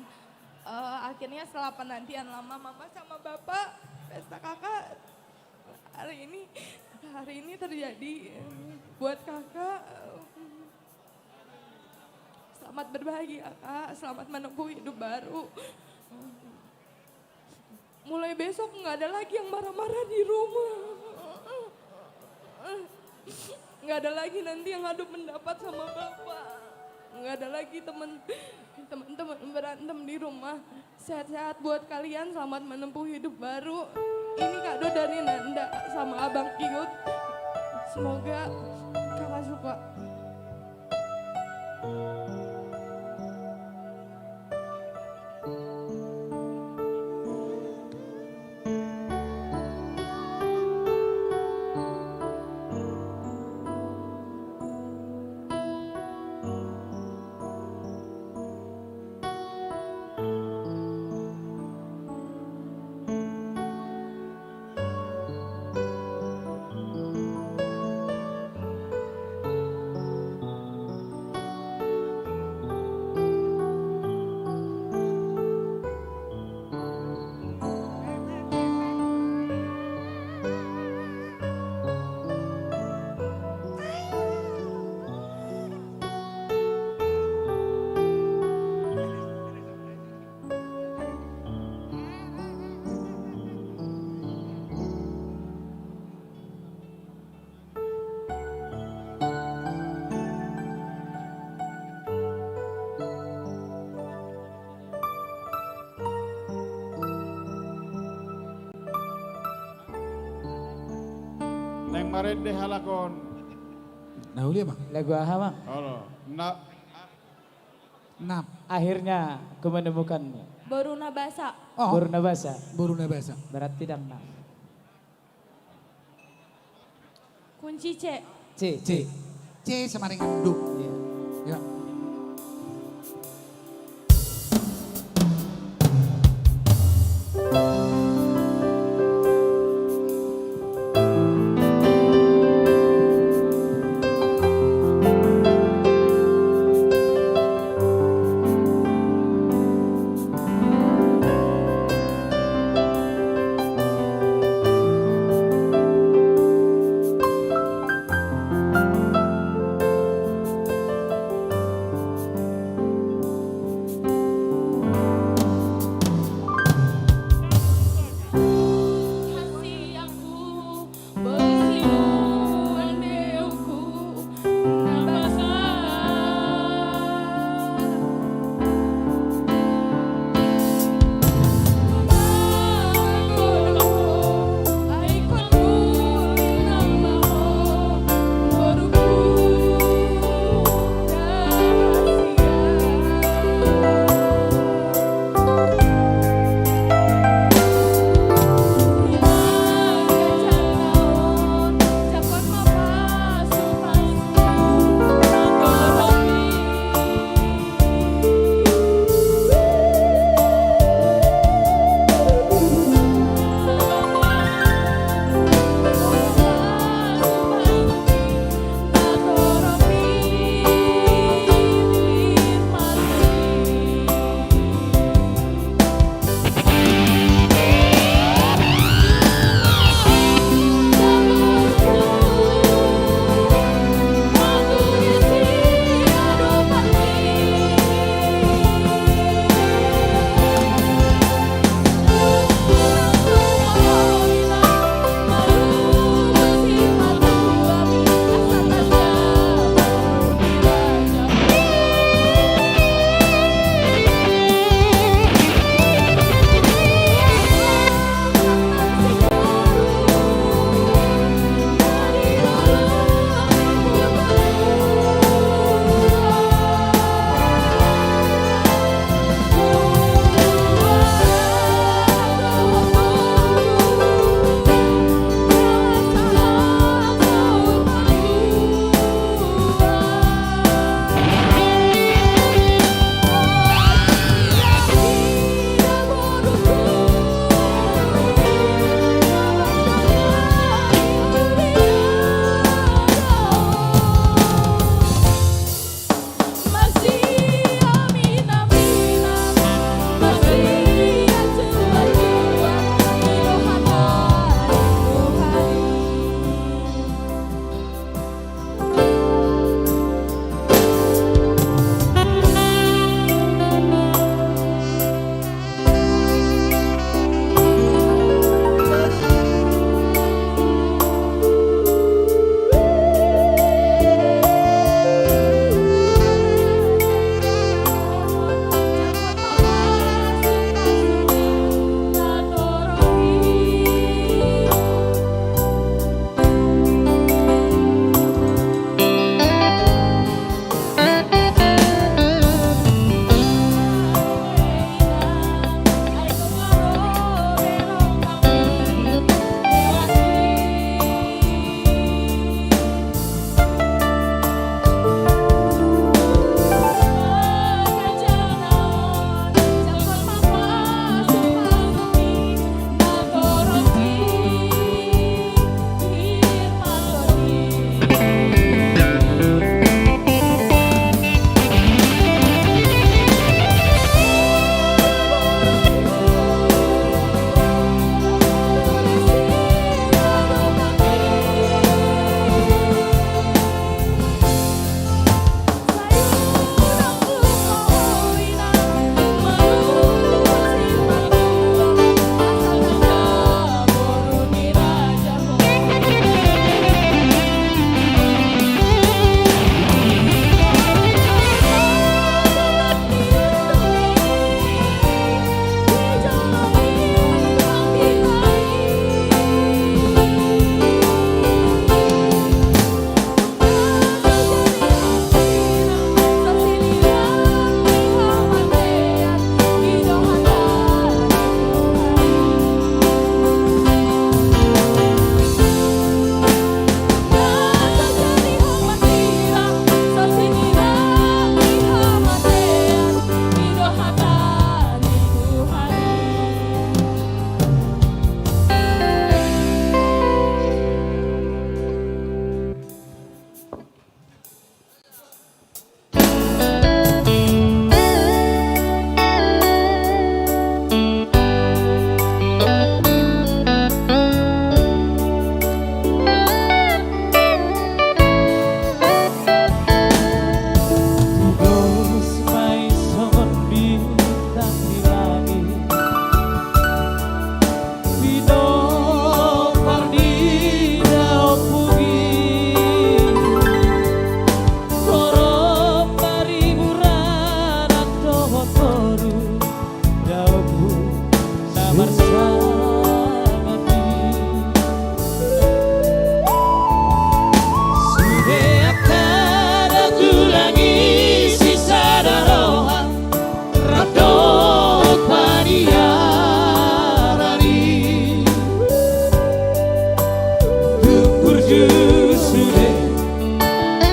Akhirnya setelah penantian lama mama sama bapak pesta kakak hari ini terjadi buat kakak. Selamat berbahagia kak, selamat menempuh hidup baru. Mulai besok nggak ada lagi yang marah-marah di rumah. Nggak ada lagi nanti yang adu pendapat sama bapak. Nggak ada lagi teman-teman berantem di rumah. Sehat-sehat buat kalian, selamat menempuh hidup baru. Ini kado dari Nanda sama Abang Kiut. Semoga kakak suka. Neng marende halakon. Nah, uli bang. Lagu aha bang? Halo. Nap. Akhirnya aku menemukannya. Boruna Basa. Oh. Boruna Basa. Boruna Basa. Berarti tidak nak. Kunci C. C. C sama dengan du. Iya. Ya.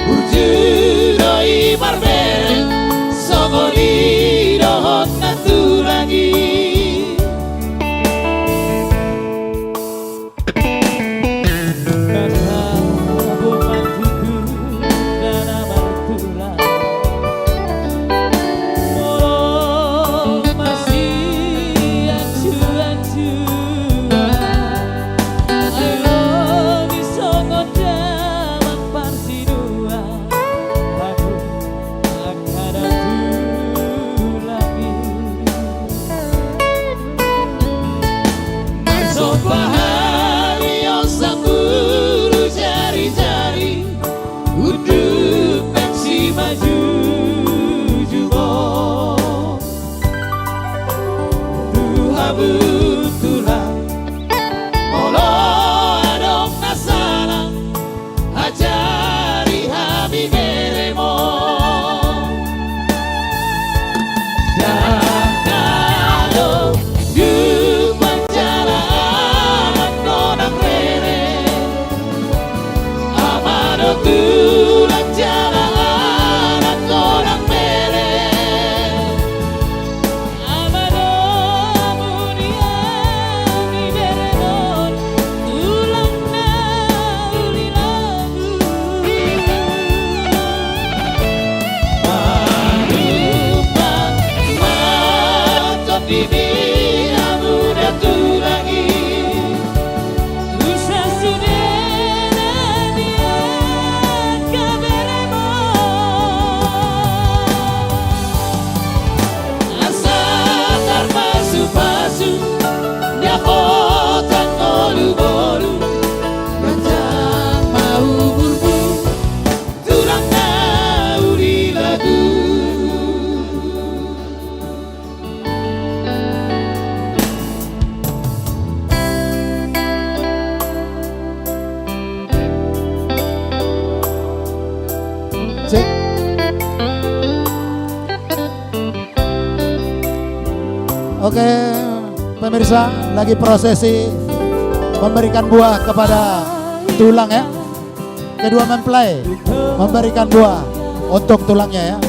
Urjudoi barbere Sogoni dohot nantu lagi Oke, pemirsa, lagi prosesi memberikan buah kepada tulang ya. Kedua mempelai memberikan buah untuk tulangnya ya.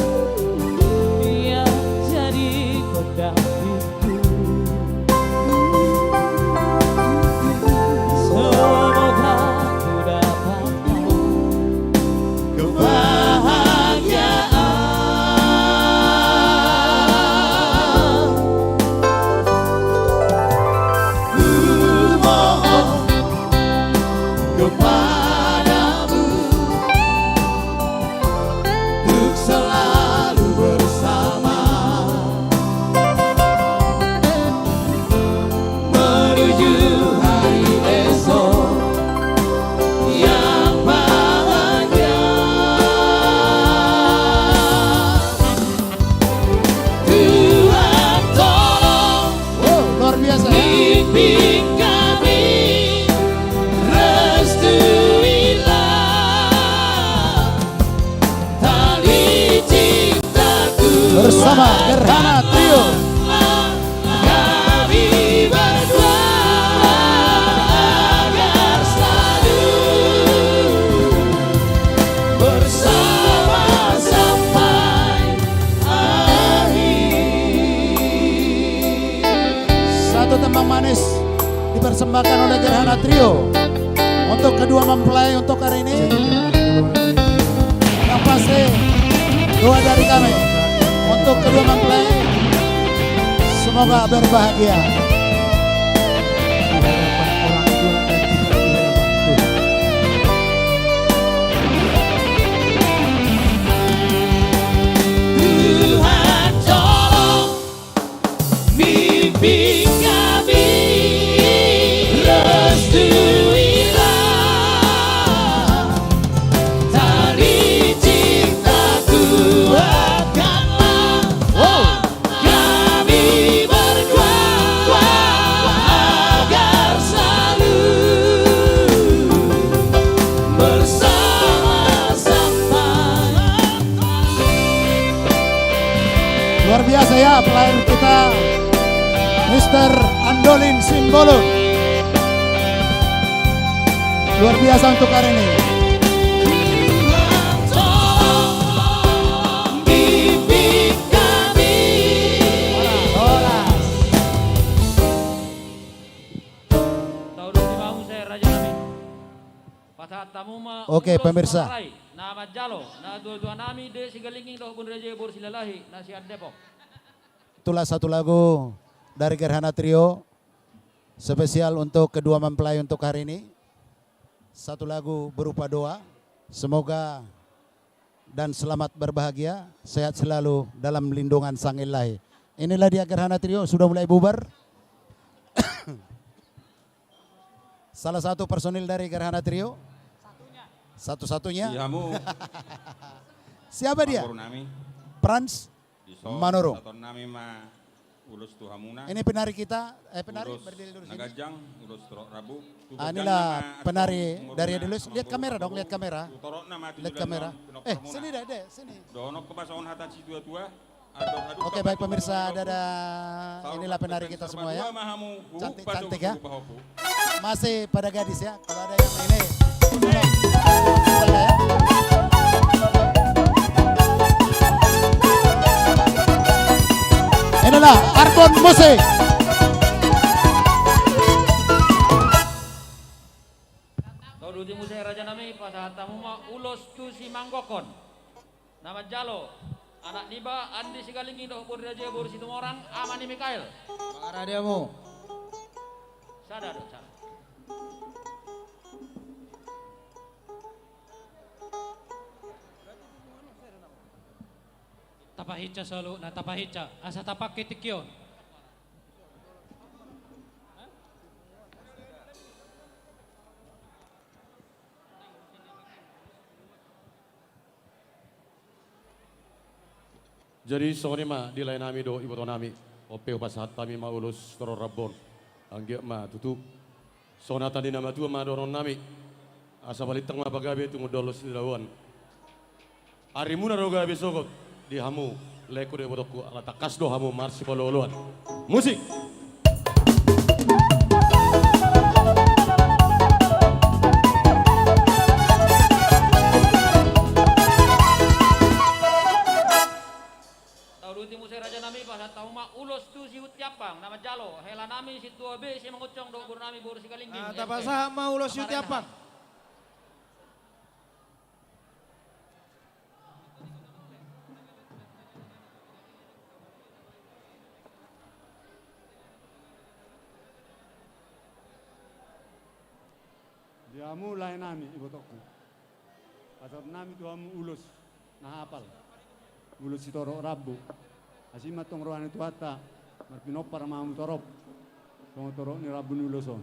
Bersama Gerhana Trio. Kami berdua agar selalu bersama sampai akhir. Satu tembang manis dipersembahkan oleh Gerhana Trio untuk kedua mempelai untuk hari ini. Yang pasti doa dari kami untuk kedua mempelai, semoga berbahagia. Tuhan tolong bimbing kami, restuilah tali cintaku. Luar biasa ya pelayan kita Mr. Andolin Simbolon. Luar biasa untuk hari ini. Oke, pemirsa. Nama Jalo, na dua nami de sigalinging doh bun reje bor silalahi nasihat Depok. Itulah satu lagu dari Gerhana Trio spesial untuk kedua mempelai untuk hari ini. Satu lagu berupa doa. Semoga dan selamat berbahagia, sehat selalu dalam lindungan Sang Ilahi. Inilah dia Gerhana Trio, sudah mulai bubar. Salah satu personil dari Gerhana Trio. Satu-satunya. Siapa dia? Frans Manurung. Ini penari kita, penari berdiri dulu sini. Inilah penari dari Delus. Lihat kamera dong, lihat kamera. Lihat kamera. Sini deh, sini. Oke, baik pemirsa, inilah penari kita semua ya. Cantik-cantik ya. Masih pada gadis ya. Kalau ada yang ini. Inilah Arbon Musik. Tauduti musik raja nami pasahat tamu ma ulos tu si manggokon. Nama Jalo. Anak niba andi sigalingi doh bor raja bor situ orang amani Mikael. Para diamu. Sadar dong, sadar. Tapahitsa solo na tapahitsa. Asa tapak kitikyon. Jadi sore ma di lain nami do ibu nami opeu pasat kami ma ulus toro rabon angge ma tutu sona tadi nama tua ma doron nami asa balik tengah bagabe tu mudolos di lawan ari muna roga besokot di hamu leku de bodoku ala takas do hamu marsi pololuan musik. Raja nami pasat tahu ma ulos tu si utiapang nama Jalo hela nami si tua be si mengucong do bur nami bur si kalingging. Tapasa ma ulos si utiapang. Diamu lain nami ibu toko. Pasat nami tuamu ulus nah apal. Ulus si toro rabu. Asima tong roane tuata marpinopar mamu torop tong torok ni rabu nuloson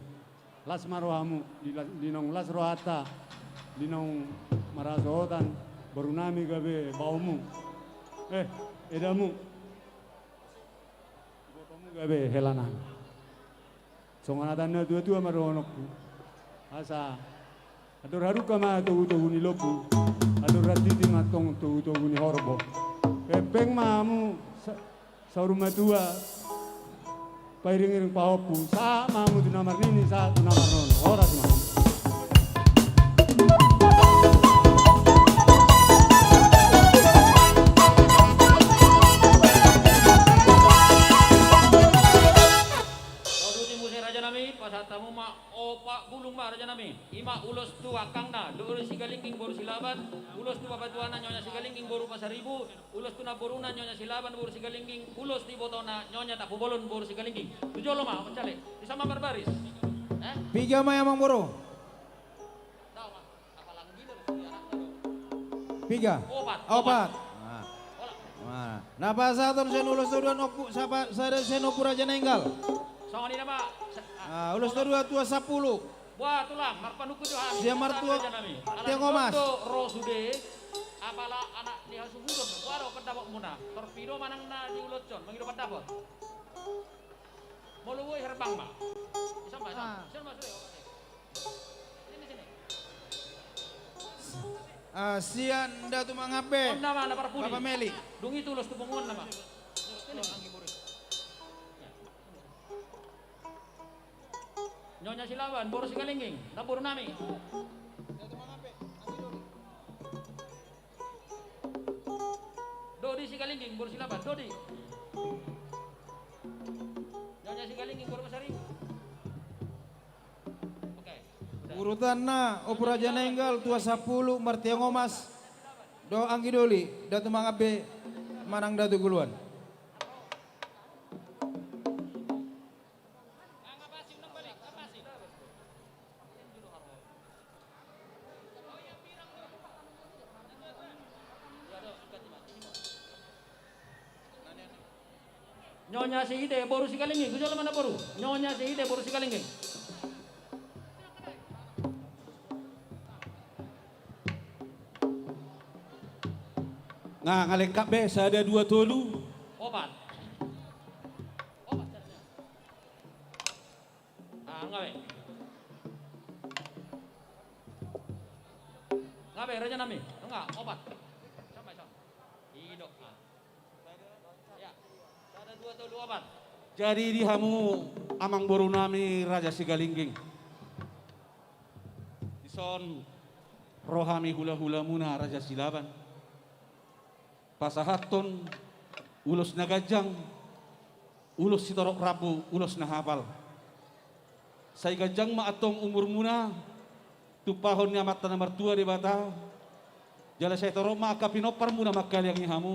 las marohamu dinong las rohata dinong marasotan baru nami gabe baumu edamu botomu gabe helana songanatana tua maronokku asa adur haruka ma tugu ni lopu adur ratiti matong tugu ni horbo pepeng mamu sa rumah tua pairing-iring pahopu sa mamu tu namar nini sa tu namar nono ora tu mamu Tauduti musik raja nami pasat tamu ma opak bulung ma raja nami ima ulos tu akangna do si galingking boru silaban ulos tu babatuana nyonya si galingking boru pasaribu ulos tu na boruna nyonya silaban boru si galingking ulos di botona nyonya tak bolon boru si galingking tujuh lo mah mencale bisa mambar baris Piga ma emang boro. Piga. Opat. Nah pasaton sen ulos tu dua nopu sapa sada sen nopu raja nenggal. Songon ini nama Ulos tu dua tua 10. Wah tulang marpanuku tu ham. Dia martua dia ngomas. Rosude apala anak di hasubudon waro kedapok muna torpedo manang na di ulocon mangido kedapok. Moluwe herbang ba. Sama. Sini. Sian datu mangabe. Nama na parpuli. Papa Meli. Dungi tulus tu pengun nama. Sini anggi buri. Nyonya Silaban, boros si Kalingging, nabur nami. Dodi si Kalingging, boros Silaban, Dodi. Nyonya si Kalingging, boros Pasari. Oke, udah. Urutanna Opu Raja Nainggal tua 10 Martia Ngomas do Anggi Doli Datu Mangabe Manang Datu Guluan. Nyonya si ide boru si kalingi, kujol mana boru? Nyonya si ide boru si kalingi. Ngalengkap be, saya ada 2 tolu. Obat. Obat. Ngabe. Ngabe raja nami, enggak obat. Coba. Hidup. Ya. Ada 2 tolu obat. Jadi di hamu amang boru nami Raja Sigalingging. Ison rohami hula-hula muna Raja Silaban. Pasahaton ulos na gajang, ulos si torok rabu, ulos na hapal. Say gajang maatong umur muna, tupahon niya mata na martua di bata. Jala say torok maakapinopar muna magkaliang ni hamu.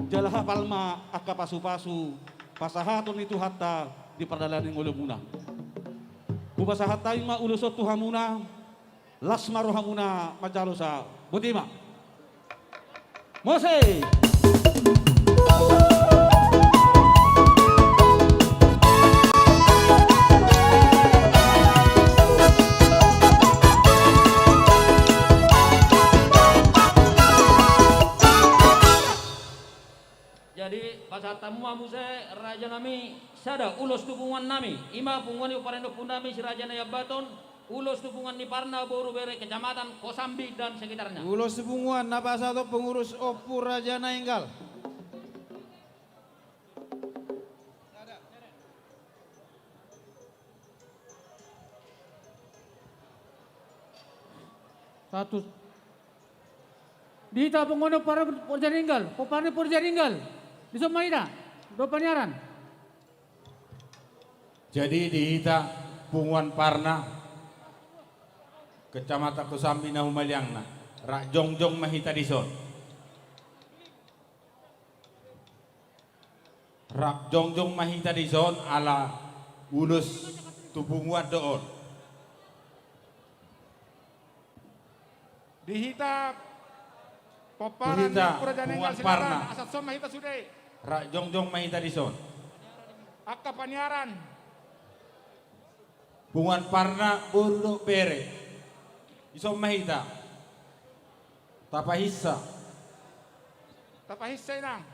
Jala hapal ma akapasu-pasu, pasahaton itu hatta di perdalaning ulo muna. Kupasahatay ma ulusot tuhamuna, lasmarohamuna majalo sa butima. Mose. Jadi pasal tamu amuse raja nami sada ulos dukungan nami ima punguan uparendo punami si raja naya baton ulos dukungan ni Parna Boru Bere Kecamatan Kosambi dan sekitarnya. Ulos hubungan napa satu pengurus Opu Raja Nainggal. Status Dita pengono para Purjaninggal, Popane Purjaninggal. Di Somaida, do panyaran. Jadi dihita punguan Parna Kecamatan Kosambi na Humaliangna, Rak Jongjong mahita dison. Rak Jongjong mahita dison ala ulus tubunguan doon. Dihita Poparan Purajanenggal Silaban asat som mahita sude. Rak Jongjong mahita dison. Akka panyaran. Punguan Parna Boru Bere. Isom mahita. Tapahissa. Tapahissa inang.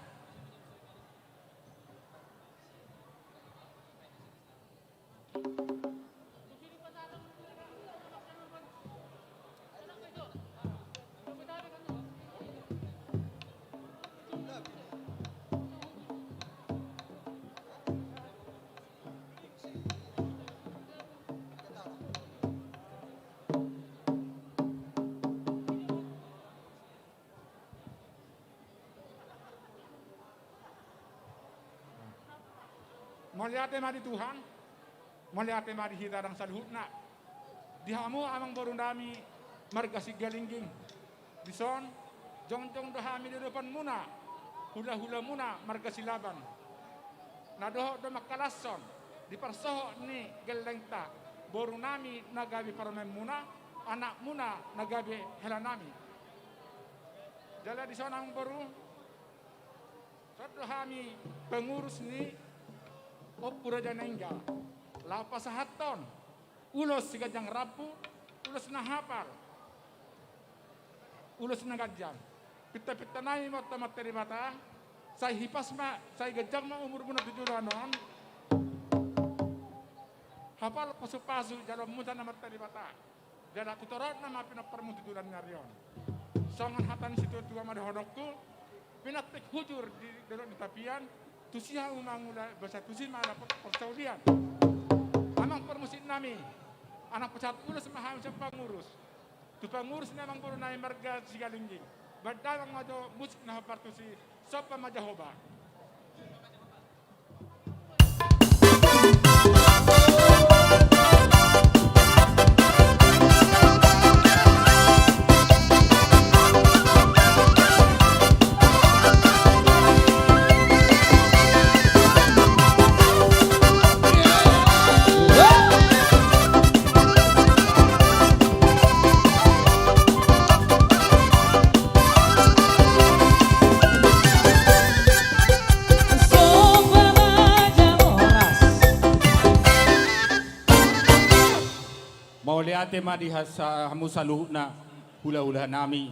Moliate mari Tuhan, moliate mari hitarang saluhutna. Dihamu amang borundami marga Sigalingging. Dison, jongjong dohami di depan muna, hula-hula muna marga Silaban. Nadoho do makalason, di parsoho ni gelengta, borunami nagabi paramen muna, anak muna nagabi helanami. Jala dison amang boru, dohami pengurus ni Opu Raja Nainggal, lapas haton, ulos si gajang rapu, ulos na hapal, ulos na gajang. Pita-pita nai mata materi mata, saya hipas ma, saya gajang ma umur muna 7 anon. Hapal pasu-pasu jalan muda na materi mata, jalan kutorot na mapinap permu 7 nyarion. Songan hatan situ tua madhodokku, pinatik hujur di dalam tapian. Tusiha umangula bahasa tusi mana persaudian. Amang permusit nami, anak pesat ulus maham siapa ngurus. Tu pengurus memang baru naik marga Sigalingging. Badang majo musik nah partusi siapa majahoba. tema di hamu saluhna hula-hula nami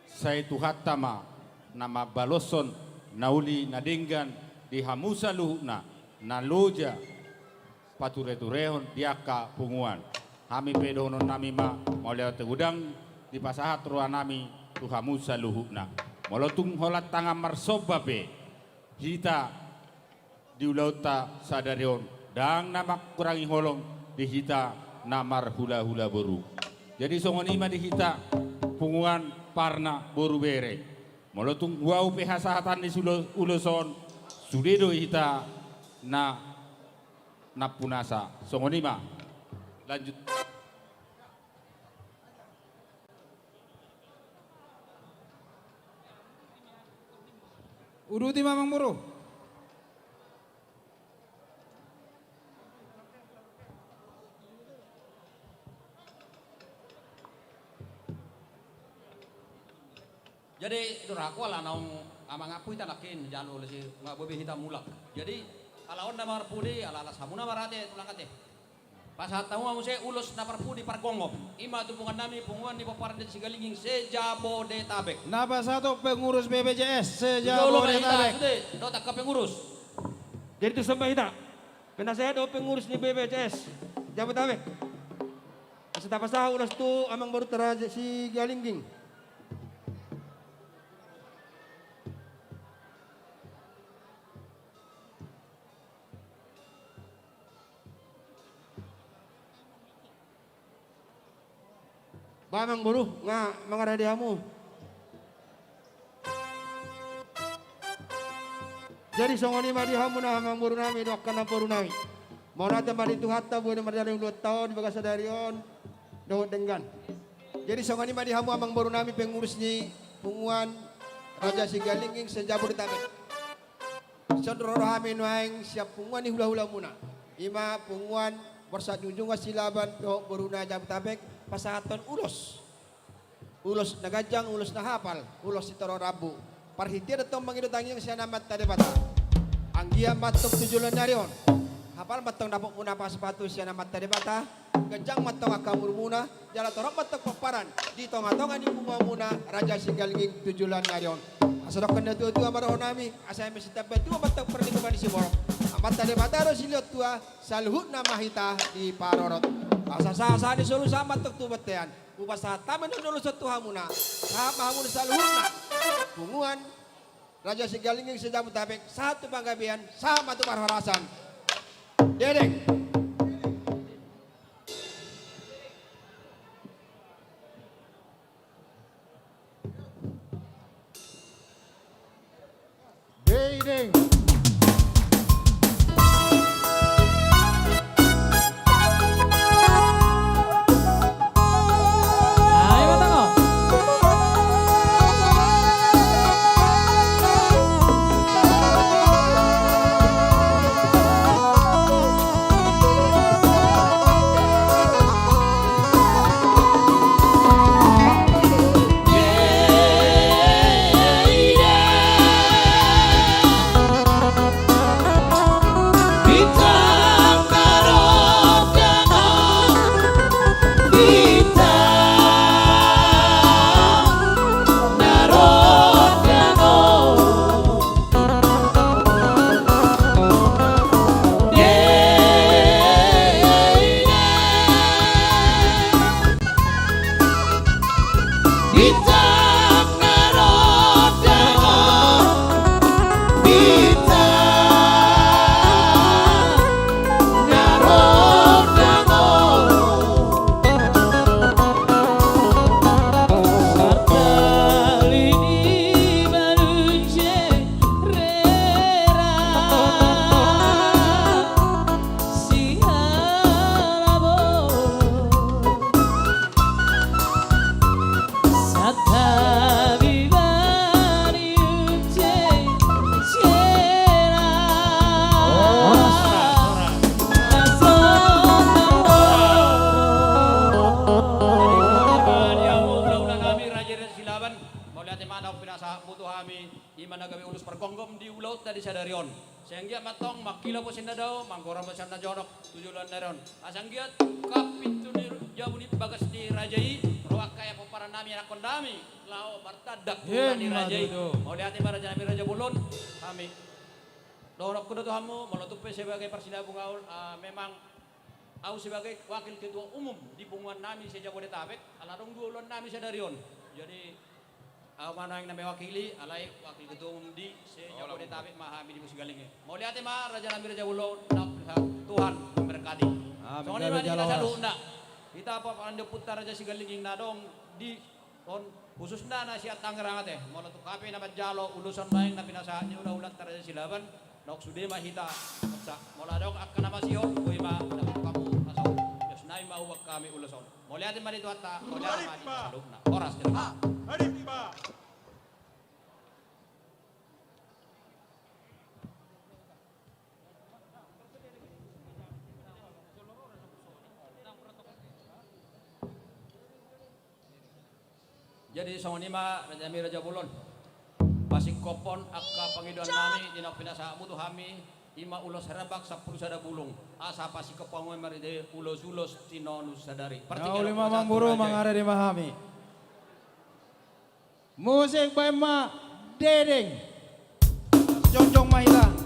saya tuhat tama nama baloson nauli nadenggan di hamu saluhna naloja pature-turehon diaka punguan kami pedonon nami ma moleo tegudang di pasahat ruang nami tuhamu saluhna molotung holat tangan marsobabe hita di ulauta sadarion dang nama kurangi holong di hita namar hula-hula boru. Jadi songonima di hita punguan parna boru bere. Molotung wau pehasahatan di uloson sudedo hita na punasa. Songonima. Lanjut. Uruti mamang buru. Jadi duraku ala naung amang apu ita nakin jalo lesi ngabobe hitam mulak. Jadi ala on namar pudi ala samuna marate tulang kate. Pas hatamu amu se ulus napar pudi par kongop. Ima tupungan nami punguan di paparan di Sigalinging Sejabodetabek. Napa satu pengurus BPJS Sejabodetabek. Do tak ke pengurus. Jadi itu sampai kita. Penasehat do pengurus di BPJS Jabodetabek. Setelah pasah ulas tu amang baru teraja si Galinging. Bamang buru nga mga radiamu. Jadi songoni madihamu na hamang buru nami doakan na buru nami. Mau nata madi tuhatta buat marjali 2 tahun bagasa darion doh denggan. Jadi songoni madihamu hamang buru nami pengurusnya punguan Raja Sigalinging Sejabodetabek. Sondro rohami nuaing siap punguan ni hula-hula muna. Ima punguan bersajujung wasilaban doh beruna Jabodetabek. Pasahaton ulos nagajang, ulos na hapal, ulos si Toro Rabu. Parhitir itong mangido tangyang siya namat tadebata. Ang giya matong tujulan na riyon. Hapal matong napok muna pa sepatu siya namat tadebata. Gajang matong akamur muna. Jala torok matong paparan. Dito matong ani bunga muna Raja Sigalinging tujulan na riyon. Asadok ka na tuwa marahon nami. Asay mesitabat tuwa matong perlindungan di Simorok. Amat tadebata ro siliot tuwa salhut na mahita di Parorot. Asa-asa ni sulu sama tuk tubatean. Upasa tamen dulu satu hamuna. Sama hamuna saluhurna. Punguan Raja Sigalinging Sejabodetabek satu panggabian sama tu parharasan. Dedek. Dedek. tadi sadarion. Sehingga matong makila po sinadaw, mangkora mo siya na jorok, tujulan na ron. Asang giat, kapit to Jabunit bagas di rajai, roak kaya peparan nami anak kondami, lao martadak tulan di rajai. Mau lihat raja nami raja bulon, kami. Dorok kuda tuhamu, menutupi sebagai persinabung gaul, memang aku sebagai wakil ketua umum di punguan nami sejak Jabodetabek, alarong dulon nami sedarion. Jadi mana yang namanya wakili, alai wakil ketua umum di sejak Jabodetabek mahami di Musigalingi. Mau lihat raja nami raja bulon, Tuhan memberkati. Soalnya mana kita selalu enggak. Kita apa anda putar raja Sigalinging nadong di khususnya nasihat Tangerang teh. Mau untuk kape na jalo ulusan lain na pinasahannya udah ulat raja Silaban. Dok sudah mah hita. Mau ladong akan nama sihon, koi mah dapat kamu masuk. Terus naik mau kami ulusan. Mau lihat mana itu hatta. Mau lihat mana itu salubna. Oras kita. Hadir tiba. Jadi sama nima Raja Mi Raja Bulon pasik kopon akka pangiduan nami dina pinasamu tu hami ima ulos herabak 10 sada bulung asa pasik kopon maride ulos-ulos tino nusadari. Kau lima mangburu mangare di mahami. Musik Bema Dedeng. Jonjong Mahila.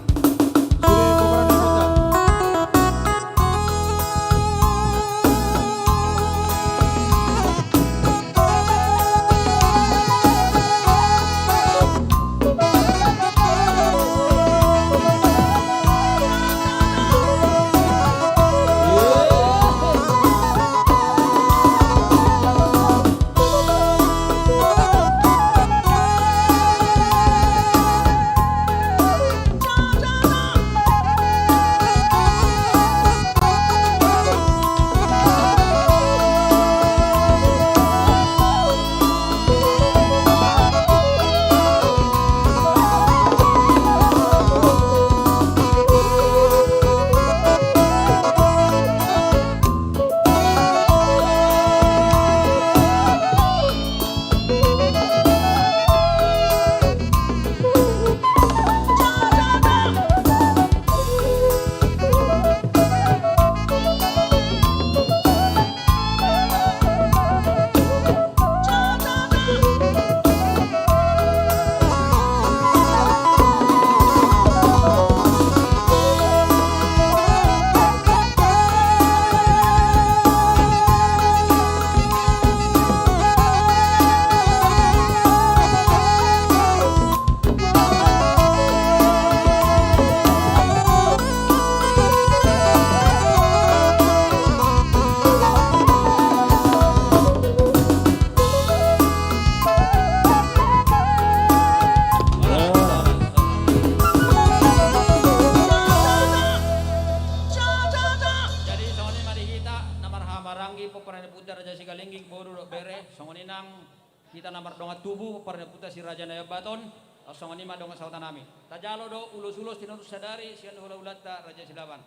kita namar dongat tubuh parna puta si raja naya baton asong ni madonga sautan nami tajalo do ulus-ulus tinurus sadari sian hula-hulata raja silaban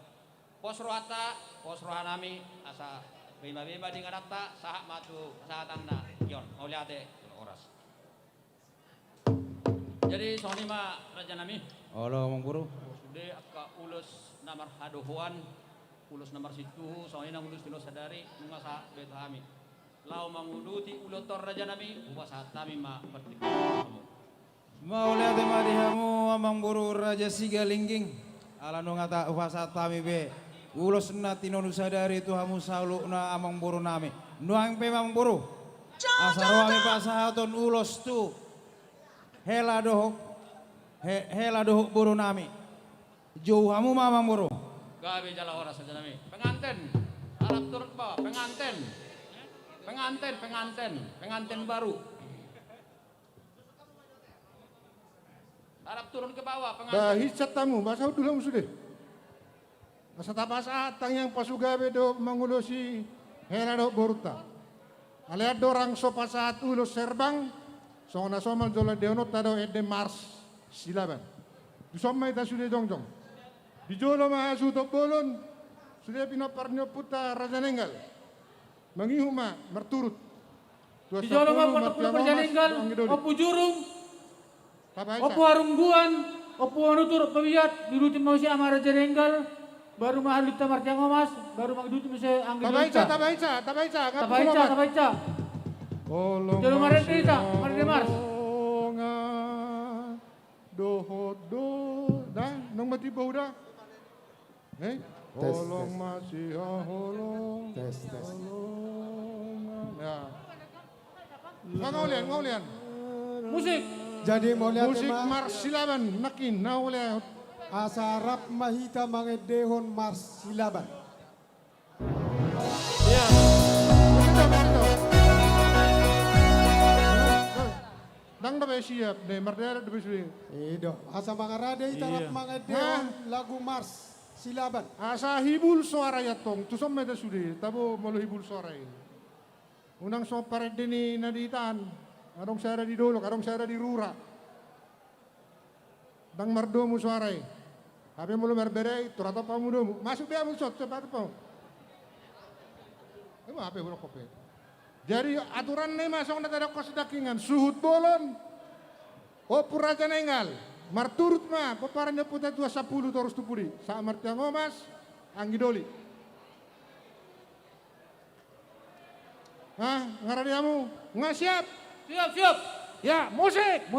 posrohata posrohanami asa bima-bima di ngadapta sahak matu sahatanna yon oliate oras. Jadi song ma raja nami olo mangburu sudah akka ulus namar hadohuan ulus namar situ song nang ulus tinurus sadari ngasa betahami lau manguluti ulotor raja nami ubasa tami ma pertik Maulia tema dihamu amang buru raja Sigalingging ala nu ngata ubasa tami be ulos na tinonu sadari tu hamu salu na amang buru nami nuang pe mang buru asaro ami pasahaton ulos tu hela dohok buru nami jauh hamu mamang buru gabe jala oras raja nami penganten Arab turut bawah penganten baru. Arab turun ke bawah penganten. Bahit tamu, masa dulu sudah. Masa tapas atang yang pasugabe do mangulusi herado boruta. Aliat dorang sopa saat ulos serbang, sona somal dola deonot tado ede mars silaban. Dusomma ita sudah jongjong. Dijolo mahasu tok bolon, sudah pinoparnyo puta raja nenggal. Mangihuma merturut. Di jolo perjanenggal, opo jurung, opo harungguan, opo anu turut pabiyat, dirutin mau si amara janenggal, baru mahalit ta martiang omas, baru magduti mo sa ang gidulta. Tabaica. Jalo marendita, marendimars. Dohodo, dah, nang matibaw dah. Holong masih holong. Tes. Ya. Ngaulian. Musik. Jadi mau lihat Musik Marsilaban, nakin, naulian. Asarap mahita mangedehon Marsilaban. Ya. Nang dapat siap, deh merdeka dapat siap. Ido, asa mangarade itarap mangedehon lagu Marsilaban. Asa hibul suara ya tong, tu som meda sudi, tabo malu hibul suara ini. Unang so pared ni naditan, adong saya di dolok, adong saya di rura. Dang mardomu suara ini. Tapi mulu merbere, turata pamudomu, masuk dia musot cepat pau. Ini apa yang kopi? Jadi aturan ini masuk na tada kos dakingan, suhut bolon, opur raja nengal, marturut ma, paparannya putar 210 terus tupuri, sa martiang omas, anggidoli. Ngaradiamu, nggak siap? Siap. Ya, musik.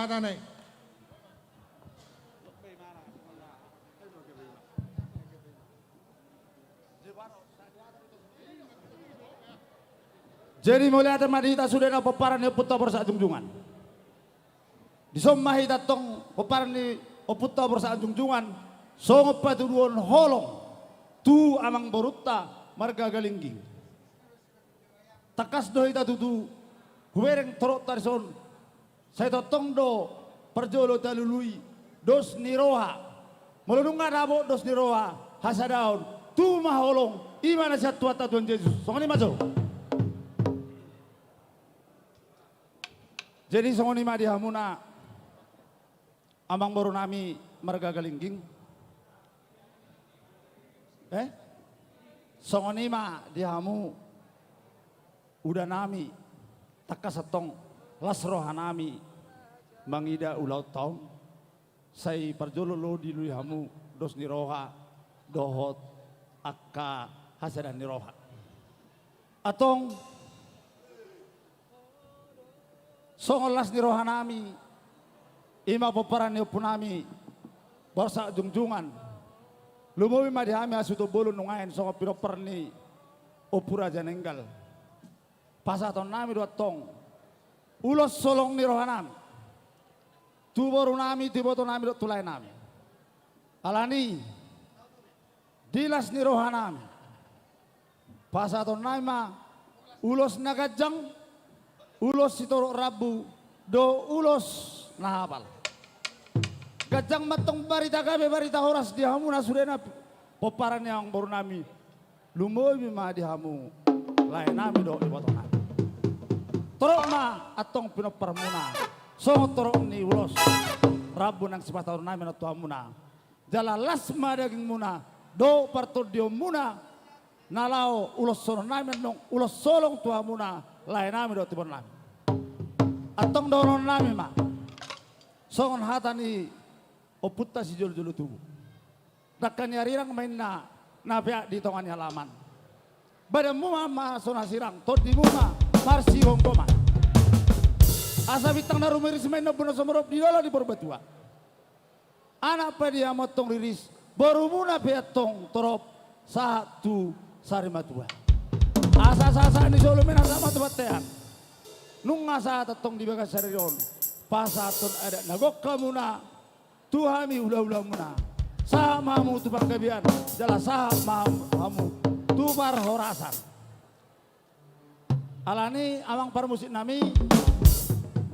hatanay. Jadi mulai ada madita sudah na paparan ni putta bersa jungjungan. Di somahita tong paparan ni putta bersa jungjungan. Songop patuduan holong tu amang borutta marga galingging. Takas do ita tutu huwereng torok tarison. Saya totong do perjolo talului dos niroha. Melunungan abo dos niroha hasadaun tu maholong imana satwa Tuhan Yesus. Songani majo. Jadi songoni ma dihamuna amang baru nami marga galingging. Songoni ma dihamu udah nami takasatong lasroha nami mangida ulau taun sai parjolo lo di luihamu dos niroha dohot akka hasadan niroha atong songolas niroha nami ima paparan ni punami borsa jungjungan lumawi ma dihami asuto bolu nungain songo piroper ni opura janenggal pasaton nami dua tong ulos solong niroha nami tu boru nami tiboto nami dot tulai nami alani dilas niroha nami pasaton nami ma ulos nagajang ulos sitorok rabu do ulos nahapal gajang matong barita gabe barita horas dihamu nasurena poparan yang baru nami lumoy ma dihamu lain nami do iboto nami torok ma atong pinoparmuna song torok ni ulos rabu nang sipatahun nami na tuamuna jalalas ma daging muna do partodio muna nalao ulos sono nami nong ulos solong tuamuna lain nami do tibon nami atong doron nami ma songon hatani oputta si jolo-jolo tubuh dakkan yarirang main na pia di tongan halaman badan muma sona sirang tot di muma marsi hongkoma asa bitang na rumiris main na puno somorop di dolo di Borbatua anak pa dia motong riris baru muna pia tong torop satu sarimatua asa ni jolo mena sama tebatean nung asa tatong di bagas sarion pasaton ada nagok kamuna tuhami ulah-ulah muna samamu tu panggabian jala samamu tu par horasan alani amang par musik nami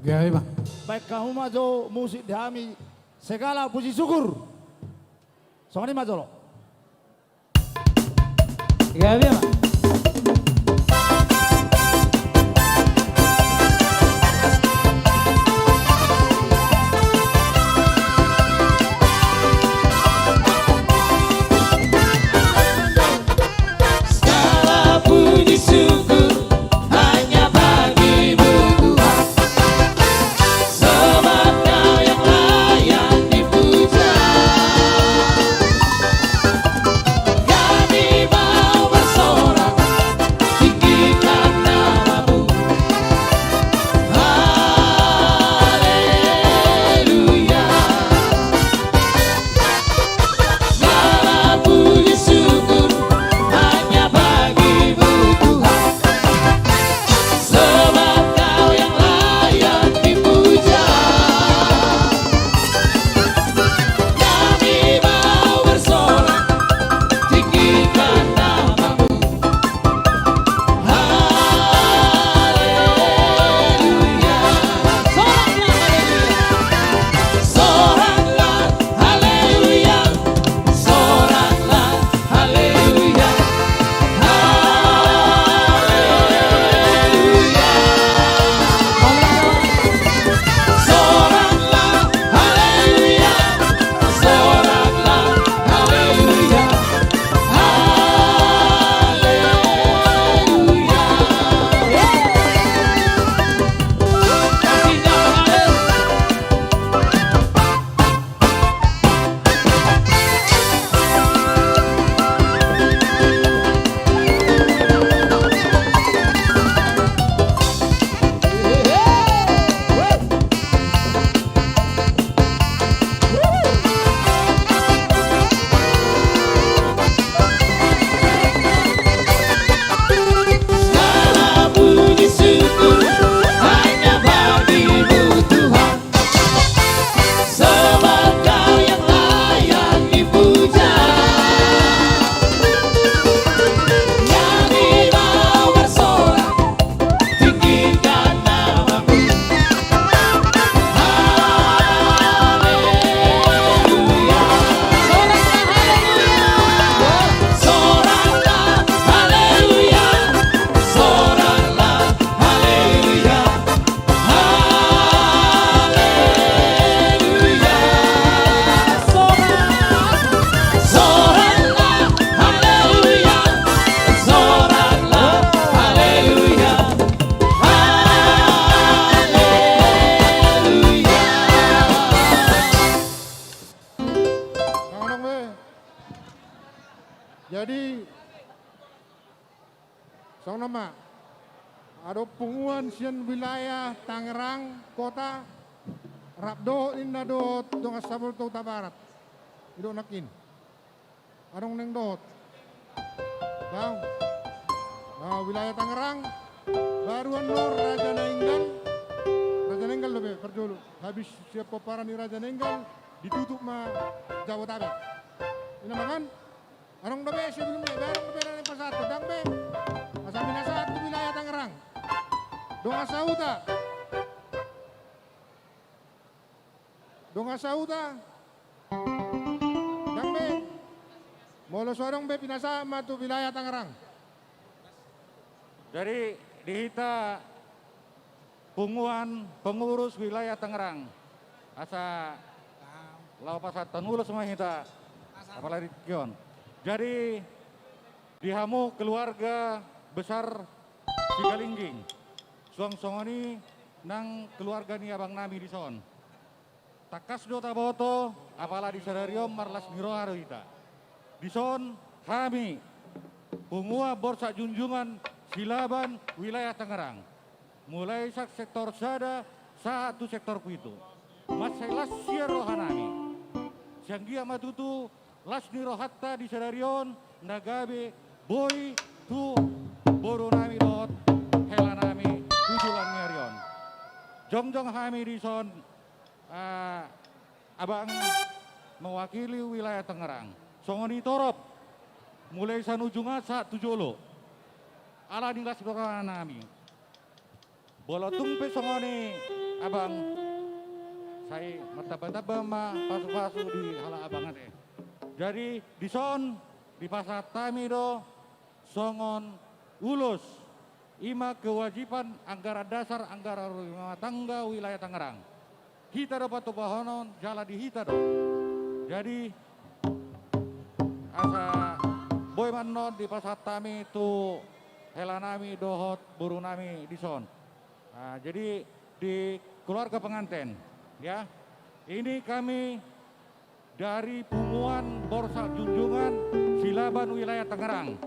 gawe bang baik kamu majo musik dihami segala puji syukur songani majolo gawe bang Kami mau bersorak nama. Ada punguan sian wilayah Tangerang kota Rabdo inna dot dong asabul Kota Barat. Ido nakin. Arong neng dot. Bang. Nah, wilayah Tangerang Baruan Nur Raja Nenggal lebih berdulu. Habis siap paparan di Raja Nenggal ditutup ma Jawa Tabe. Ini makan. Arong dobe sebelum be barang dobe nang pasat dang be. Asamina satu wilayah Tangerang. Donga Sauta. Dang be. Molo sorong be pinasa ma tu wilayah Tangerang. Dari dihita punguan pengurus wilayah Tangerang. Asa lau pasat tanulus semua hita. Apalagi kion. Jadi dihamu keluarga besar Sigalingging. Suang-songoni nang keluarga ni abang nami di son. Takas do taboto apala di sadariom marlas niro hita. Di son kami pungua borsa junjungan Silaban wilayah Tangerang. Mulai sak sektor sada satu sektor kuitu. Masailas rohanami. Sianggia matutu lasni rohatta di sadarion nagabe boy tu boru nami dot helanami tujulan ngerion. Jongjong hami di son abang mewakili wilayah Tangerang. Songoni torop mulai sanujunga saat tujolo. Ala nilas dorongan nami. Bolotung pe songoni abang saya mataba-taba ma pasu-pasu di hala abangan Jadi di son di pasar tamido songon ulus ima kewajiban anggaran dasar anggaran rumah tangga wilayah Tangerang. Kita dapat tubahonon jala di hita dong. Jadi asa boy manon di pasar tami itu helanami dohot burunami di son. Nah, jadi di keluarga pengantin ya. Ini kami dari punguan Borsa Junjungan Silaban wilayah Tangerang.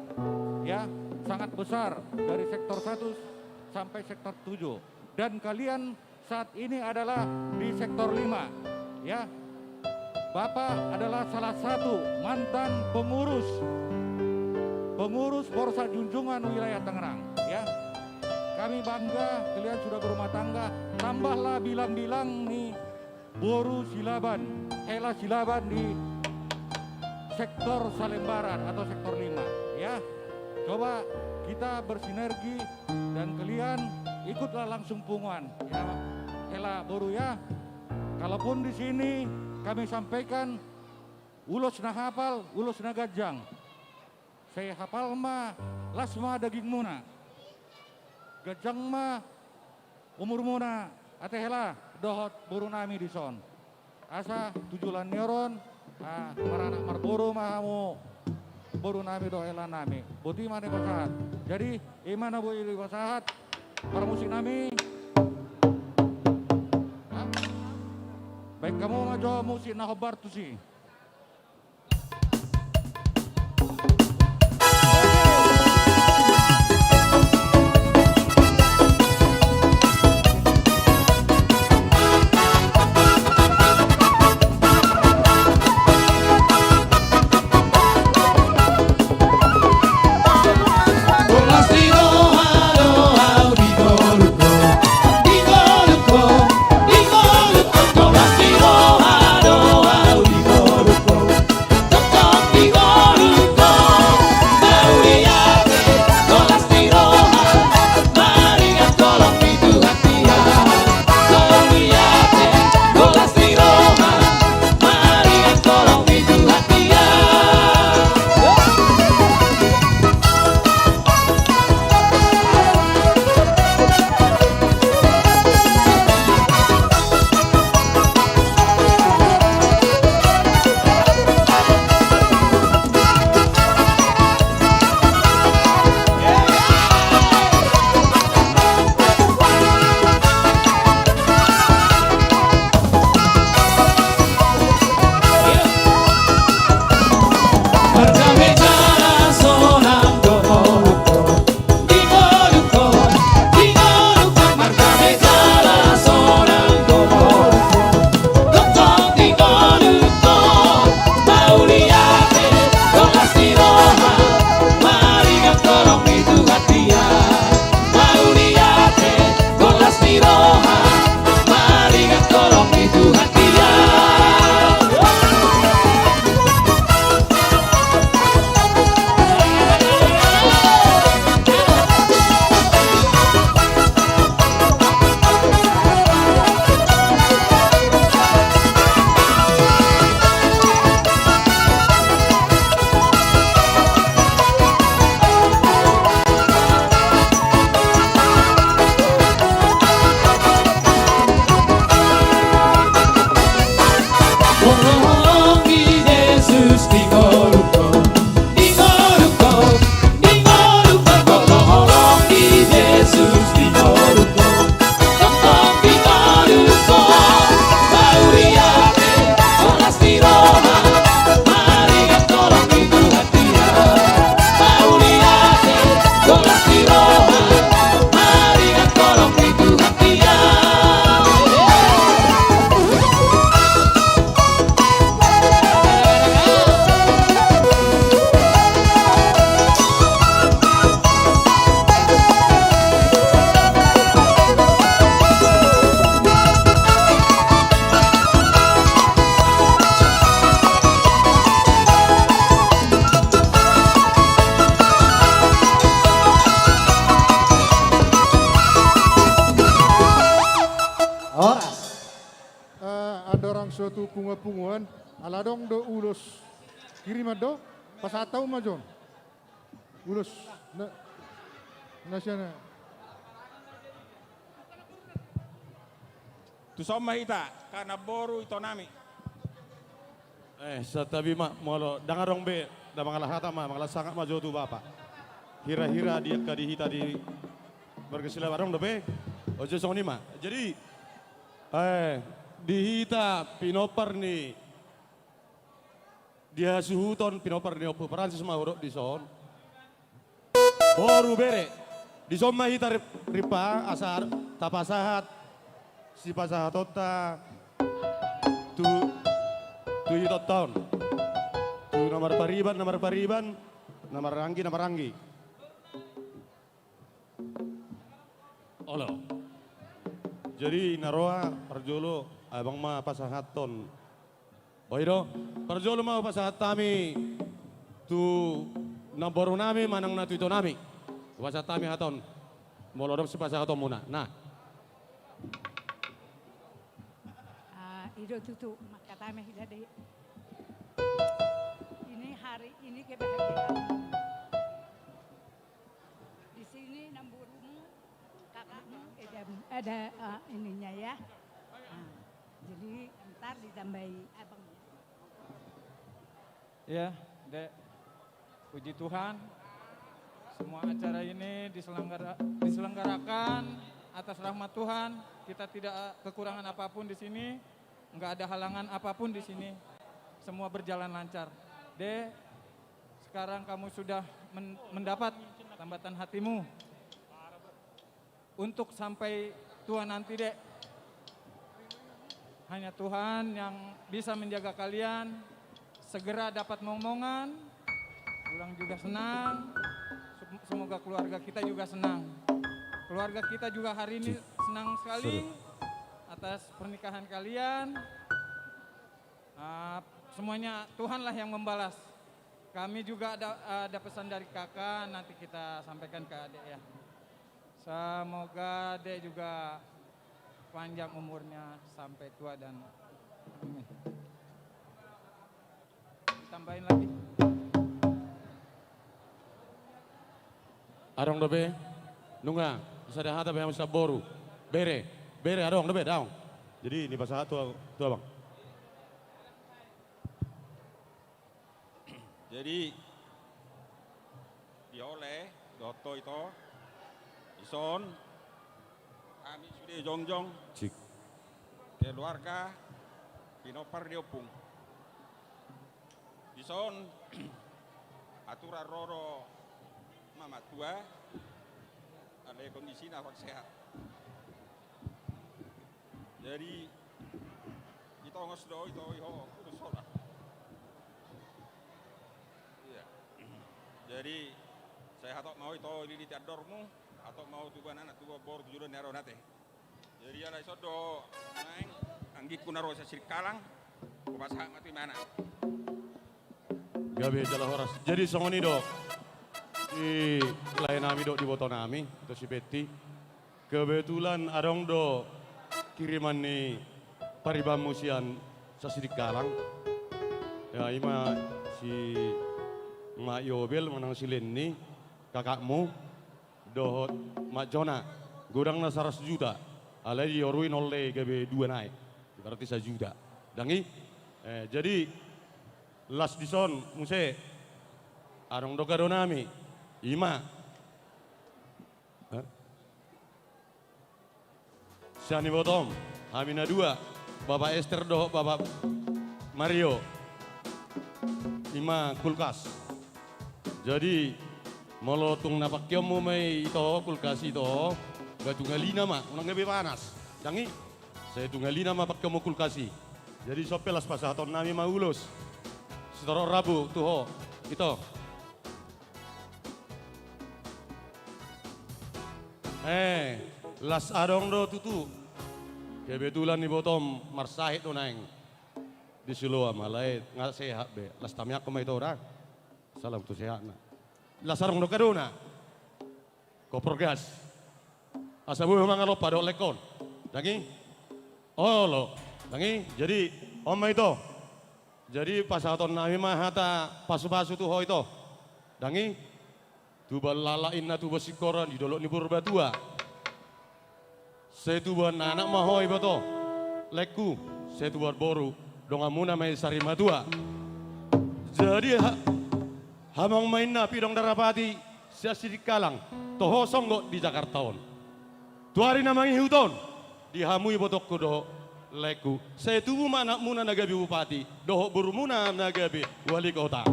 Ya, sangat besar dari sektor 1 sampai sektor 7. Dan kalian saat ini adalah di sektor 5. Ya. Bapak adalah salah satu mantan pengurus Borsa Junjungan wilayah Tangerang, ya. Kami bangga kalian sudah berumah tangga, tambahlah bilang-bilang nih Boru Silaban, Hela Silaban di sektor Salembaran atau sektor 5, ya. Coba kita bersinergi dan kalian ikutlah langsung punguan, ya. Hela Boru ya. Kalaupun di sini kami sampaikan ulos na hafal, ulos na gajang. Saya hafal mah lasma daging muna. Gajang mah umur muna. Atehela dohot buru nami di son. Asa tujulan nyoron maranak marburu mahamu buru nami dohela nami. Buti mana pasahat. Jadi imana bu ili pasahat para musik nami. Baik kamu majo musik na hobar tu sih. Digo, suatu punguan aladong do ulos kirimat do pasatau majon ulos nasyana tu somma hita karena boru ito nami. Satabi mak molo dangarong be da mga lahata mga sangat majo tu bapa. Hira-hira dia kadihita di berkesila barong dobe. Ojo song ni ma. Jadi dihita pinopar ni dia suhuton pinopar ni opo Perancis mauro di son. Boru bere. Di son mahita ripa asar tapasahat si pasahatota tu hitot tahun. Tu nomor pariban, nomor ranggi. Olo. Jadi naroa parjolo abang ma pasahaton. Boydo, parjolo ma pasahat tami tu naboru nami manang na tuito nami. Pasahat tami haton. Molodom si pasahaton muna. Nah. Ido tutu makatame hidade. Ini hari ini kebahagiaan. Di sini namburumu kakakmu ada ininya ya. Jadi ntar ditambahi abangnya. Ya, Dek. Puji Tuhan. Semua acara ini diselenggarakan atas rahmat Tuhan. Kita tidak kekurangan apapun di sini. Enggak ada halangan apapun di sini. Semua berjalan lancar. Dek, sekarang kamu sudah mendapat tambatan hatimu. Untuk sampai tua nanti, Dek. Hanya Tuhan yang bisa menjaga kalian. Segera dapat momongan. Pulang juga senang. Semoga keluarga kita juga senang. Keluarga kita juga hari ini senang sekali atas pernikahan kalian. Semuanya Tuhanlah yang membalas. Kami juga ada pesan dari kakak, nanti kita sampaikan ke adik ya. Semoga adik juga panjang umurnya sampai tua dan amin. Tambahin lagi. Arong dobe, nunga, bisa ada hata yang bisa boru, bere arong dobe daong. Jadi ini bahasa tua bang. Jadi dioleh doto itu ison kami sudah jongjong keluarga pinopar diopung ison aturan roro mama tua ada kondisi nafas sehat. Jadi itu ngosdo itu iho kudu sholat. Iya. Jadi saya hatok mau itu lili tiadormu atau mau tuban anak tua bor tujuan nero nate. Jadi ala isodo naing anggi kunaro sa sirkalang kupasaha mati mana. Gabe jala horas. Jadi songoni do di lain nami do di boto nami itu si Betty. Kebetulan arong do kiriman ni paribam musian sa sirkalang. Ya ima si Mak Yobel menang si Lenny kakakmu dohot Mak Jona gudang na 100 juta alai dioruin oleh gabe 2 naik berarti 1 juta dangi jadi las dison muse arong do kado nami ima Siani Botom Amina 2 Bapak Esther dohot Bapak Mario 5 kulkas. Jadi molotung napak kiomu may ito kulkas ito gatungalina ma unang gabi panas. Dangi saya tungalina mapak kiomu kulkasi. Jadi sopelas pasaton nami maulos. Setoro Rabu tuho ito. Las adong do tutu. Kebetulan ni Botom marsahit do naeng. Di Siloam malay nga sehat be las tamyak ko may tora salam tu sehat na lasarong do kaduna koporgas asabu mga lo pado lekon dangi olo dangi jadi Om itu. Jadi pasaton nami mah hata pasu-pasu tuh ho itu. Dangi tuba lalain na tuba sikoran di dolok ni Purbatua. Saya tuba anak mah hoi beto. Leku saya tuba boru dongamuna mai sarima tua. Jadi hamang main na pidong darapati sia sidik kalang toho songgo di Jakarta on. Tuari namangi huton dihamui botok kudo leku. Saya tubuh mana muna nagabi bupati, doho buru muna nagabi wali kota.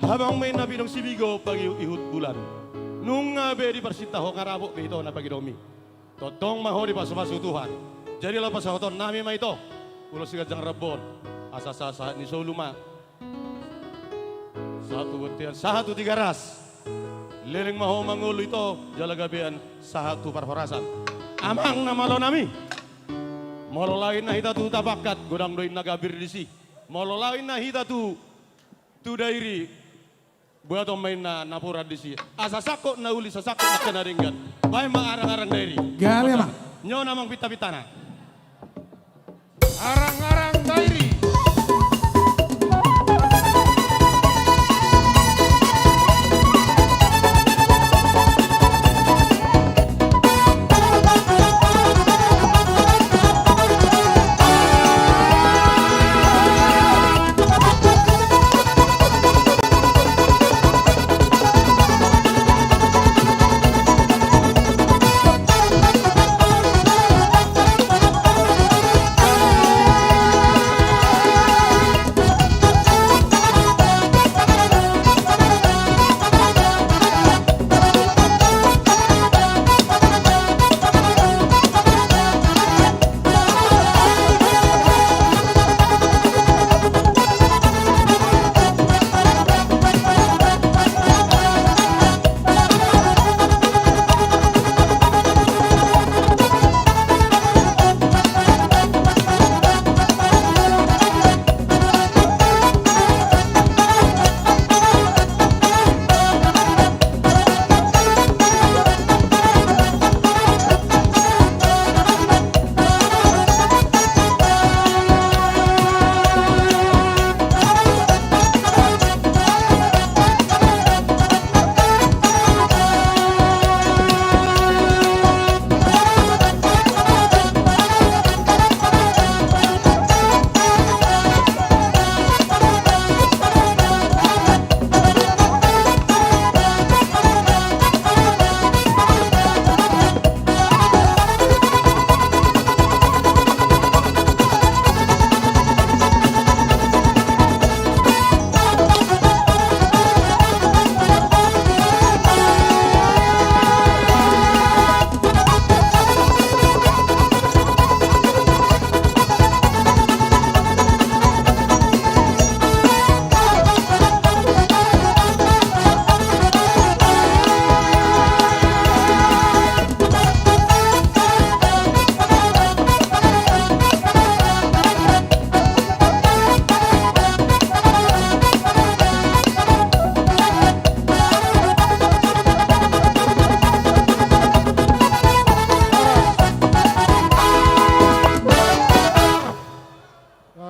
Habang main na pidong sibigo pagi ihut bulan. Nung ngabe di persita ho ngarabok be ito na pagi domi. Totong maho di pasu-pasu Tuhan. Jadi lah pasahoton nami ma ito. Ulo sigajang rabon. Asa-asa ni Soluma. Satu butian, satu tiga ras. Leleng maho mangulo ito, jalagabian satu parhorasan. Amang na malo nami. Molo lain na hita tu tabakat, godang doin nagabir disi. Molo lain na hita tu dairi. Buat main na napura disi. Asa sakok na uli sasakok na kenaringgan. Bae arang-arang dairi. Gawe mah. Nyo namang pita-pitana. Arang-arang dairi.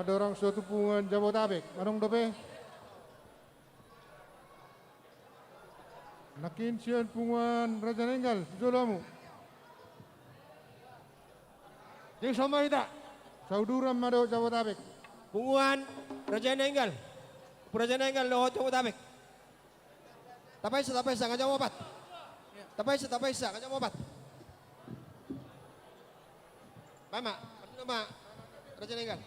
Dorong suatu pungan Jabotabek, anong dope? Nakinsian pungan Raja Nenggal, Jolamu. Yang sama kita, Sauduram Mado Jabotabek. Punguan Raja Nenggal, Raja Nenggal lo Jabotabek. Tapay sa kanya mobat. Tapay sa kanya mobat. Mama, ano nama Raja Nenggal?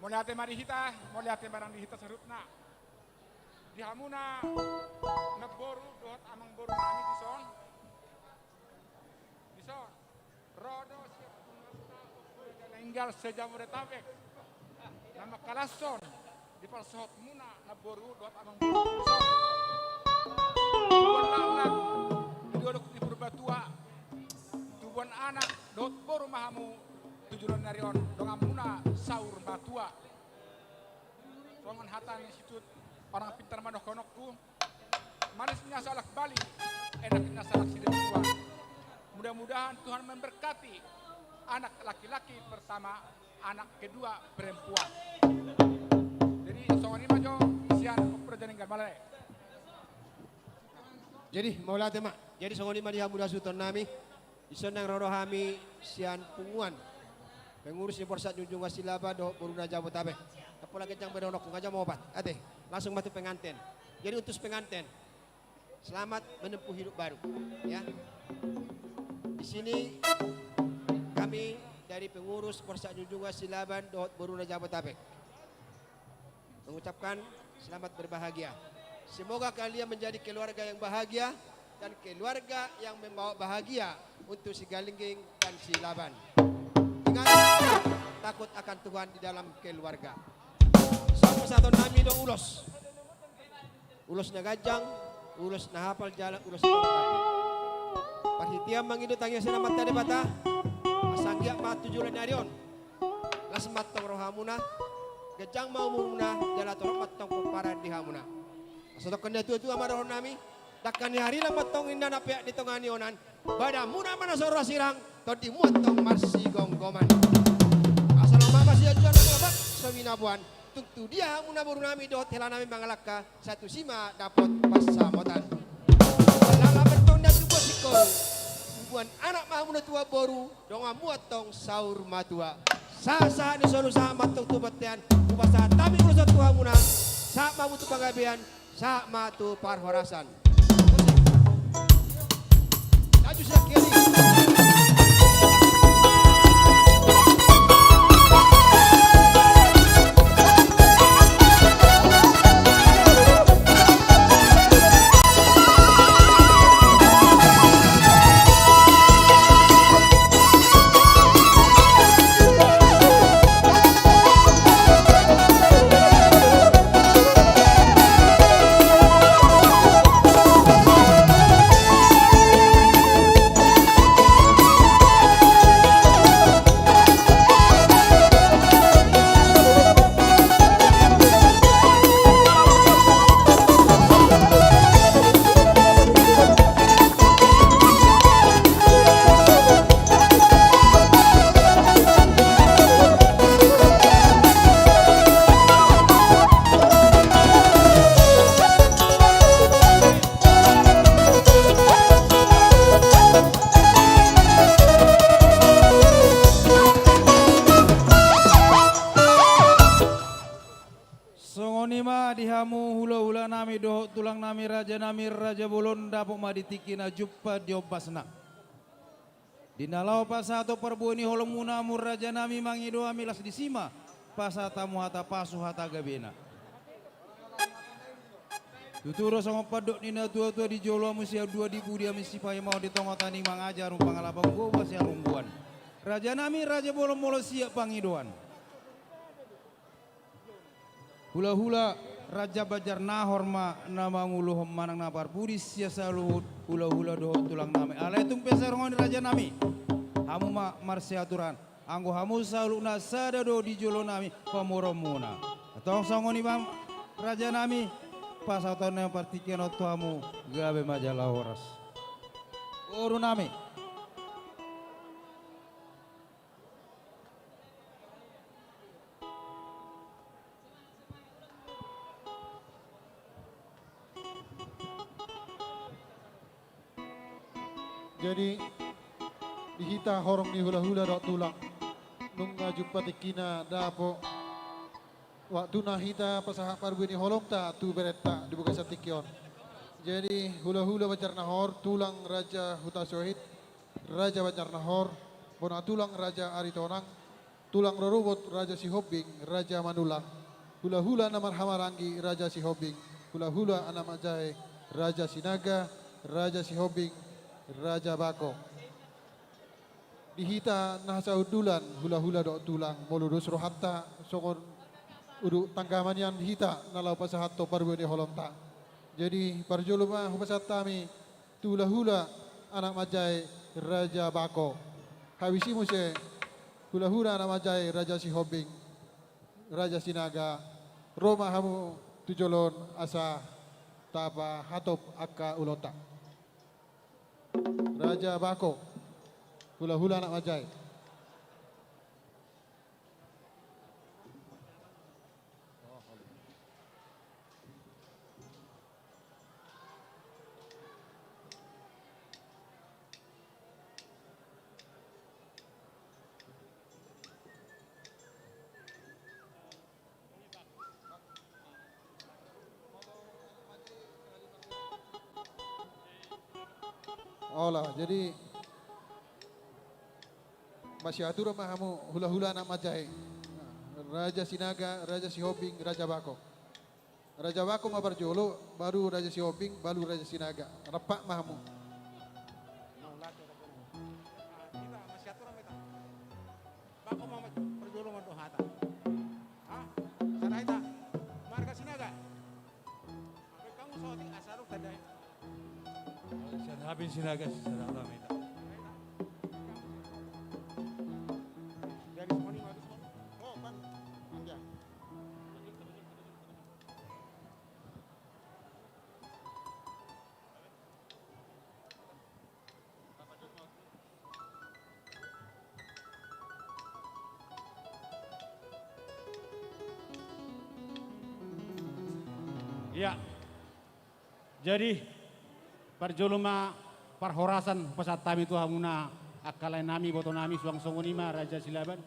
Moliate marihita, moliate barang dihita sarutna. Dihamuna nagboru dohat amang boru nami dison. Dison. Rodo siap punasta nenggal sejabodetabek. Nama kalason di palsot muna nagboru dohat amang boru dison. Tubuan anak didodok di Purbatua. Tubuan anak dohat boru mahamu tujuan narion dongamuna saur batua. Songan hatan institut orang pintar manokonokku. Manisnya salak Bali, enaknya salak Sidibuan. Mudah-mudahan Tuhan memberkati anak laki-laki bersama anak kedua perempuan. Jadi songon ima jo sian perjanjian balai. Jadi maulah tema. Jadi songon ima dihamu dasuton nami. Isonang roro hami sian punguan. Pengurus di Porsat Junjung Wasilaba do Boruna Jabotabek. Kapula kejang berdonok ngaja mau obat. Ate, langsung batu pengantin. Jadi untuk pengantin, selamat menempuh hidup baru. Ya. Di sini kami dari pengurus Porsat Junjung Wasilaban do Boruna Jabotabek mengucapkan selamat berbahagia. Semoga kalian menjadi keluarga yang bahagia dan keluarga yang membawa bahagia untuk si Galingging dan si Laban. Ingat, takut akan Tuhan di dalam keluarga. Sama satu nami do ulos. Ulos na gajang, ulos na hafal jalan, ulos na rapi. Perhatian mangido tangya selamat tadi bata. Asanggia ma tujulan narion. Las matong rohamuna. Gajang mau muna jala torok matong peparan di hamuna. Asodok kena tu amar roh nami. Takkan hari lang matong indan apiak di tongani onan. Bada muna mana soro sirang. Todi muatong marsi gonggoman. Asal mama si ajuan ngabak sewinabuan. Tungtu dia muna baru nami do hotel nami mangalaka satu sima dapat pasamotan. Lala betong dan tubuh sikol. Buan anak mahmuna tua baru donga muatong saur matua. Sa di solu sa matong tubatian. Ubasa tami urusan Tuhan muna. Sa mamutu panggabian. Sa matu parhorasan. Laju sekali. Raja Bolon dapok maditikina juppa diobasna. Dinalau pasato perbuani holomuna mur raja nami mangido amilas disima pasatamu hata pasu hata gabena. Tuturo sama padok nina tua-tua di jolo musia 2000 dia misi paya mau ditongotani mangajar pangalabang goba sia rumbuan. Raja nami raja Bolon molo siap pangidoan. Hula-hula Raja Bajar Nahor ma nama nguluh manang napar pudis sia saluhut hula-hula doh tulang nami. Alaitung pesarongon raja nami. Hamu ma marsiaturan. Anggo hamu saluna sada do di jolo nami pamoromuna. Atong songoni bang raja nami pasaton yang partikian oto hamu gabe majalah horas. Uru nami. Jadi dihita horong ni hula-hula dok tulang nunga jumpa tikina dapo waktu nahita pasahak parbu ni holong ta tu bereta dibuka satikion. Jadi hula-hula Bajar Nahor tulang Raja Huta Sohid Raja Bajar Nahor bona tulang Raja Aritonang tulang rorubot Raja Sihobing Raja Manulang hula-hula namar Hamarangi Raja Sihobing hula-hula anak Majai Raja Sinaga Raja Sihobing Raja Bako. Dihita nahasa udulan hula-hula dok tulang moludus rohatta sokon udu tanggamanian dihita nalau pasahatto parbuani holonta. Jadi parjoluma hupasatami hula-hula anak Majai Raja Bako. Hawisimu se hula-hula anak Majai Raja Sihobing Raja Sinaga Roma hamu tujolon asa tapa hatop akka ulota. Raja Bako, hula-hula anak Majai. Olah, jadi masih atur mahamu hula-hula anak majai. Raja Sinaga, Raja Sihobing, Raja Bako. Raja Bako mabarjolo, baru Raja Sihobing, baru Raja Sinaga. Repak mahamu. Bako mau perjolo mau hata. Hah? Sana ita. Marga Sinaga. Kamu soting asaruk tadai. Saya habis sinaga secara ramai. Dari semua ni madu semua. Oh, pan. Ya. Ya, jadi parjoloma parhorasan pesat tami tu hamuna akalai nami boto nami suang songonima Raja Silaban.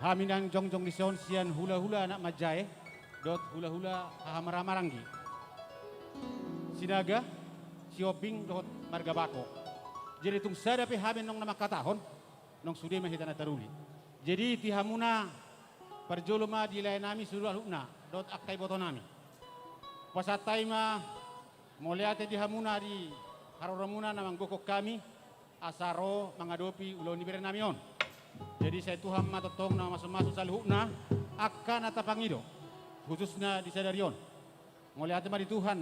Haminang jongjong di son sian hula-hula anak majae dot hula-hula hahamaramaranggi. Sinaga, Sioping dot marga bako. Jadi tung sadapi hamin nong nama katahon nong sude mahitana taruli. Jadi ti hamuna parjoloma di lain nami suruh lukna dot akai boto nami. Pasatay ma moliate di hamuna di haroramuna namang gokok kami asaro mangadopi ulo ni namion. Jadi saya Tuhan matotong na masuk-masuk sa lukna akan atapangido khususnya di Sadarion. Moliate ma di Tuhan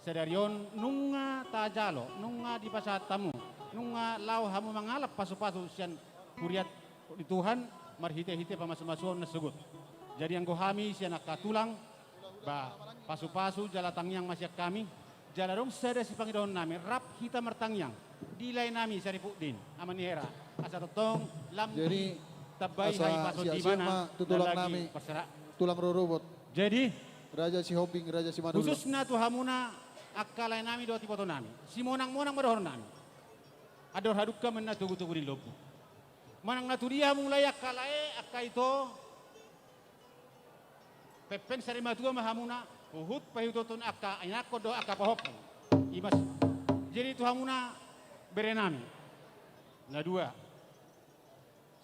Sadarion nunga tajalo nunga di pasatamu nunga lau hamu mangalap pasu-pasu sian kuriat di Tuhan marhite-hite pamasuk-masuk na sebut. Jadi yang gohami sian akatulang ba pasu-pasu jala tangyang masyak kami jala dong sada si pangidon nami rap hita martangyang dilay nami sa ripudin amanihera asa totong lambi Jadi tabay hay paso di mana tutulang nami tulang rurubot. Jadi Raja Sihobing, Raja Simanula. khusus na tu hamuna akalay nami do tipoto nami simonang-monang madohor nami ador hadukka men na tugu-tugu di lobu manang natudia mulai akalay akaito pepen sari matua mahamuna uhut pahiutoton aka ainako do aka pahop imas jadi itu hamuna berenami na dua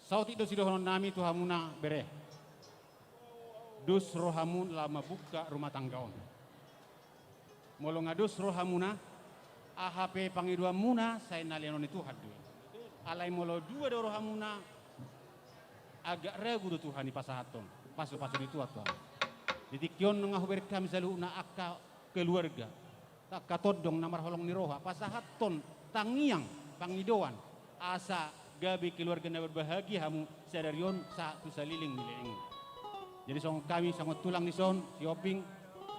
sauti do sidohon nami tu hamuna bere dus rohamun lama buka rumah tanggaon molo ngadus rohamuna AHP pangidua muna saya nalianon itu hadu alai molo dua do rohamuna agak ragu do Tuhan di pasahaton pasu-pasu itu atau ditikyon nga huber kami salu na akka keluarga tak katodong namar holong ni roha pasahaton tangiang pangidoan asa gabi keluarga na berbahagia hamu sadarion sa tu saliling nileng. Jadi song kami sangat tulang ni son Sioping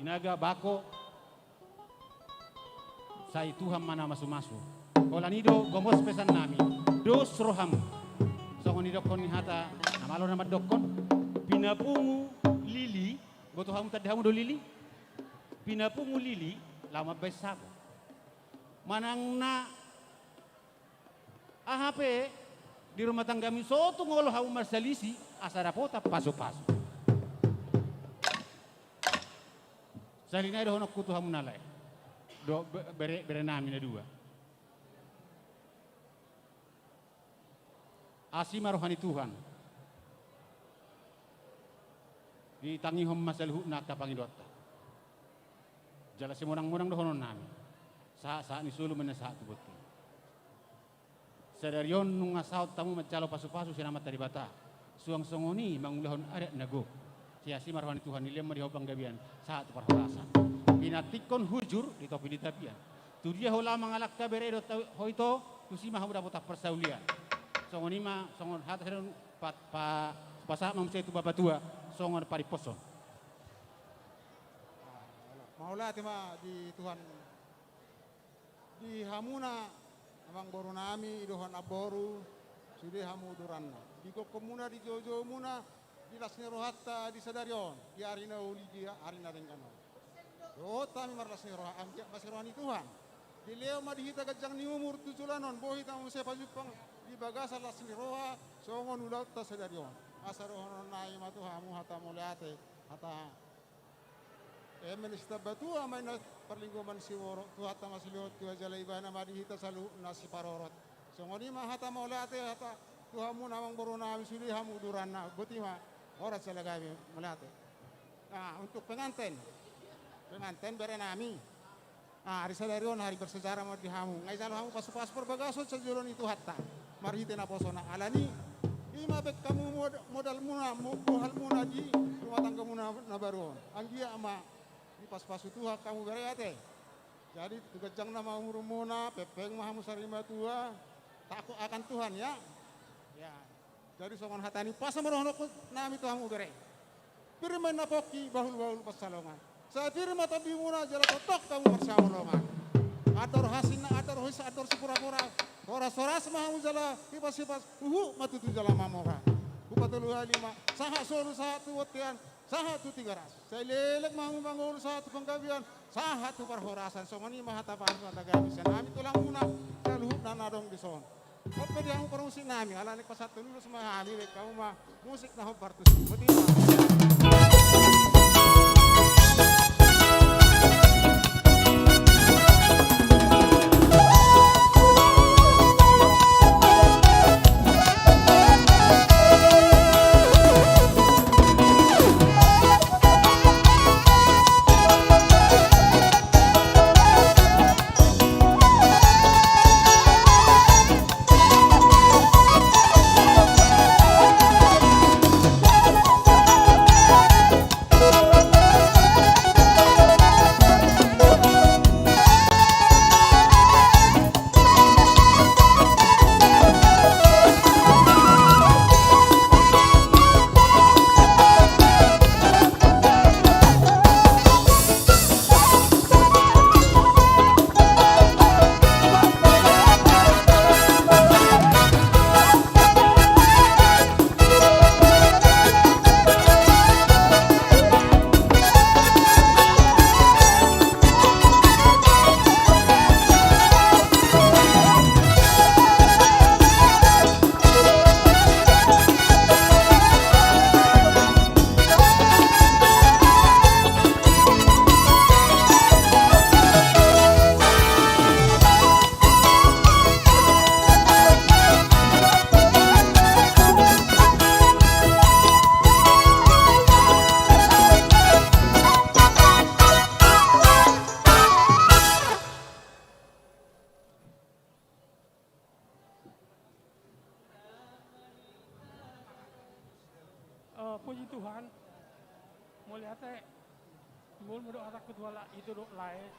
Sinaga Bako sai Tuhan mana masu-masu kolanido gomos pesan nami dos roham songon ni dokon ni hata namalo nama dokon pinapungu lili boto hamu tadi hamu do lili pinapungu lili lama besako manang na AHP di rumah tangga mi soto ngolo hamu marsalisi asara pota paso-paso salina do honok kutu hamu nalai do bere nami na dua asima rohani Tuhan ditangi hom masal hukna kapangidota jala simonang-monang dohonon nami sa ni sulu menesa tu betul sadarion nunga saut tamu macalo pasu-pasu sinamat dari bata suang songoni mangulahon adat nago siasi marwani Tuhan nilem marihopang gabian saat perhorasan pinatikon hujur di topi di tapian tu dia hola mangalak kabere do hoito kusima hamu dapat persaulian songoni ma songon hat hedon pa pasa mamse tu bapak tua songon pariposo Maulah tema di Tuhan di hamuna amang boru nami dohon aboru sudah hamu duranna di kokomuna di jojo muna di lasne rohatta di Sadarion di arina uli di arina rengkano do tami marlasne roha amjak masironi Tuhan di leo ma dihita gajang ni umur tujulanon bohi tamu sepa jupang di bagasa lasne roha songon ulat ta Sadarion asarohon nai matu hamu hata muliate hata Menista batua may na perlingguman si woro tuhata masiliot tuha jalai bana madihita salu nasi parorot. So ngoni mahata maulate hata tuhamu namang borona suli hamu durana butima orat salagabi mulate. Nah, untuk pengantin bere nami. Hari sadarion hari bersejarah mau dihamu. Ngai jalu hamu paspor bagaso sejulon itu hatta. Marhite na posona alani. Ima bek kamu modal muna mohal muna di rumah tangga muna na baru. Anggia ama di pas-pas itu kamu bereate. Jadi tugajang nama umur muna pepeng mahamu sarima tua takut akan Tuhan ya. Ya. Jadi songon hatani pas merohnok nami Tuhanmu bere. Firman napoki bahul-bahul pasalongan. Saya firman tapi muna jala totok kamu bersalongan. Ador hasina ador his ador sepura-pura. Soras-soras mahamu jala hipas-hipas matutu jala mamora. Upatulu halima saha solu satu watian satu 300. Saya lelek mahamu bangun satu penggabian satu perhorasan. Songoni mahata parsa tagabi senami tulang muna kaluhut nanadong dison. Apa dia mau permusik nami ala nek pasat lulus mahami kamu mah musik nah partus. Betina. Puji Tuhan, melihat mul mudo atak kedua itu dok lain.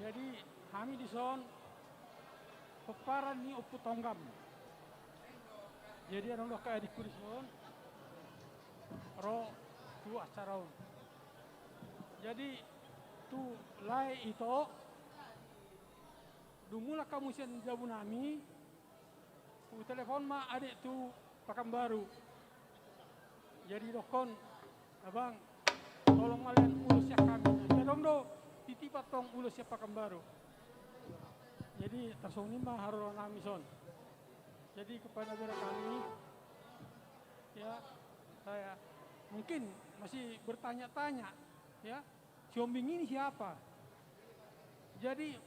Jadi kami di son peparan ni upu tonggam. Jadi orang dok kayak di kurison, ro tu acara. Jadi tu lai itu, dumula kamu sen jabu nami, tu telepon ma adik tu pakam baru. Jadi dokon, abang, tolong kalian urus ya kami. Ya dong do, titipat tong urus ya pakam baru. Jadi tersong mah harus namison. Jadi kepada saudara kami, ya saya mungkin masih bertanya-tanya, ya Siombing ini siapa? Jadi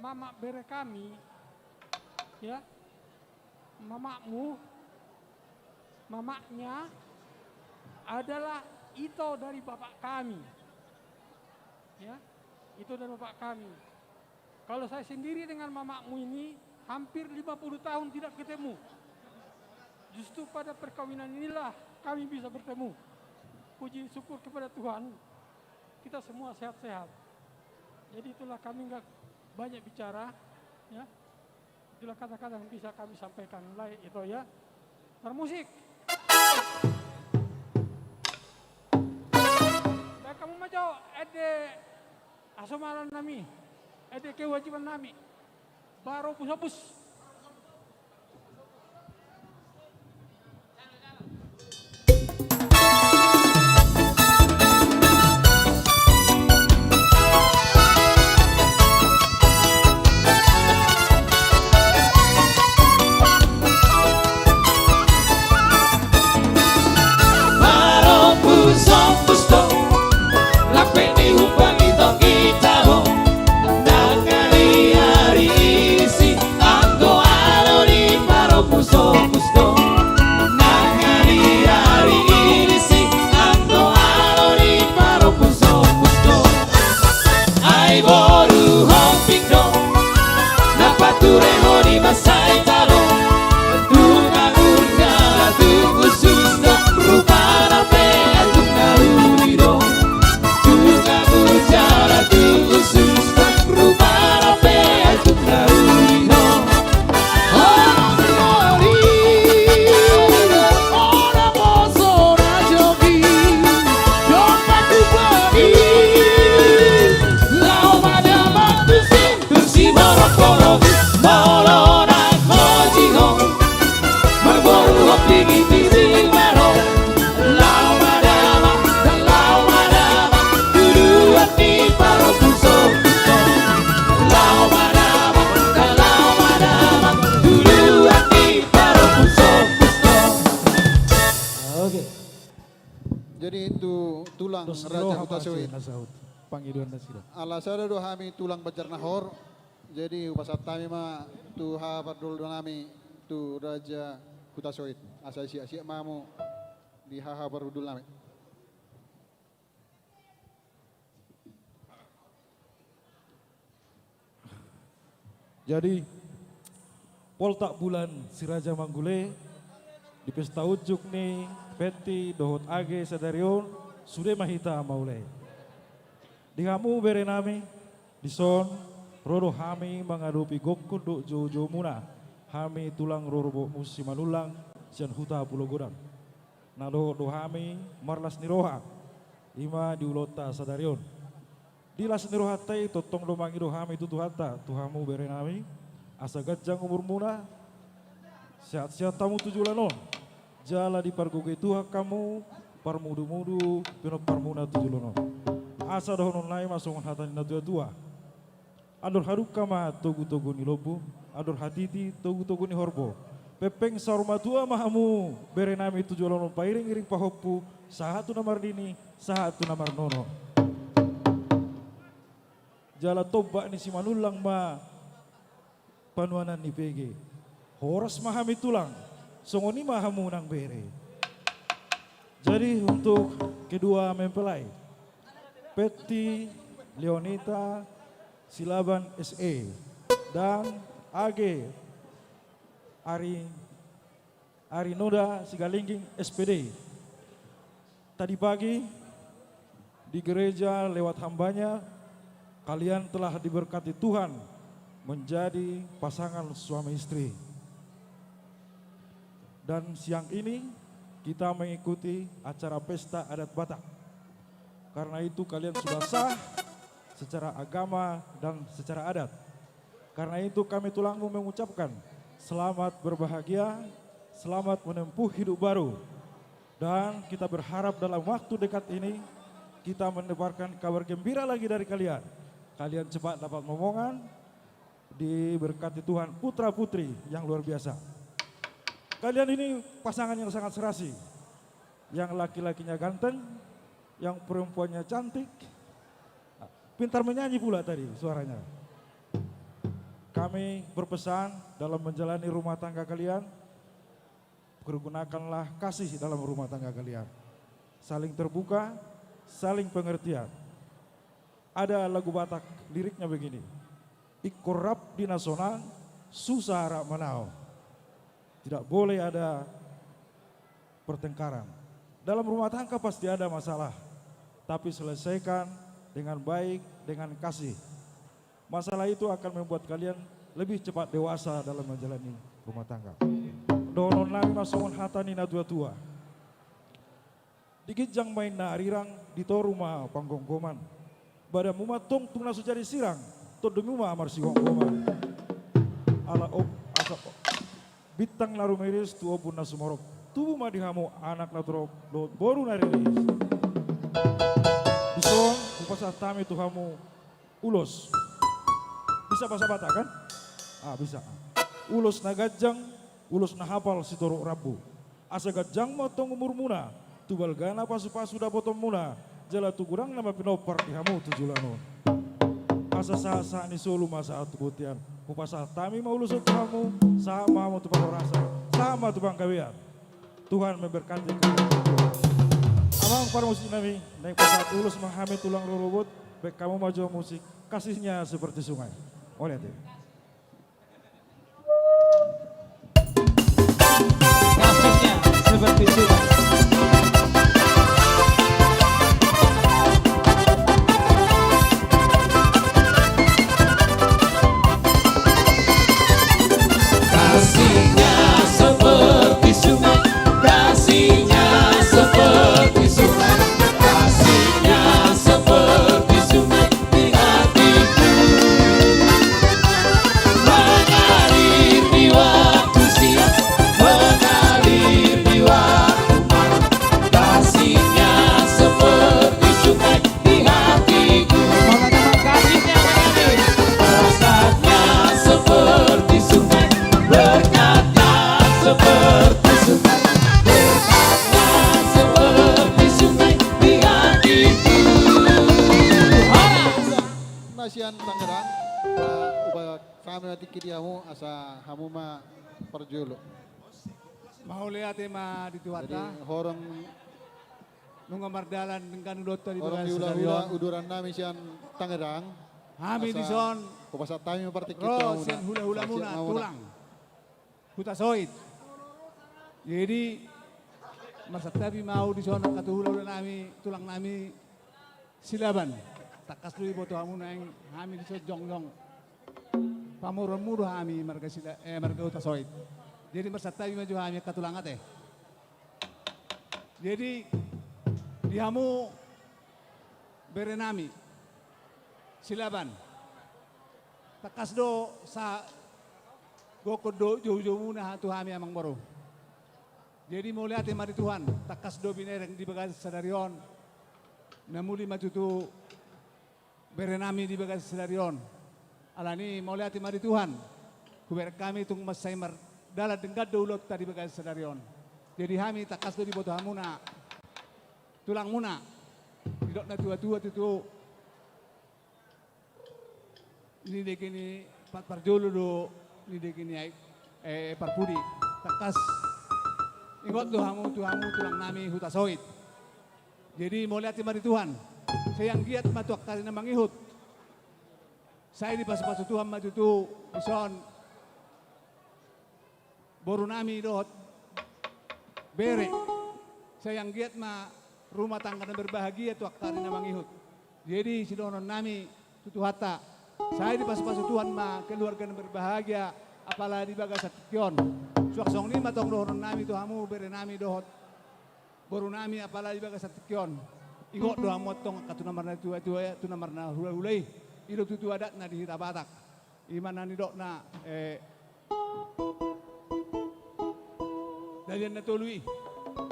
mama bere kami, ya mamaknya adalah itu dari bapak kami. Ya, itu dari bapak kami. Kalau saya sendiri dengan mamakmu ini hampir 50 tahun tidak ketemu. Justru pada perkawinan inilah kami bisa bertemu. Puji syukur kepada Tuhan, kita semua sehat-sehat. Jadi itulah kami nggak banyak bicara, ya. Itulah kata-kata yang bisa kami sampaikan. Lai itu ya. Bermusik. Dan kamu maco ede asomaran nami, ede kewajiban nami, baru pusapus. tureho di masai talo tunga urga tungu sunda rupana pe tunga urido tunga urga tungu sunda rupana pe tunga urido Jadi itu tulang Raja Hutasoit. Panggiduan nasira. Alasada do hami tulang bajar nahor. Jadi upasat kami ma tu hafadul nami tu Raja Hutasoit. Asa sia-sia mamu di hahabarudul nami. Jadi Poltak bulan si Raja Manggule di pesta ujuk nih Peti dohot age sadarion sudah mahita maulai. Di kamu bere nami di son rodo hami mengadupi gokun do jojo muna hami tulang rorobo musim manulang sian huta pulau godang. Nado do hami marlas niroha ima diulota sadarion. Dilas niroha tai totong do mangido hami tutu hata tuhamu bere nami asa gajang umur muna sehat-sehat tamu tujulanon. Jala di pargoge tuha kamu parmudu-mudu pino parmuna tujulono. Asa dohonon lai masongan hatani na tua-tua. Ador haruk kama togu-togu ni lobu, ador hatiti togu-togu ni horbo. Pepeng saruma tua mahamu bere nami tujulono pairing-iring pahopu sahatu namar dini, sahatu namar nono. Jala toba ni si manulang ma panuanan ni PG. Horas mahami tulang. Songoni mahamu nang bere. Jadi untuk kedua mempelai Peti Leonita Silaban SE dan AG Ari Noda Sigalingging SPD. Tadi pagi di gereja lewat hambanya kalian telah diberkati Tuhan menjadi pasangan suami istri. Dan siang ini kita mengikuti acara pesta adat Batak. Karena itu kalian sudah sah secara agama dan secara adat. Karena itu kami tulangmu mengucapkan selamat berbahagia, selamat menempuh hidup baru. Dan kita berharap dalam waktu dekat ini kita mendebarkan kabar gembira lagi dari kalian. Kalian cepat dapat momongan, diberkati Tuhan putra putri yang luar biasa. Kalian ini pasangan yang sangat serasi. Yang laki-lakinya ganteng, yang perempuannya cantik. Pintar menyanyi pula tadi suaranya. Kami berpesan dalam menjalani rumah tangga kalian, pergunakanlah kasih dalam rumah tangga kalian. Saling terbuka, saling pengertian. Ada lagu Batak, liriknya begini. Ikorap di nasional, susah harap menau. Tidak boleh ada pertengkaran. Dalam rumah tangga pasti ada masalah, tapi selesaikan dengan baik, dengan kasih. Masalah itu akan membuat kalian lebih cepat dewasa dalam menjalani rumah tangga. Donon nami masongon hatani na tua-tua. Dikit jang main na arirang dito rumah panggonggoman. Bada muma tong tungna sujari sirang, to demi muma amar si gonggoman. Ala op asa Bitang laru meris tu obun na sumorok. Tubuh madihamu anak laturok do boru nariris. Bison upasa tami tuhamu ulos. Bisa bahasa Batak kan? Bisa. Ulos na gajang, ulos na hafal si torok rabu. Asa gajang motong umur muna. Tubal gana pasu-pasu da botong muna. Jala tu kurang nama pinopar dihamu tujulanon. Asa sasa ni solo masa atubutian. Upasa tami mau lusut kamu sama mau tubang rasa sama tubang kawian. Tuhan memberkati kamu. Amang para musik nami naik pasat ulus mahami tulang lorobot. Baik kamu maju musik kasihnya seperti sungai. Oleh itu. seperti sungai. Kasihnya seperti sungai, kasihnya seperti sungai, kasihnya seperti sungai di hatiku, mengalir di waktu siang, mengalir di waktu malam, kasihnya seperti sungai di hatiku, rasanya seperti sungai, berkata seperti sungai, berkata seperti sungai di hatiku. Nasian Tangerang, ubah kami nanti kiriamu asa hamu ma perjulu. Mau lihat ma di tuata. Jadi horong nunggu mardalan dengan udota di orang bagas diulah-ulah uduran nami sian Tangerang. Kami di son. Kupasa tami parti kita. Ro sian hula-hula muna tulang. Huta soit. Jadi masa tabi mau di son katu hula-hula nami tulang nami silaban. Takas dulu boto hamu nang kami di son jong-jong. Pamuron mudo kami marga sila marga huta soit. Jadi masa tabi maju kami katulangat Jadi di hamu berenami silaban. Takas do sa gokod do jauh-jauh muna hatu kami amang baru. Jadi mau lihat mari Tuhan, takas do binereng di bagas sadarion. Namuli matutu berenami di bagas sadarion. Alani mau lihat mari Tuhan. Kuber kami tung masai mar dalat dengkat do ulot tadi bagas sadarion. Jadi kami takas do di boto hamuna. Tulang muna. Tidak na tua-tua itu. Ini dekini pat parjolo do ni dekini parpudi. Takas ingot do hamu tulang nami huta soit. Jadi mau lihat mari Tuhan. Saya yang giat matuak kali na mangihut. Saya di pasu-pasu Tuhan matutu ison boru nami dohot bere. Saya yang giat ma rumah tangga dan berbahagia tuak kali na mangihut. Jadi sidonon nami tutu hata. Saya di pasu-pasu Tuhan ma keluarga dan berbahagia apalagi di bagas ation. Suaksong ni matong dohon nami tu hamu bere nami dohot. Boru nami apalagi di bagas ation. Ingot do hamu tong katu namar na tua-tua tu namar na hulai-hulai. Ilo tutu adat na di hita batak. Iman na nidok na dalian na tului.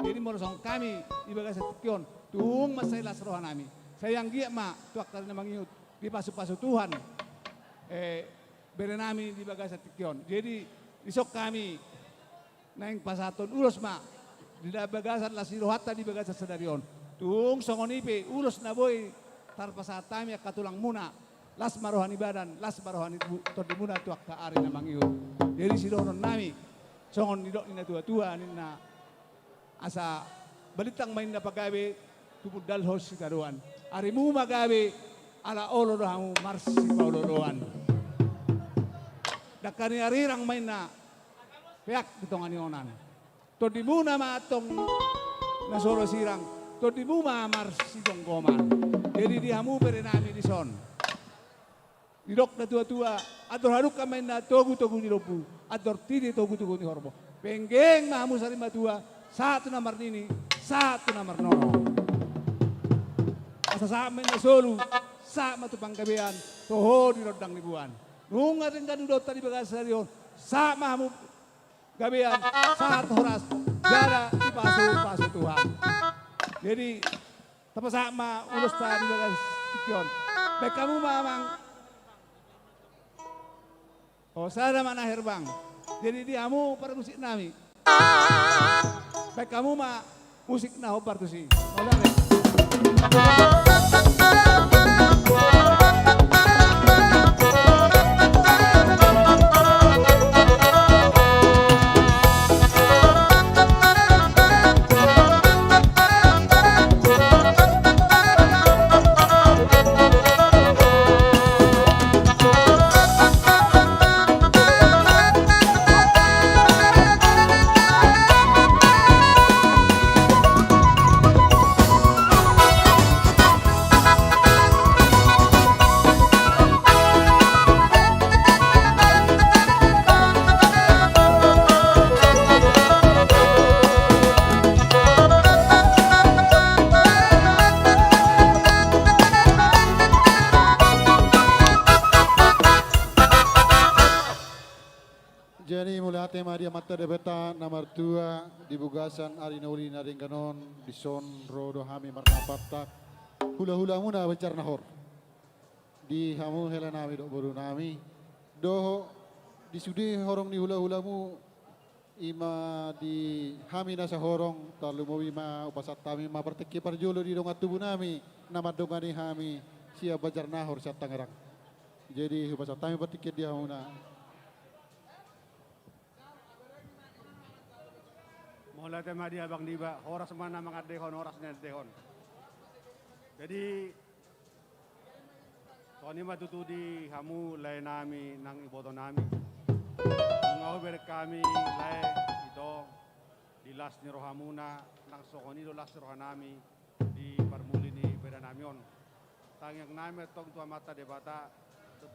Jadi morosong kami di bagas ation. Tung masailas rohan nami. Saya yang giat ma tuak tali na mangihut. Di pasu-pasu Tuhan berenami di bagas ation. Jadi isok kami naing pasaton ulos ma di bagasan lasirohata di bagasan sadarion. Tung songonipe ulos na boy tar pasatami katulang muna las marohani badan las marohani todi muna tuak ka ari na mangihut. Jadi sidonon nami songon nidok nina tua-tua nina asa balitang main na pagabe tumudal hos si karuan. Ari mu magabe ala olo dohamu marsi paulo doan. Dakani arirang main na peak ditongani onan. Todi muna matong nasoro sirang. Todi muna marsi tonggoman. Jadi dihamu berenami di son. Didok na tua-tua. Ador haruk ka main na togu-togu ni lopu. Ador tidi togu-togu ni horbo. Penggeng mahamu sarima tua. Satu namar nini. Satu namar nono. Asa samen na solu. Sa matupang kabean, toho di rodang ribuan. Nunga rin kanudot tadi bagas sarion, sa mahamu kabean, sa horas, jara di pasu Tuhan. Jadi, tapos sama ulos tadi bagas ikion. Baik kamu mamang, sana mana herbang. Jadi diamu para musik nami. Baik kamu ma musik na hopar tu si. Jadi mulai hati dia mata debeta nomor 2 di Bugasan Arinauli Naringganon di Son Rodo Hami Martapatak hula-hula muna bencar nahor di hamu hela nami dok baru nami doh di sudi horong di hula-hulamu ima di hami nasa horong talu mau ima upasat kami ma perteki parjolo di dongat tubuh nami nama dongani hami siap bencar nahor sa Tangerang. Jadi upasat kami perteki dia muna. Mulai tema dia Bang Diba, horas mana mangat dehon, horasnya dehon. Jadi, soalnya mah tutu di hamu lain nami nang iboto nami. Ngau ber kami lain itu di las ni rohamuna nang sokoni do las rohanami di parmuli ni beda namion. Tang yang nami tong tua mata debata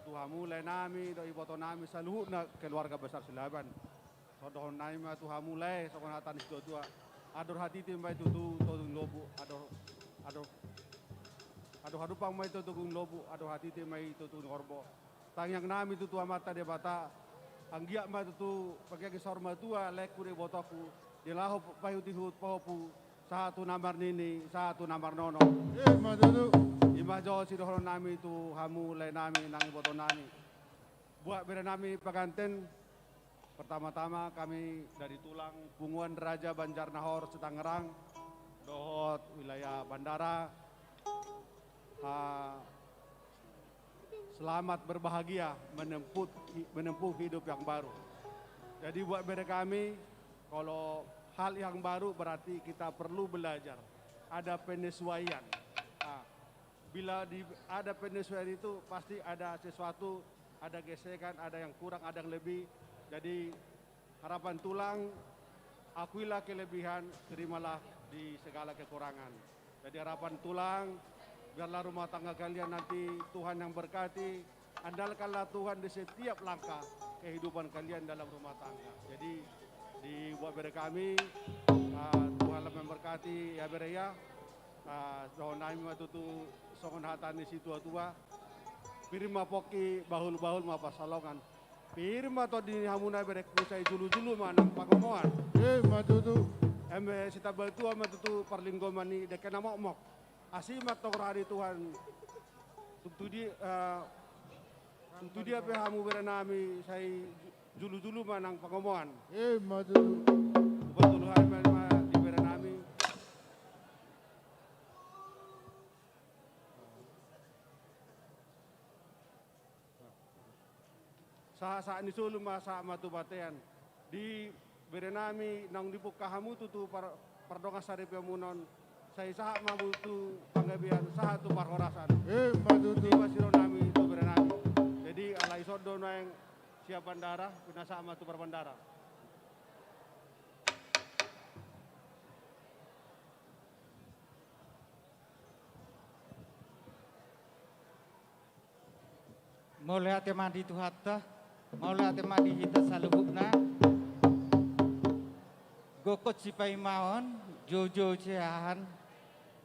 tu hamu lain nami do iboto nami saluhu na keluarga besar Silaban. Sodohon nami mah tu hamu lain sokon hatan itu tua. Ador hati timbai tutu todung lobu Aduh pang may tutugong lobo, aduh hati ti may tutugong orbo. Tangyang nami tutu amata de bata, ang giya ma tutu pagkagisor matua, lek kuri botoku, dilaho pahutihut pahopu, sa tu namar nini, sa tu namar nono. Matutu. Ima jo sidohon nami tu hamu lay nami nang iboto nami. Buat bera nami paganten, pertama-tama kami dari tulang Punguan Raja Banjarnahor Setangerang, dohot wilayah bandara. Selamat berbahagia menempuh hidup yang baru. Jadi buat mereka kami, kalau hal yang baru berarti kita perlu belajar. Ada penyesuaian. Bila ada penyesuaian itu pasti ada sesuatu, ada gesekan, ada yang kurang, ada yang lebih. Jadi harapan tulang, akuilah kelebihan, terimalah di segala kekurangan. Jadi harapan tulang, biarlah rumah tangga kalian nanti Tuhan yang berkati, andalkanlah Tuhan di setiap langkah kehidupan kalian dalam rumah tangga. Jadi di buat bere kami, Tuhanlah memberkati ya bere ya, dohon nami matutu songon hatani si tua-tua, pirma poki bahul-bahul ma pasalongan, pirma to di hamuna bere kusai julu-julu manang pangomoan. Matutu. Embe sita baltua matutu parlinggomani dekena mok-mok. Asimat tong hari Tuhan, untuk dia pehamu beranami saya julu-julu manang pengomongan. Maju. Betul hari mana di beranami. Saat ini sulu masa matu batean di beranami nang dibuka hamu tutu pardonga sari pemunon. Saya sahat mabutu panggabian sahat tu parhorasan. Matutu. Di masiro nami itu berenami. Jadi alai sodo yang siap bandara, pinasa ama tu berbandara. Mau lihat mandi tu hatta, mau lihat mandi kita salubukna. Gokot sipai maon, jojo ceahan.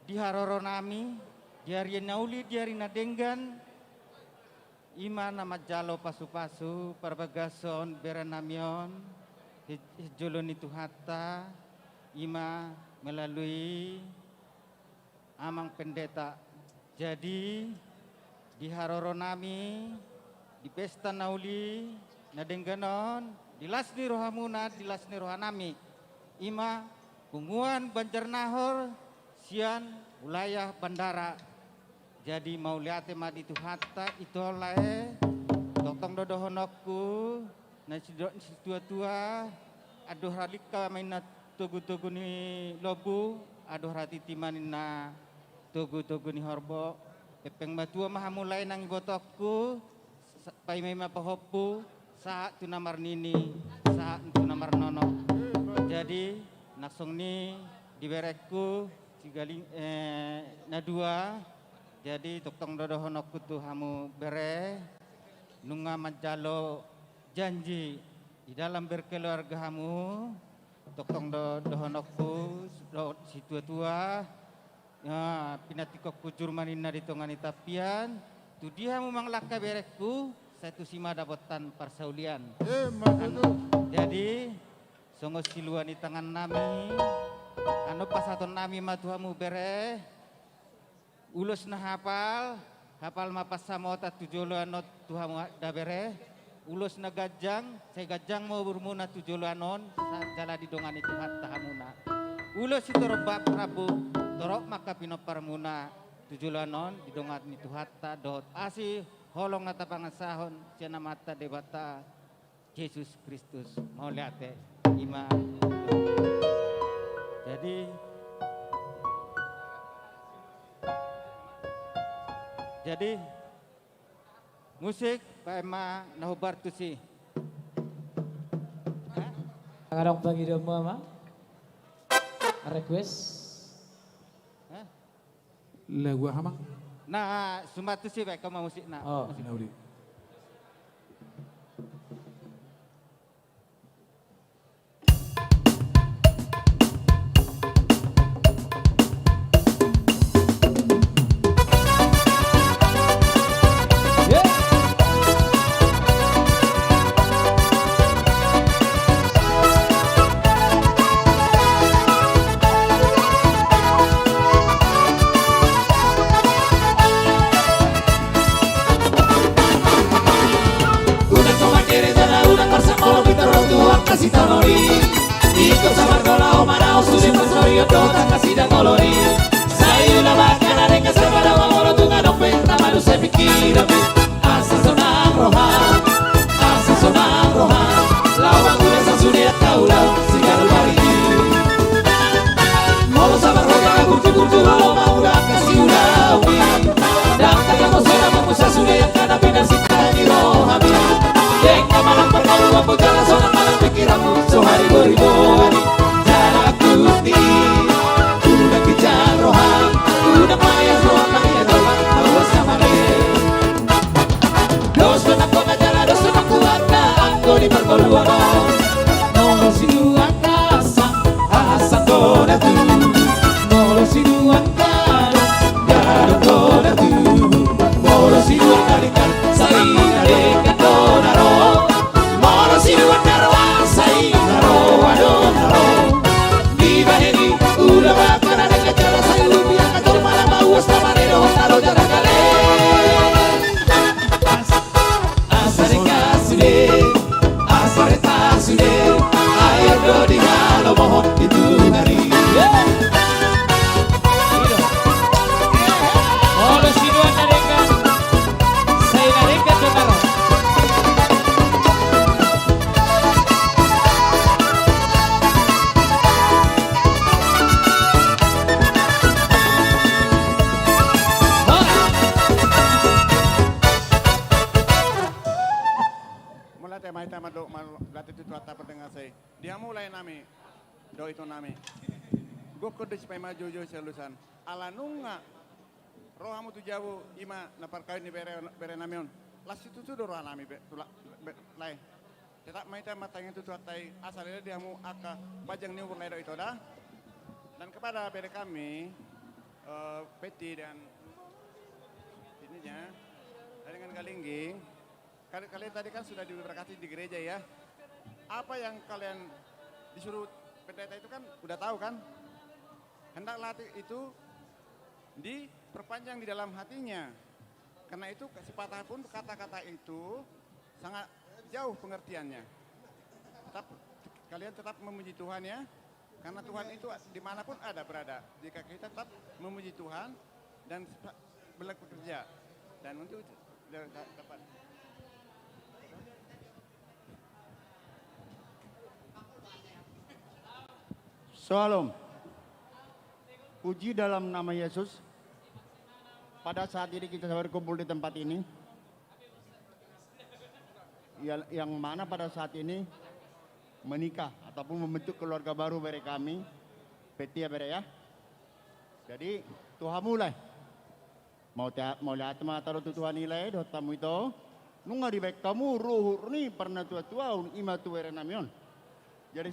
Di haroro nami, di hari nauli, di hari nadenggan, ima nama jalo pasu-pasu, perbagason beranamion, hijolon itu hatta, ima melalui amang pendeta. Jadi di haroro nami, di pesta nauli, nadengganon, di lasni rohamuna, di lasni rohanami, ima Punguan Banjarnahor, sian wilayah bandara. Jadi mau lihat madi itu hatta itu lae totong dodohonokku nasi tua-tua aduh halika maina tugu-tugu ni lobu aduh hati timanina tugu-tugu ni horbo epeng matua maha mulai nang botokku pai mai mapahopu saat tu namar nini saat tu namar nono. Jadi naksong ni diberekku cigaling nadua jadi tokong dodohonokku tu hamu bere nunga majalo janji di dalam berkeluarga hamu tokong dodohonokku si tua-tua ya pinatikok kujur manina di tongani tapian tu dia hamu manglaka berekku satu sima dapotan persaulian. Matutu. Jadi songo siluan di tangan nami, anu pasaton nami matuhamu bere, ulus na hafal mapas samota tujolo anot tuhamu dabere, ulus na gajang, saya gajang mau bermuna tujolo anon, jala di dongan itu hatta hamuna. Ulus itu robak prabu, torok maka pinoparmuna tujolo anon, di dongan itu hatta dot asih, holong nata pangasahon, siana mata debata, Yesus Kristus mau lihat ima. Jadi musik Pak Emma nahubar tu si. Ngarong pagi domo ama. Request. Lagu hamang. Nah, sumatu si baik kau musik nak. Oh, naudi. Kasih tanori, ikut sama kola omana ususi pasori ototan kasih dan kolori. Saya udah makan ada yang kasih pada mangoro tunga dompet nama dosa pikir asa sonang rohan, lawan gue sasudia kaulah sigaru bari. Molo sama roga kurtu halo mau udah kasih udah ubi. Dan kaya mau sana mau sasudia karena pindah sita di rohabi. Deng kamalang perkauan pujana sonang malang pikiranmu sehari beribu hari jarak kuti udah kejar rohan udah maya rohan maya doang terus sama dia dos menang kau ngajara dos menang kuat na anggo di perkoluan nolo sinuan asang koda tu nolo sinuan gado koda tu nolo sinuan kalikan saina dekat donaro nolo sinuan darwa saina roado naro di baheni udah makan ada kecara saya lupi yang kacau malam mau stamarero naro jarak kale asare kasude asare tasude ayo do di halo mohon itu hari nolo sinuan narekan saina dekat donaro Mahita mado latih itu atap pendengar saya. Dia mulai nami do itu nami. Gue kode supaya maju jo selusan. Ala nunga rohamu tu jauh ima napar kawin ni bere namion. Las itu tu roh nami lai. Tetap mahita matanya itu atai asalnya dia mu aka bajang ni ulai do itu dah. Dan kepada bere kami Peti dan ininya dengan Galingging. Kalian tadi kan sudah diberkati di gereja ya. Apa yang kalian disuruh pendeta itu kan udah tahu kan? Hendaklah itu diperpanjang di dalam hatinya. Karena itu sepatah pun kata-kata itu sangat jauh pengertiannya. Kalian tetap memuji Tuhan ya. Karena Tuhan itu dimanapun ada berada. Jika kita tetap memuji Tuhan dan bekerja. Dan untuk dapat Shalom. Puji dalam nama Yesus. Pada saat ini kita berkumpul di tempat ini. Yang mana pada saat ini menikah ataupun membentuk keluarga baru dari kami. Peti ya bere ya. Jadi Tuhan mulai. Mau lihat mata Tuhan nilai do tamu itu. Nunga di baik kamu ruhur ni pernah tua-tua ima tuere namion. Jadi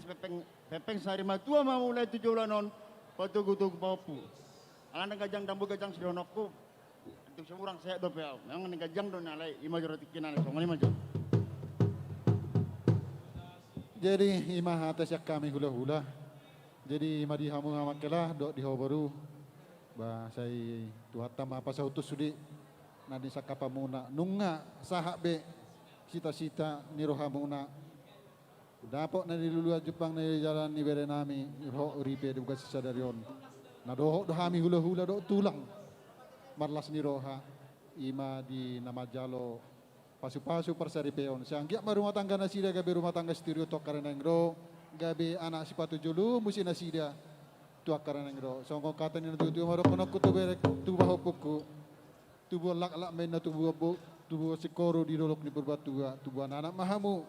pepeng sehari matua mau mulai 7 bulanon patu gutuk papu. Alang gajang dambu gajang sedonokku Itu seorang saya do pel. Yang ngajang do nalai ima jero tikinan songoni maju. Jadi imah atas yak kami hula-hula. Jadi imah dihamu ngamakelah dok di baru. Bah saya tuhatam apa sautus sudi. Nadi sakapamuna nunga sahak be cita-cita nirohamuna. Dapok na dilulua Jepang na jalan ni bere nami roh uripe di buka sisadarion. Na dohok dohami hula-hula do tulang. Marlas ni roha ima di nama jalo pasu-pasu persaripeon. Sianggiak ma rumah tangga nasida gabe rumah tangga stereo tok karenengro gabe anak sipatu julu musi nasida tuak karenengro. Songko kata ni tu maro kono kutu bere tu bahopuku. Tubuh lak-lak main na tubuh sekoro di dolok ni berbatua tubuh anak mahamu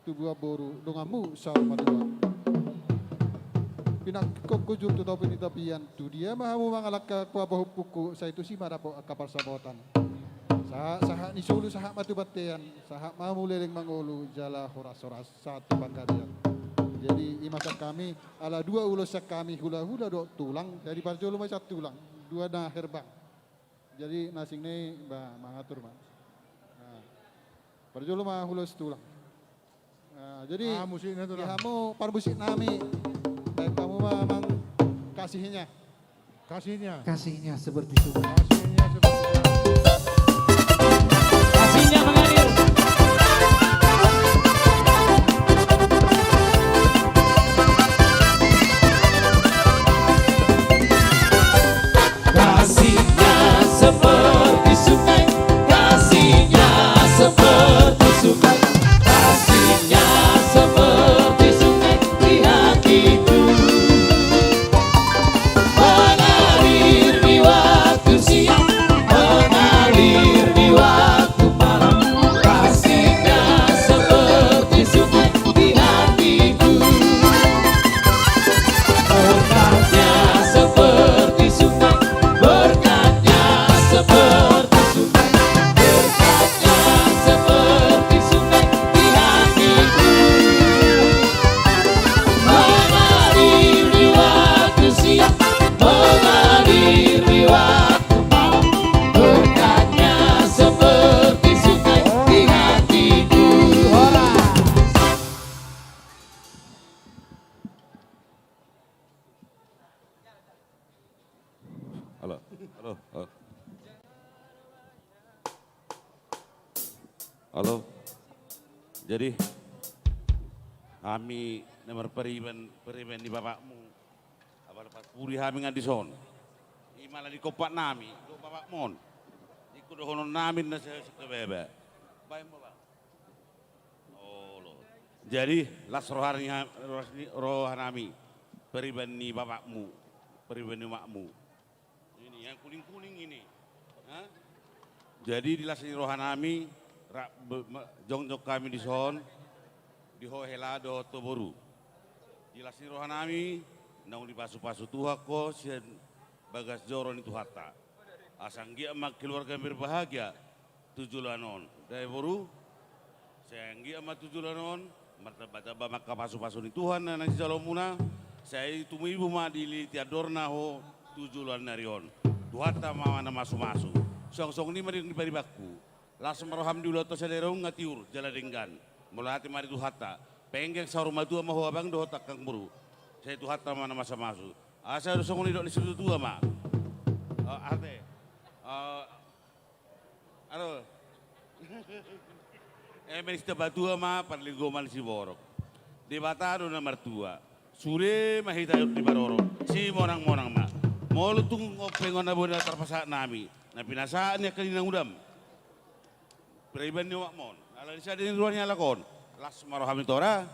tubuh boru dongamu sama dua. Pinak kujur tu topi ni tapian tu dia mahamu mangalak ka kuabahu puku sa itu si marapo kapal sabotan. Sahak ni sulu sahak matu batean sahak mahamu leleng mangolu jala horas-horas satu pangkadian. Jadi imasak kami ala dua ulosak kami hula-hula do tulang dari parjolo macam tulang dua dah herbang. Jadi nasing ni ba mangatur mah. Parjolo mah hulos tulang. Jadi kamu parmusik nami baik kamu memang kasihnya Kasihnya seperti sungai. Kasihnya mengalir. Kasihnya seperti sungai, kasihnya seperti sungai, kasihnya seperti sungai di hatiku. Mengalir di waktu siang, mengalir di waktu malam. Kasihnya seperti sungai di hatiku. Berkatnya seperti sungai, berkatnya seperti sungai, berkatnya seperti sungai di hatiku. Mengalir di waktu siang, mengalir di waktu malam. Berkatnya seperti sungai di hatiku. Halo. Halo. Jadi kami nomor periben di bapakmu. Abal pas puri kami ngadison. Imala di kopak nami, do bapak mon. Iku do honon nami na sa bebe. Baik mo ba? Oh lo. Jadi las rohanami periben ni bapakmu, periben ni makmu. Ini yang kuning-kuning ini. Hah? Jadi di lasni rohanami jongjok kami di son di hohela do toboru. Di lasni rohanami naung di pasu-pasu tuha ko sian bagas joron itu hatta. Asanggia mak keluarga berbahagia tujulanon. Dari boru sayanggia mak tujulanon martabata mak pasu-pasu ni Tuhan na nasi jalomuna. Saya itu ibu ma di tiadorna ho tujulan narion. Duhata mama na masu-masu. Song-song ni mari di paribaku. Langsung maroham di ulat tosaderong ngatiur jala denggan. Mulai hati mari duhata. Penggeng saruma tua mahu abang dohotak kang buru. Saya duhata mana masa masu. Asa dosong ni dok di situ tua ma. Arte. Alo. Menista batua ma parligoman si borok. Di batado na martua. Sure mahitayot di baroro. Si monang-monang ma. Molo tung pengon na bona terpasak nami. Na pinasaan niya kaninang udam. Periban ni wakmon. Ala isa din ruannya lakon. Las marohami tora.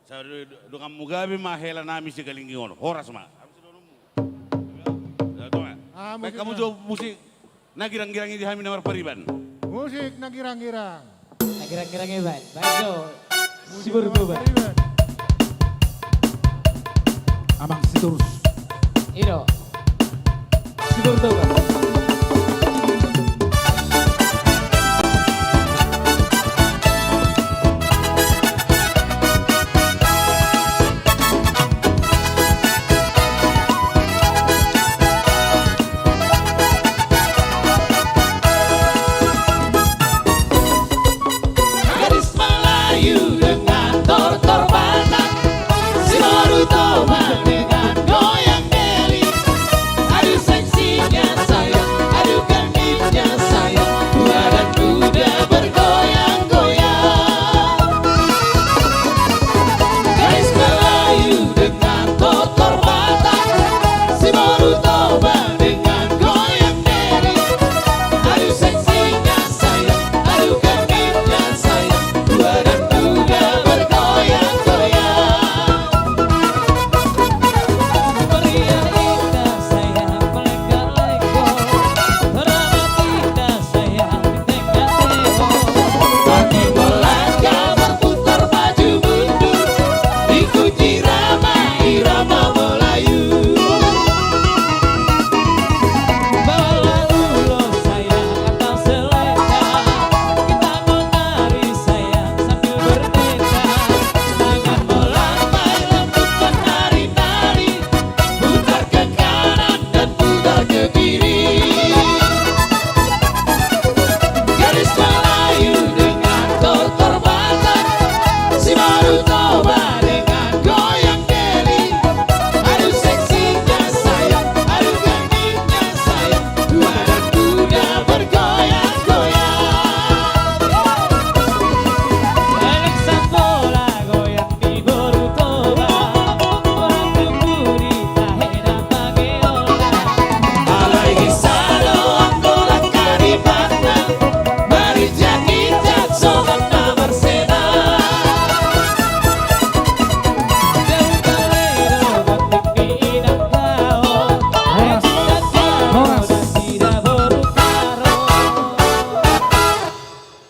Sa dengan Mugabe mahela nami si galingingon. Horas ma. Baik kamu jauh musik. Nagirang-girang di hami namar periban. Musik nagirang-girang. Nagirang-girang hebat. Baik jo. Si berubah. Amang Sitorus. Iro. Si berubah. baru toba dengan goyang deli. Aduh seksinya sayang, aduh ganingnya sayang, dua anak muda bergoyang-goyang. Balik bola goyang di baru toba, orang tunggu di tahena pageola. Alay gisado Angola karibanda, mari jadi jatsogan na bersena.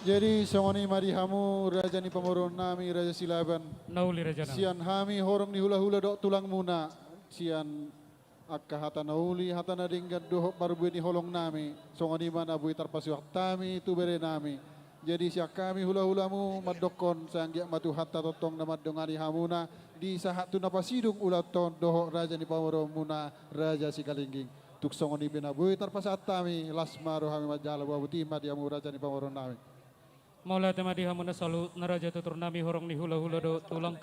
Jadi songoni madihamu raja ni pamorong nami raja silaban. Nauli raja nami. Sian hami horong ni hula-hula dok tulang muna. Sian akka hata nauli hata nadinggan dohok parbu ni holong nami. Songoni mana bui tarpasi waktami tu bere nami. Jadi siak kami hula-hulamu madokon sanggiak matu hatta totong nama dongani hamuna di sahat tu napasidung ulaton dohok raja ni pamorong muna raja si kalingging. Tuk songoni bina bui tarpasi atami lasma rohami majala babu timah diamu raja ni pamorong nami. Maula tema di hamuna salut naraja tutur nami horong ni hula-hula do tulang.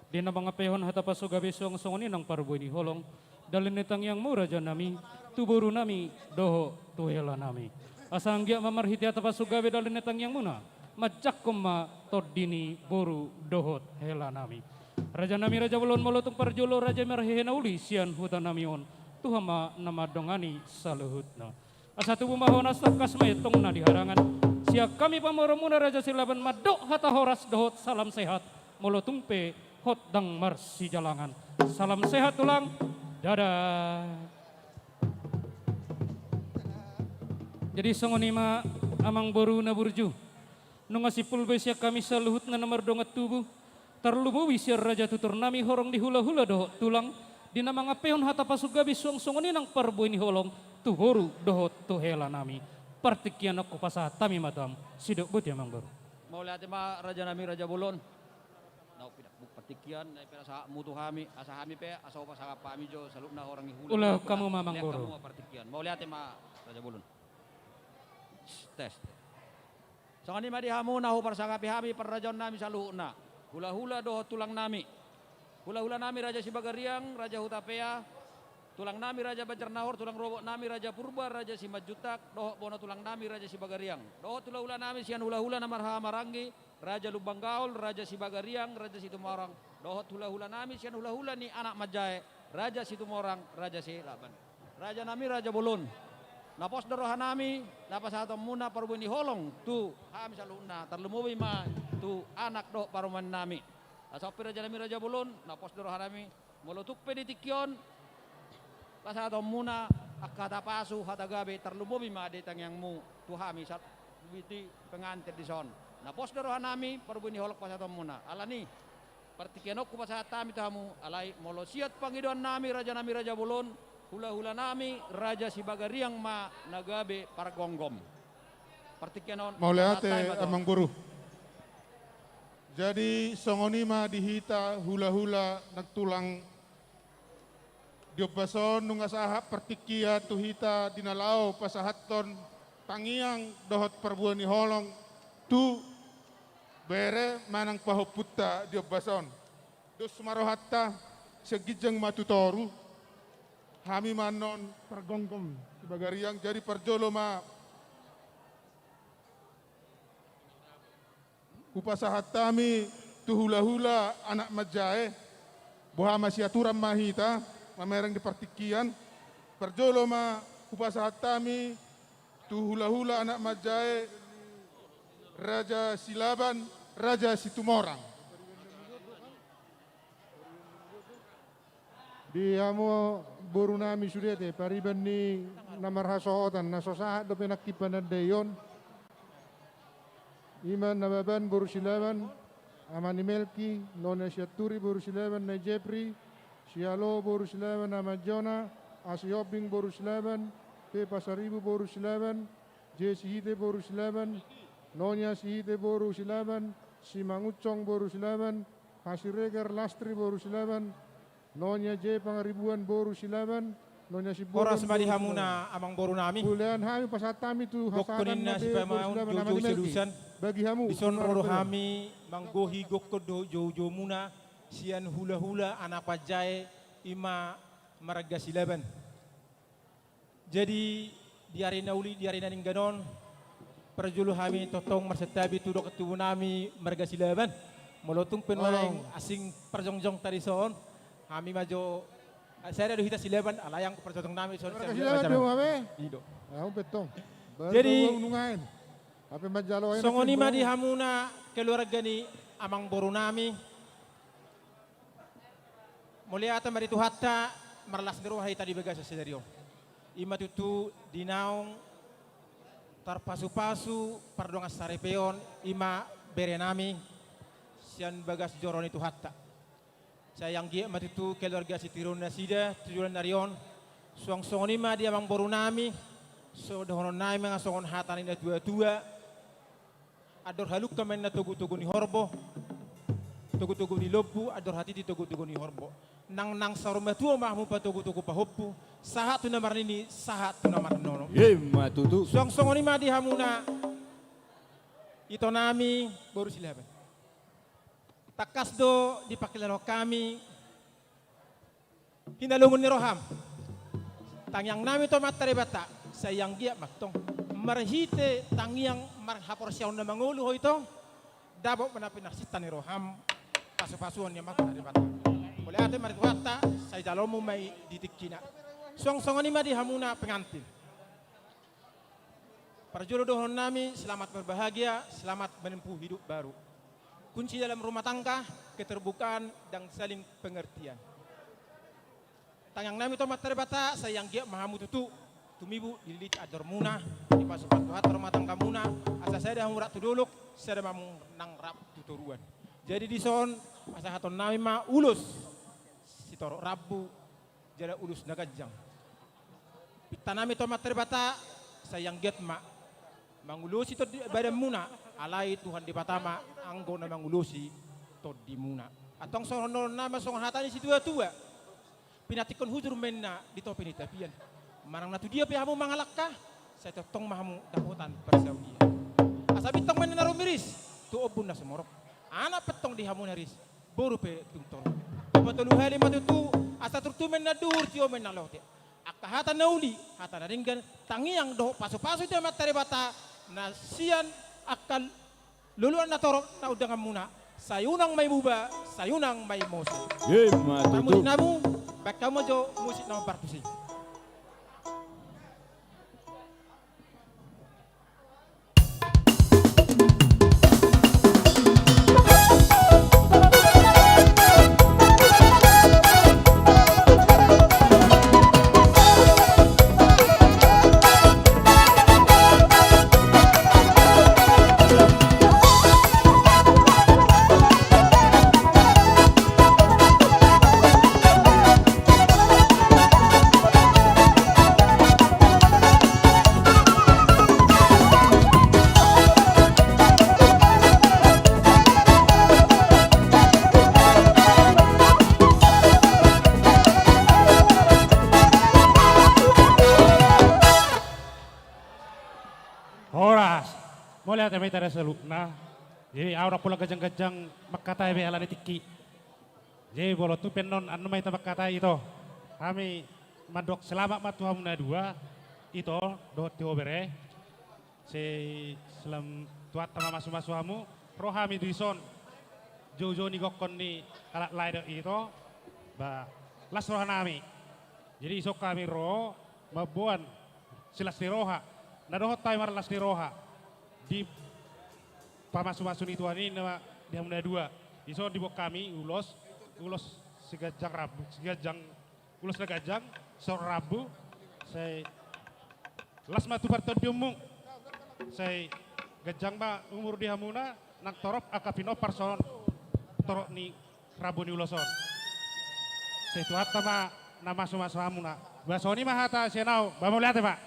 Di na mga pehon hata pasuga besong songoni nang parboy ni holong. Dalin nitang yang mu raja nami, tuburu nami, doho tuhela nami. Asanggia mamarhiti hata pasuga be dalin nitang yang muna. Majak koma todini boru dohot hela nami. Raja nami raja bulon molotung parjolo raja merhehena uli sian hutan namion. Tuhama nama dongani saluhutna. Asa tubuh mahona sakas metong na diharangan. Siak kami pamoromuna raja silaban madok hata horas dohot salam sehat. Molotungpe hot dang marsi jalangan. Salam sehat tulang. Dadah. Jadi songonima amang boru na burju. Nunga sipul siak kami saluhut na nomor dongat tubuh. Tarlubuwi siar raja tutur nami horong di hula-hula dohot tulang. Di nama ngapeon hata pasugabi songoni nang parboy ni holong. Tuhoru dohot tuhela nami. Partikian aku pasah tami matam sidok but ya mangbar. Mau lihat ma raja nami raja bulon. Nau pidak buk partikian na pera sa mutu kami asa kami pe asa pasah kami jo salukna orang ihula. Ulah kamu mamang boro. Kamu partikian. Mau lihat ma raja bulon. Tes. Sangani ma dihamu nahu parsakapi hami perrajon nami salukna. Hula-hula doh tulang nami. Hula-hula nami raja Sibagariang, raja Hutapea. Tulang nami Raja Bajernahor, tulang robok nami Raja Purba, Raja Simajutak, dohok bono tulang nami Raja Sibagariang. Dohok hula-hula nami sian hula-hula na Marha Marangi, Raja Lubang Gaul, Raja Sibagariang, Raja Situmorang. Dohok hula-hula nami sian hula-hula ni anak Majae, Raja Situmorang, Raja Silaban. Raja nami Raja Bolon. Napos dorohan nami, napas atom muna parubun ni holong, tu hami saluna, terlumubi ma, tu anak dohok paruman nami. Asopi Raja nami Raja Bolon, napos dorohan nami, molotuk peditikion, Pasal atau muna akata pasu hata gabe terlubobi ma detang yang mu tuhami sat witi pengantin di son. Na pos dorohan nami perbuni holok pasal atau muna. Alani partikianok ku pasal tami tamu alai molosiat pangiduan nami Raja Bulon hula-hula nami Raja Sibagariang ma nagabe para gonggom. Partikianon Mauleate amang guru. Jadi songonima dihita hula-hula nagtulang Diobason nung asaha pertikia tuhita dinalao pasahaton tangiang dohot perbuan ni holong tu bere manang pahoputta diobason. Dos marohatta segijeng matutoru hami manon pergonggom Sibagariang jadi perjolo ma kupasahatami tu hula-hula anak Majae boha masyaturam mahita mamerang di partikian perjolo ma kupasahatami tu hula-hula anak Majae Raja Silaban Raja Situmorang. Di amo boru nami sudete pariban ni namar hasohotan nasosahat do penakipan dayon iman nababan boru Silaban amani Melki nona Syaturi boru Silaban na Jepri Sialo boru Silaban nama Jona Asyobing boru Silaban Pe Pasaribu boru Silaban Jesihite boru Silaban Nonya Sihite boru Silaban Simangucong boru Silaban Hasiregar Lastri boru Silaban Nonya J Pangaribuan boru Silaban Nonya Sibuan Oras madihamuna amang boru nami bulan hami pasatami tu hasaran na si pamaun jojo silusan bagi hamu bison roro hami manggohi gokkodo jojo muna sian hula-hula anak pajai ima marga silaban. Jadi di arena uli di arena ningganon perjulu kami totong marsetabi tudok ketubu nami marga silaban. Molotung penwareng asing perjongjong tadi son kami maju saya ada hita silaban alayang perjongjong nami son. Marga silaban do kami. Ido. Aku betong. Jadi apa majalo songoni ma di hamuna keluarga ni amang boru nami muliata maritu hatta marlas deru hai tadi begas sedario ima tutu dinaung tarpasu-pasu pardonga sarepeon ima bere nami sian bagas joron itu hatta sayang gie matutu keluarga sitirun nasida tujuan narion suang songoni ma di amang boru nami so dohonon nami mga songon hata ni na dua-dua ador haluk kamen na tugu-tugu ni horbo tugu-tugu ni lobu ador hati di tugu-tugu ni horbo nang saruma tua mahmu pa tugu-tugu pa hoppu sahat tu namar nini sahat tu namar nono matutu suang songoni ma di hamuna ito nami baru silaban takas do di pakilano kami hinalungun ni roham tangyang nami to matare bata sayang gia matong marhite tangiang marhapor siyaw na mangulo ho ito dabo manapin narsita ni roham pasu-pasuan niya makuna di bata boleh ate marituata say dalo mo may ditikina song-songan ni madi hamuna pengantin para jodoh nami selamat berbahagia selamat menempuh hidup baru kunci dalam rumah tangga keterbukaan dan saling pengertian tangyang nami to matare bata sayang gia mahamu tutu tumibu dililit ador muna di pasukan tuhat rumah tangga muna asa saya dah murak tuduluk saya dah mamung nang rap tuturuan jadi di son asa haton nami ma ulus si toro rabu jada ulus nagajang tanami to materbata sayang get ma mangulusi to badan muna alai Tuhan di batama anggo na mangulusi to di muna atong sono nama song hatani si tua-tua pinatikon hujur menna di topi ni tapian marang natu dia pihamu mangalakka saya totong mahamu dahutan persaudia asabi tong men narum miris tu obun na semorok anak petong di hamu naris boru pe tungtong patulu hali matutu asa turtu men nadur tio men nalote akka hata nauli hata naringgan tangiang do pasu-pasu dia matare bata nasian akal luluan na torok na udang muna sayunang may buba sayunang may moso matutu namu bakamu jo musik na partusi Mulai kami tada selukna, jadi aura pula kejang-kejang makata ebe alani tiki. Jadi bolo tu penon anu mai tabak kata itu, kami madok selamat matuhamuna dua itu do tio bere, se selam tuat tama masu hamu, rohami duison, jojo ni gokon ni alat lain itu, ba las rohanami. Jadi isok kami roh, mabuan silas di roha, nadohot taimar las di roha. Di pamasu-masun itu ini nama dia muda dua. Iso di bawah kami ulos segajang rabu, ulos segajang sor rabu. Saya las matu partodiumung. Saya gajang ba umur dia muna nak torop akapino person torok ni rabu ni uloson. Saya tuat sama nama sumas hamuna. Basoni mah hata senau, bamu lihat ya Pak.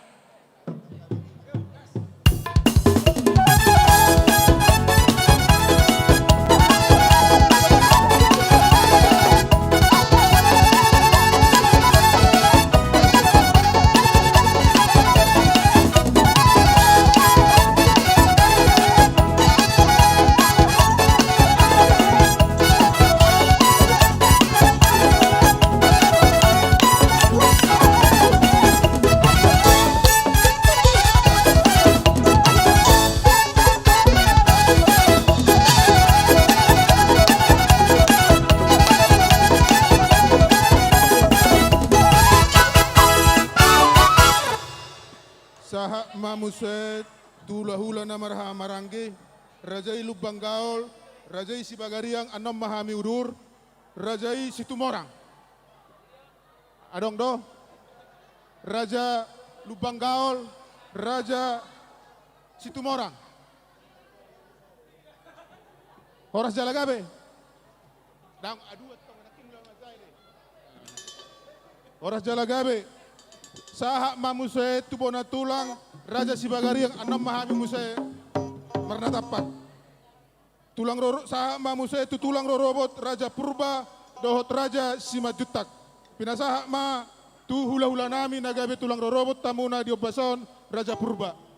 Mamuse Tulahula Namarha Marangge, Rajai Lubang Gaol, Rajai Sibagariang Anom Mahami Udur, Rajai Situmorang. Adong do, Raja Lubang Gaol, Raja Situmorang. Horas Jalagabe. Dang adu atong nakim lang mazay de. Horas Jalagabe. Saha Mamuse Tubona Tulang, Raja Sibagariang Anom Mahami Muse Marnatapat. Tulang roro saha Mamuse tu tulang rorobot Raja Purba dohot Raja Simajutak. Pinasaha ma tu hula-hula nami nagabe tulang rorobot tamuna diobason Raja Purba.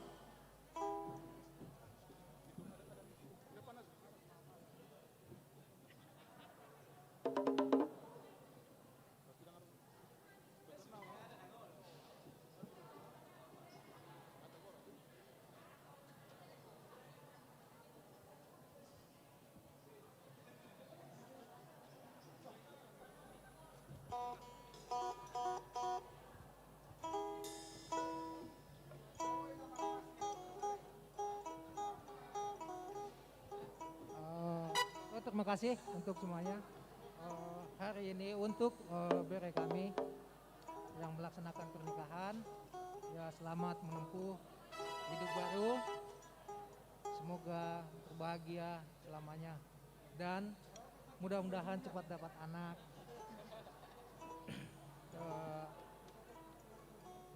Terima kasih untuk semuanya. Hari ini untuk bere kami yang melaksanakan pernikahan, ya selamat menempuh hidup baru. Semoga berbahagia selamanya dan mudah-mudahan cepat dapat anak.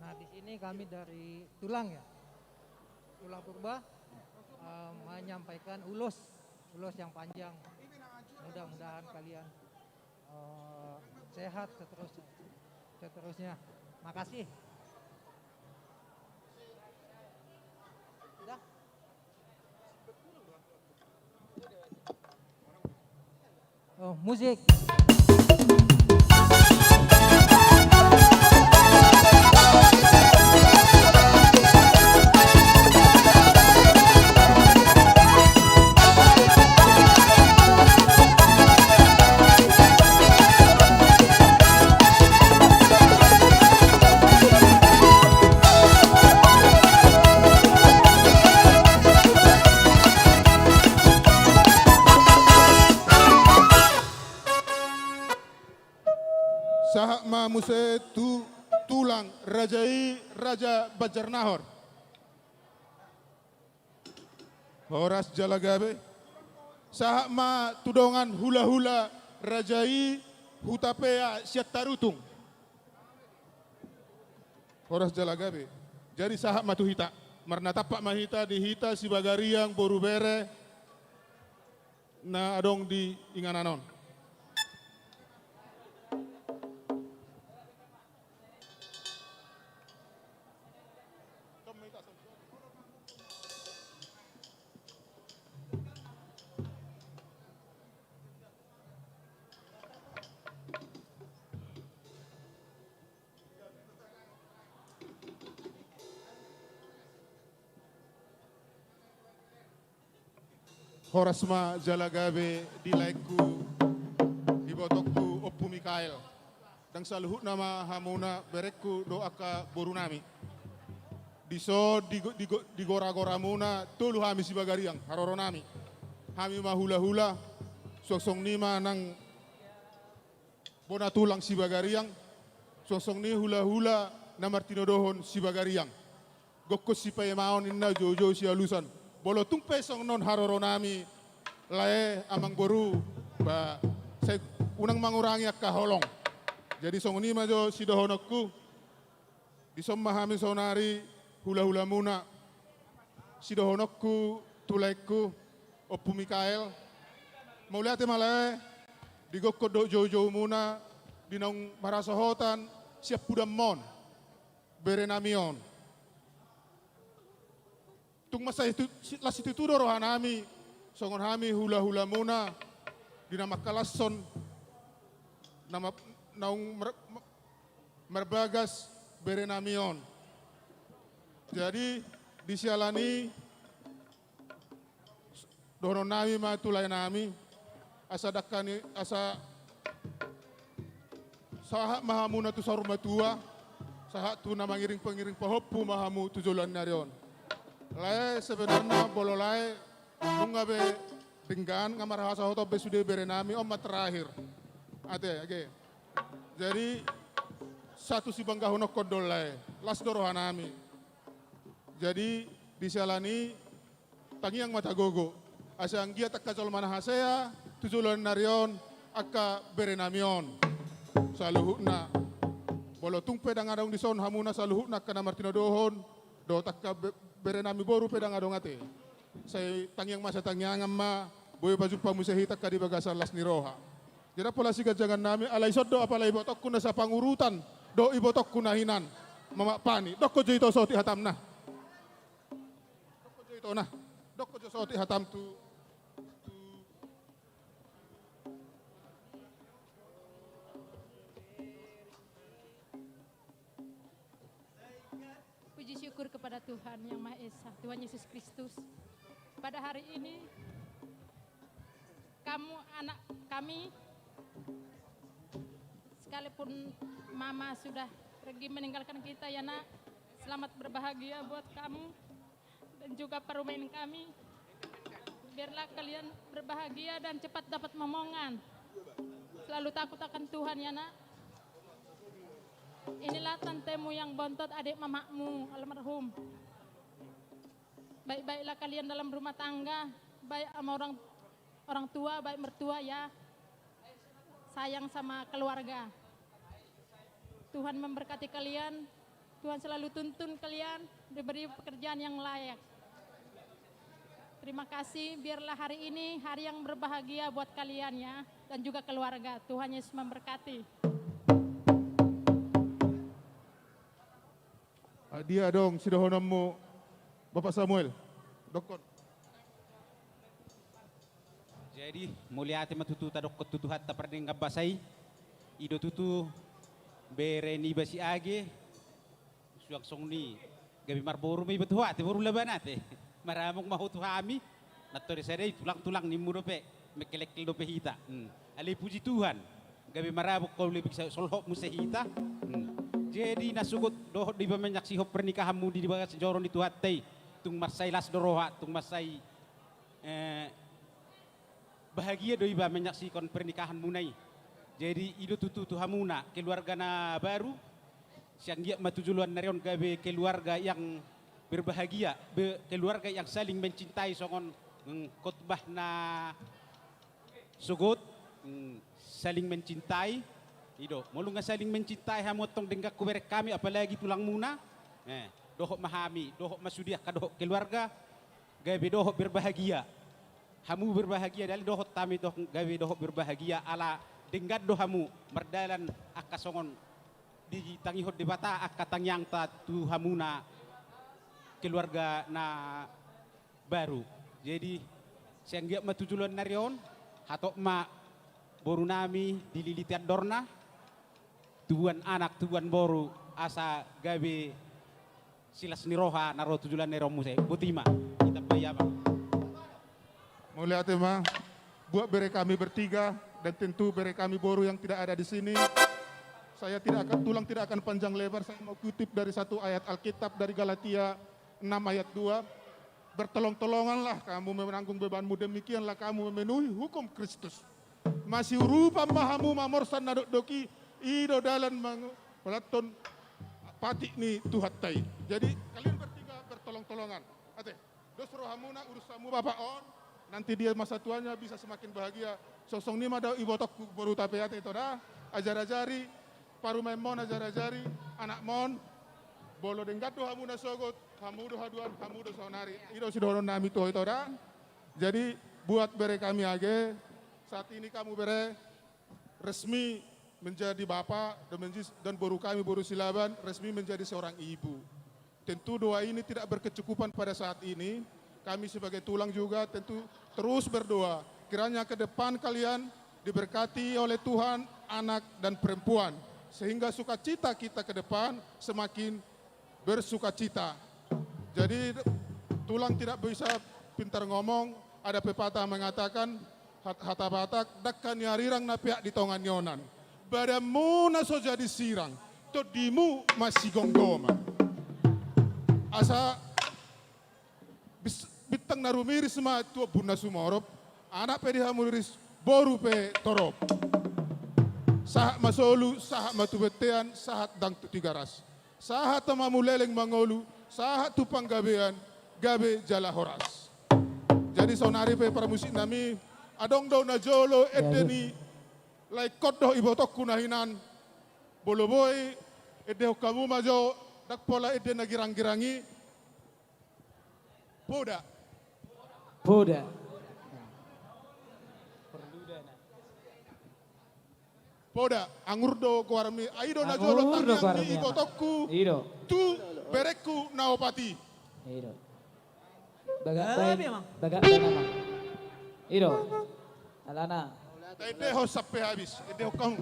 Nah di sini kami dari Tulang ya, Tulang Purba menyampaikan ulos yang panjang. Mudah-mudahan kalian sehat seterusnya. Makasih. Udah. Oh, musik. Saha Mamuse Tulang Rajai Raja Bajarnahor. Horas Jalagabe. Saha ma tudongan hula-hula Rajai Hutapea Siatarutung. Horas Jalagabe. Jadi saha matuhita. Marna tapak mahita dihita Sibagariang Borubere na adong di ingananon. Horasma Jalagabe dilaiku ibotokku Oppu Mikael dan saluhut nama hamuna berekku doaka borunami diso di gora-gora muna tulu hami Sibagariang haroronami hami mahula-hula sosong nima nang bona tulang Sibagariang sosong ni hula-hula na Martino Dohon Sibagariang gokko sipaye maon inna jojo sialusan bolo tung pesong non haroronami lae amang boru ba saya unang mengurangi kaholong jadi song ni majo sidohonokku disom mahami sonari hula-hula muna sidohonokku tulaiku Oppu Mikael mau lihat malae digokko do jojo muna dinong marasohotan siap pudamon berenamion tung masa itu las itu rohanami songon hami hula-hula muna dinama kalason nama naung merbagas berenamion jadi disialani doron nami matulay nami asa dakani asa saha mahamuna tu saruma tua Sahat tu na mangiring-pengiring pahoppu mahamu tujulan narion. Lae sebenarnya bolo lae mungabe tinggan ngamar hasa hoto besude berenami omat terakhir. Ate, oke. Jadi satu si bangga honok kodol lae, las dorohanami. Jadi disalani tangiang mata gogo. Asyang gia tak kacol mana hasea tujulan narion akka berenamion. Saluhuna. Bolo tung pedang adong di son hamuna saluhuna kana Martino dohon do takka berenami boru pedang adong ate. Saya tangiang masa tangiang amma boy baju pamusehi takka di bagasan las niroha. Jadi pola siga jangan nami alai soddo apalai botok kuna sa pangurutan do ibotok kuna hinan mamak pani dokko joito soti hatamna. Dokko joito nah. Dokko jo soti hatam tu Puji syukur kepada Tuhan Yang Maha Esa, Tuhan Yesus Kristus. Pada hari ini, kamu anak kami, sekalipun mama sudah pergi meninggalkan kita ya nak, selamat berbahagia buat kamu dan juga perumahan kami. Biarlah kalian berbahagia dan cepat dapat momongan. Selalu takut akan Tuhan ya nak. Inilah tantemu yang bontot adik mamakmu almarhum. Baik-baiklah kalian dalam rumah tangga, baik sama orang tua, baik mertua ya. Sayang sama keluarga. Tuhan memberkati kalian, Tuhan selalu tuntun kalian, diberi pekerjaan yang layak. Terima kasih, biarlah hari ini hari yang berbahagia buat kalian ya, dan juga keluarga. Tuhan Yesus memberkati. Dia dong, sidohonammu Bapak Samuel. Dokon. Jadi mulia hati matutu tadok tutu hatta perdeng ngabasai. Ido tutu bere ni basi age. Suak song ni gabi marboru may betu hati boru labanate. Maramong mahutu hami. Natori sadai tulang-tulang ni murope mekelekil dope hita. Ali puji Tuhan. Gabi marabok kau lebih solhok musehita. Jadi nasugot dohot di menyaksi hop pernikahanmu di bagas joron itu hatai tung masai las doroha tung masai bahagia doi ba menyaksikan pernikahanmu nai. Jadi ido tutu tuhamuna keluarga na baru siang dia matujuluan narion gabe keluarga yang berbahagia, keluarga yang saling mencintai songon khotbah na sugot saling mencintai. Ido, mulu nga saling mencintai hamotong denggak kuberek kami apalagi tulang muna. Dohok mahami, dohok masudiah kadohok keluarga, gawe dohok berbahagia. Hamu berbahagia dari dohok tami dohok gawe dohok berbahagia ala denggak dohamu merdalan akasongon di tangihot di bata akatangyang ta tu hamuna keluarga na baru. Jadi siang dia matujulan narion hatok ma boru nami dililitian dorna. Tuan anak, tuan boru, asa gawe silas niroha naro tujulan neromu saya. Butima, kita bayar. Mulia tema, buat bere kami bertiga dan tentu bere kami boru yang tidak ada di sini. Saya tidak akan panjang lebar. Saya mau kutip dari satu ayat Alkitab dari Galatia 6 ayat 2. Bertolong-tolonganlah kamu menanggung bebanmu, demikianlah kamu memenuhi hukum Kristus. Masih rupa mahamu mamorsan nadok doki ido dalan pelaton patik ni tuhatai. Jadi kalian bertiga bertolong-tolongan. Ate, dos rohamuna urusamu bapak on, nanti dia masa tuanya bisa semakin bahagia. Sosong ni mada ibotok baru tapi ate itu dah. Ajar-ajari, paru memon ajar-ajari, anak mon, bolo denggat do hamuna sogot, hamu do haduan, hamu do sonari. Ido sidoron nami to itu dah. Jadi buat bere kami age, saat ini kamu bere resmi menjadi bapak dan boru kami boru Silaban resmi menjadi seorang ibu. Tentu doa ini tidak berkecukupan pada saat ini. Kami sebagai tulang juga tentu terus berdoa. Kiranya ke depan kalian diberkati oleh Tuhan, anak dan perempuan. Sehingga sukacita kita ke depan semakin bersukacita. Jadi tulang tidak bisa pintar ngomong. Ada pepatah mengatakan, hata batak dakkan yarirang na pihak di tongan yonan. Badamu naso jadi sirang, todimu masih gonggoma. Asa bitang narumiris ma tua buna sumorop, anak pe dihamuris boru pe torop. Sahat masolu, sahat matubetean, sahat dang tu tigaras. Sahat tamamuleleng mangolu, sahat tupang gabean, gabe jala horas. Jadi sonari pe para musik nami, adong do na jolo edeni, lai kodoh ibotok kunahinan, boloboy, edeh kamu majo, dak pola ede na girang-girangi, poda. Poda. Poda, angurdo kuarmi, aido na jolo tangi ibotokku, tu berekku naopati. Ido. Baga nama. Ido. Alana. Edeho sampai habis, edeho kamu.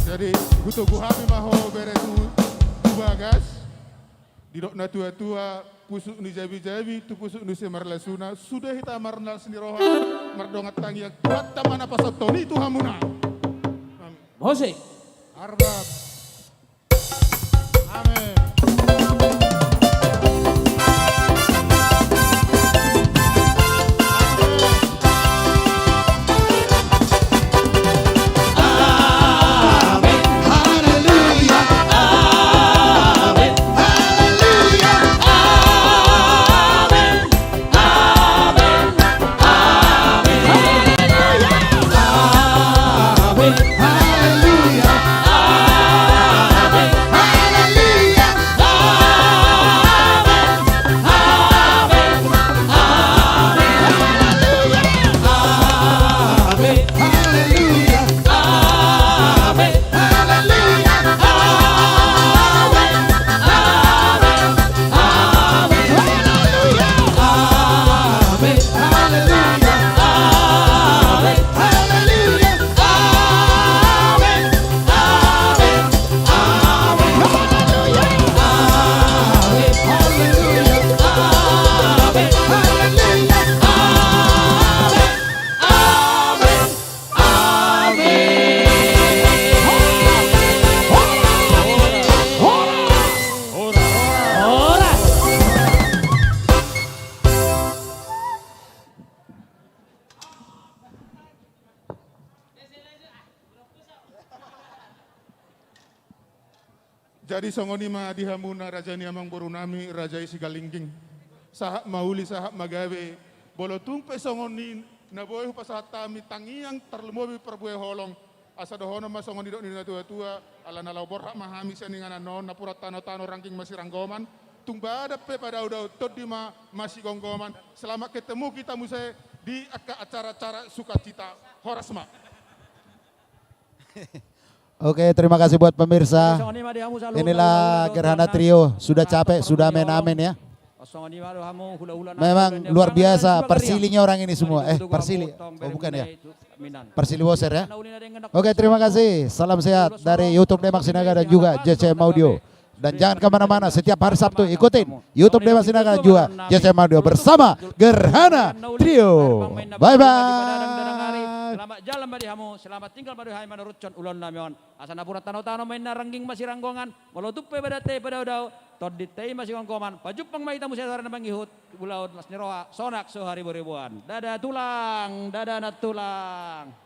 Jadi gutugu hami maho bere tu bagas. Didok na tua-tua pusuk ni jabi-jabi tu pusuk ni semarlasuna sudah hita marnal seniroha mardongat tangi yang kuat tamana pasotoni tu hamuna. Musik. Arbab. Amin. Jadi songoni ma dihamuna raja ni amang borunami raja isi galingging. Sahak mauli sahak magawe. Bolo tumpe songoni naboy pasatami tangiang terlemobi perbuai holong. Asa dohono ma songoni dok ni tua-tua ala nalabor hak mahami seningana non napura tano-tano ranking masih ranggoman. Tumba ada pe pada udah todi ma masih gonggoman. Selamat ketemu kita musai di acara-acara sukacita Horasma. Oke, terima kasih buat pemirsa. Inilah Gerhana Trio. Sudah capek, sudah amen-amen ya. Memang luar biasa persilinya orang ini semua. Persili. Oh bukan ya. Persili Woser ya. Oke, terima kasih. Salam sehat dari YouTube Demak Sinaga dan juga JCM Audio. Dan jangan kemana-mana, setiap hari Sabtu ikutin YouTube Demak Sinaga dan juga JCM Audio bersama Gerhana Trio. Bye-bye. Selamat jalan badi hamu, selamat tinggal badi hai manurutcon ulon namion. Asana pura tano-tano main narangging masih ranggongan, walau tupe pada te pada udau, todit tei masih gongkoman. Pajupang mai tamu saya sarana bangihut, bulaud mas nyeroa, sonak sehari beribuan. Dada tulang, dada nat tulang.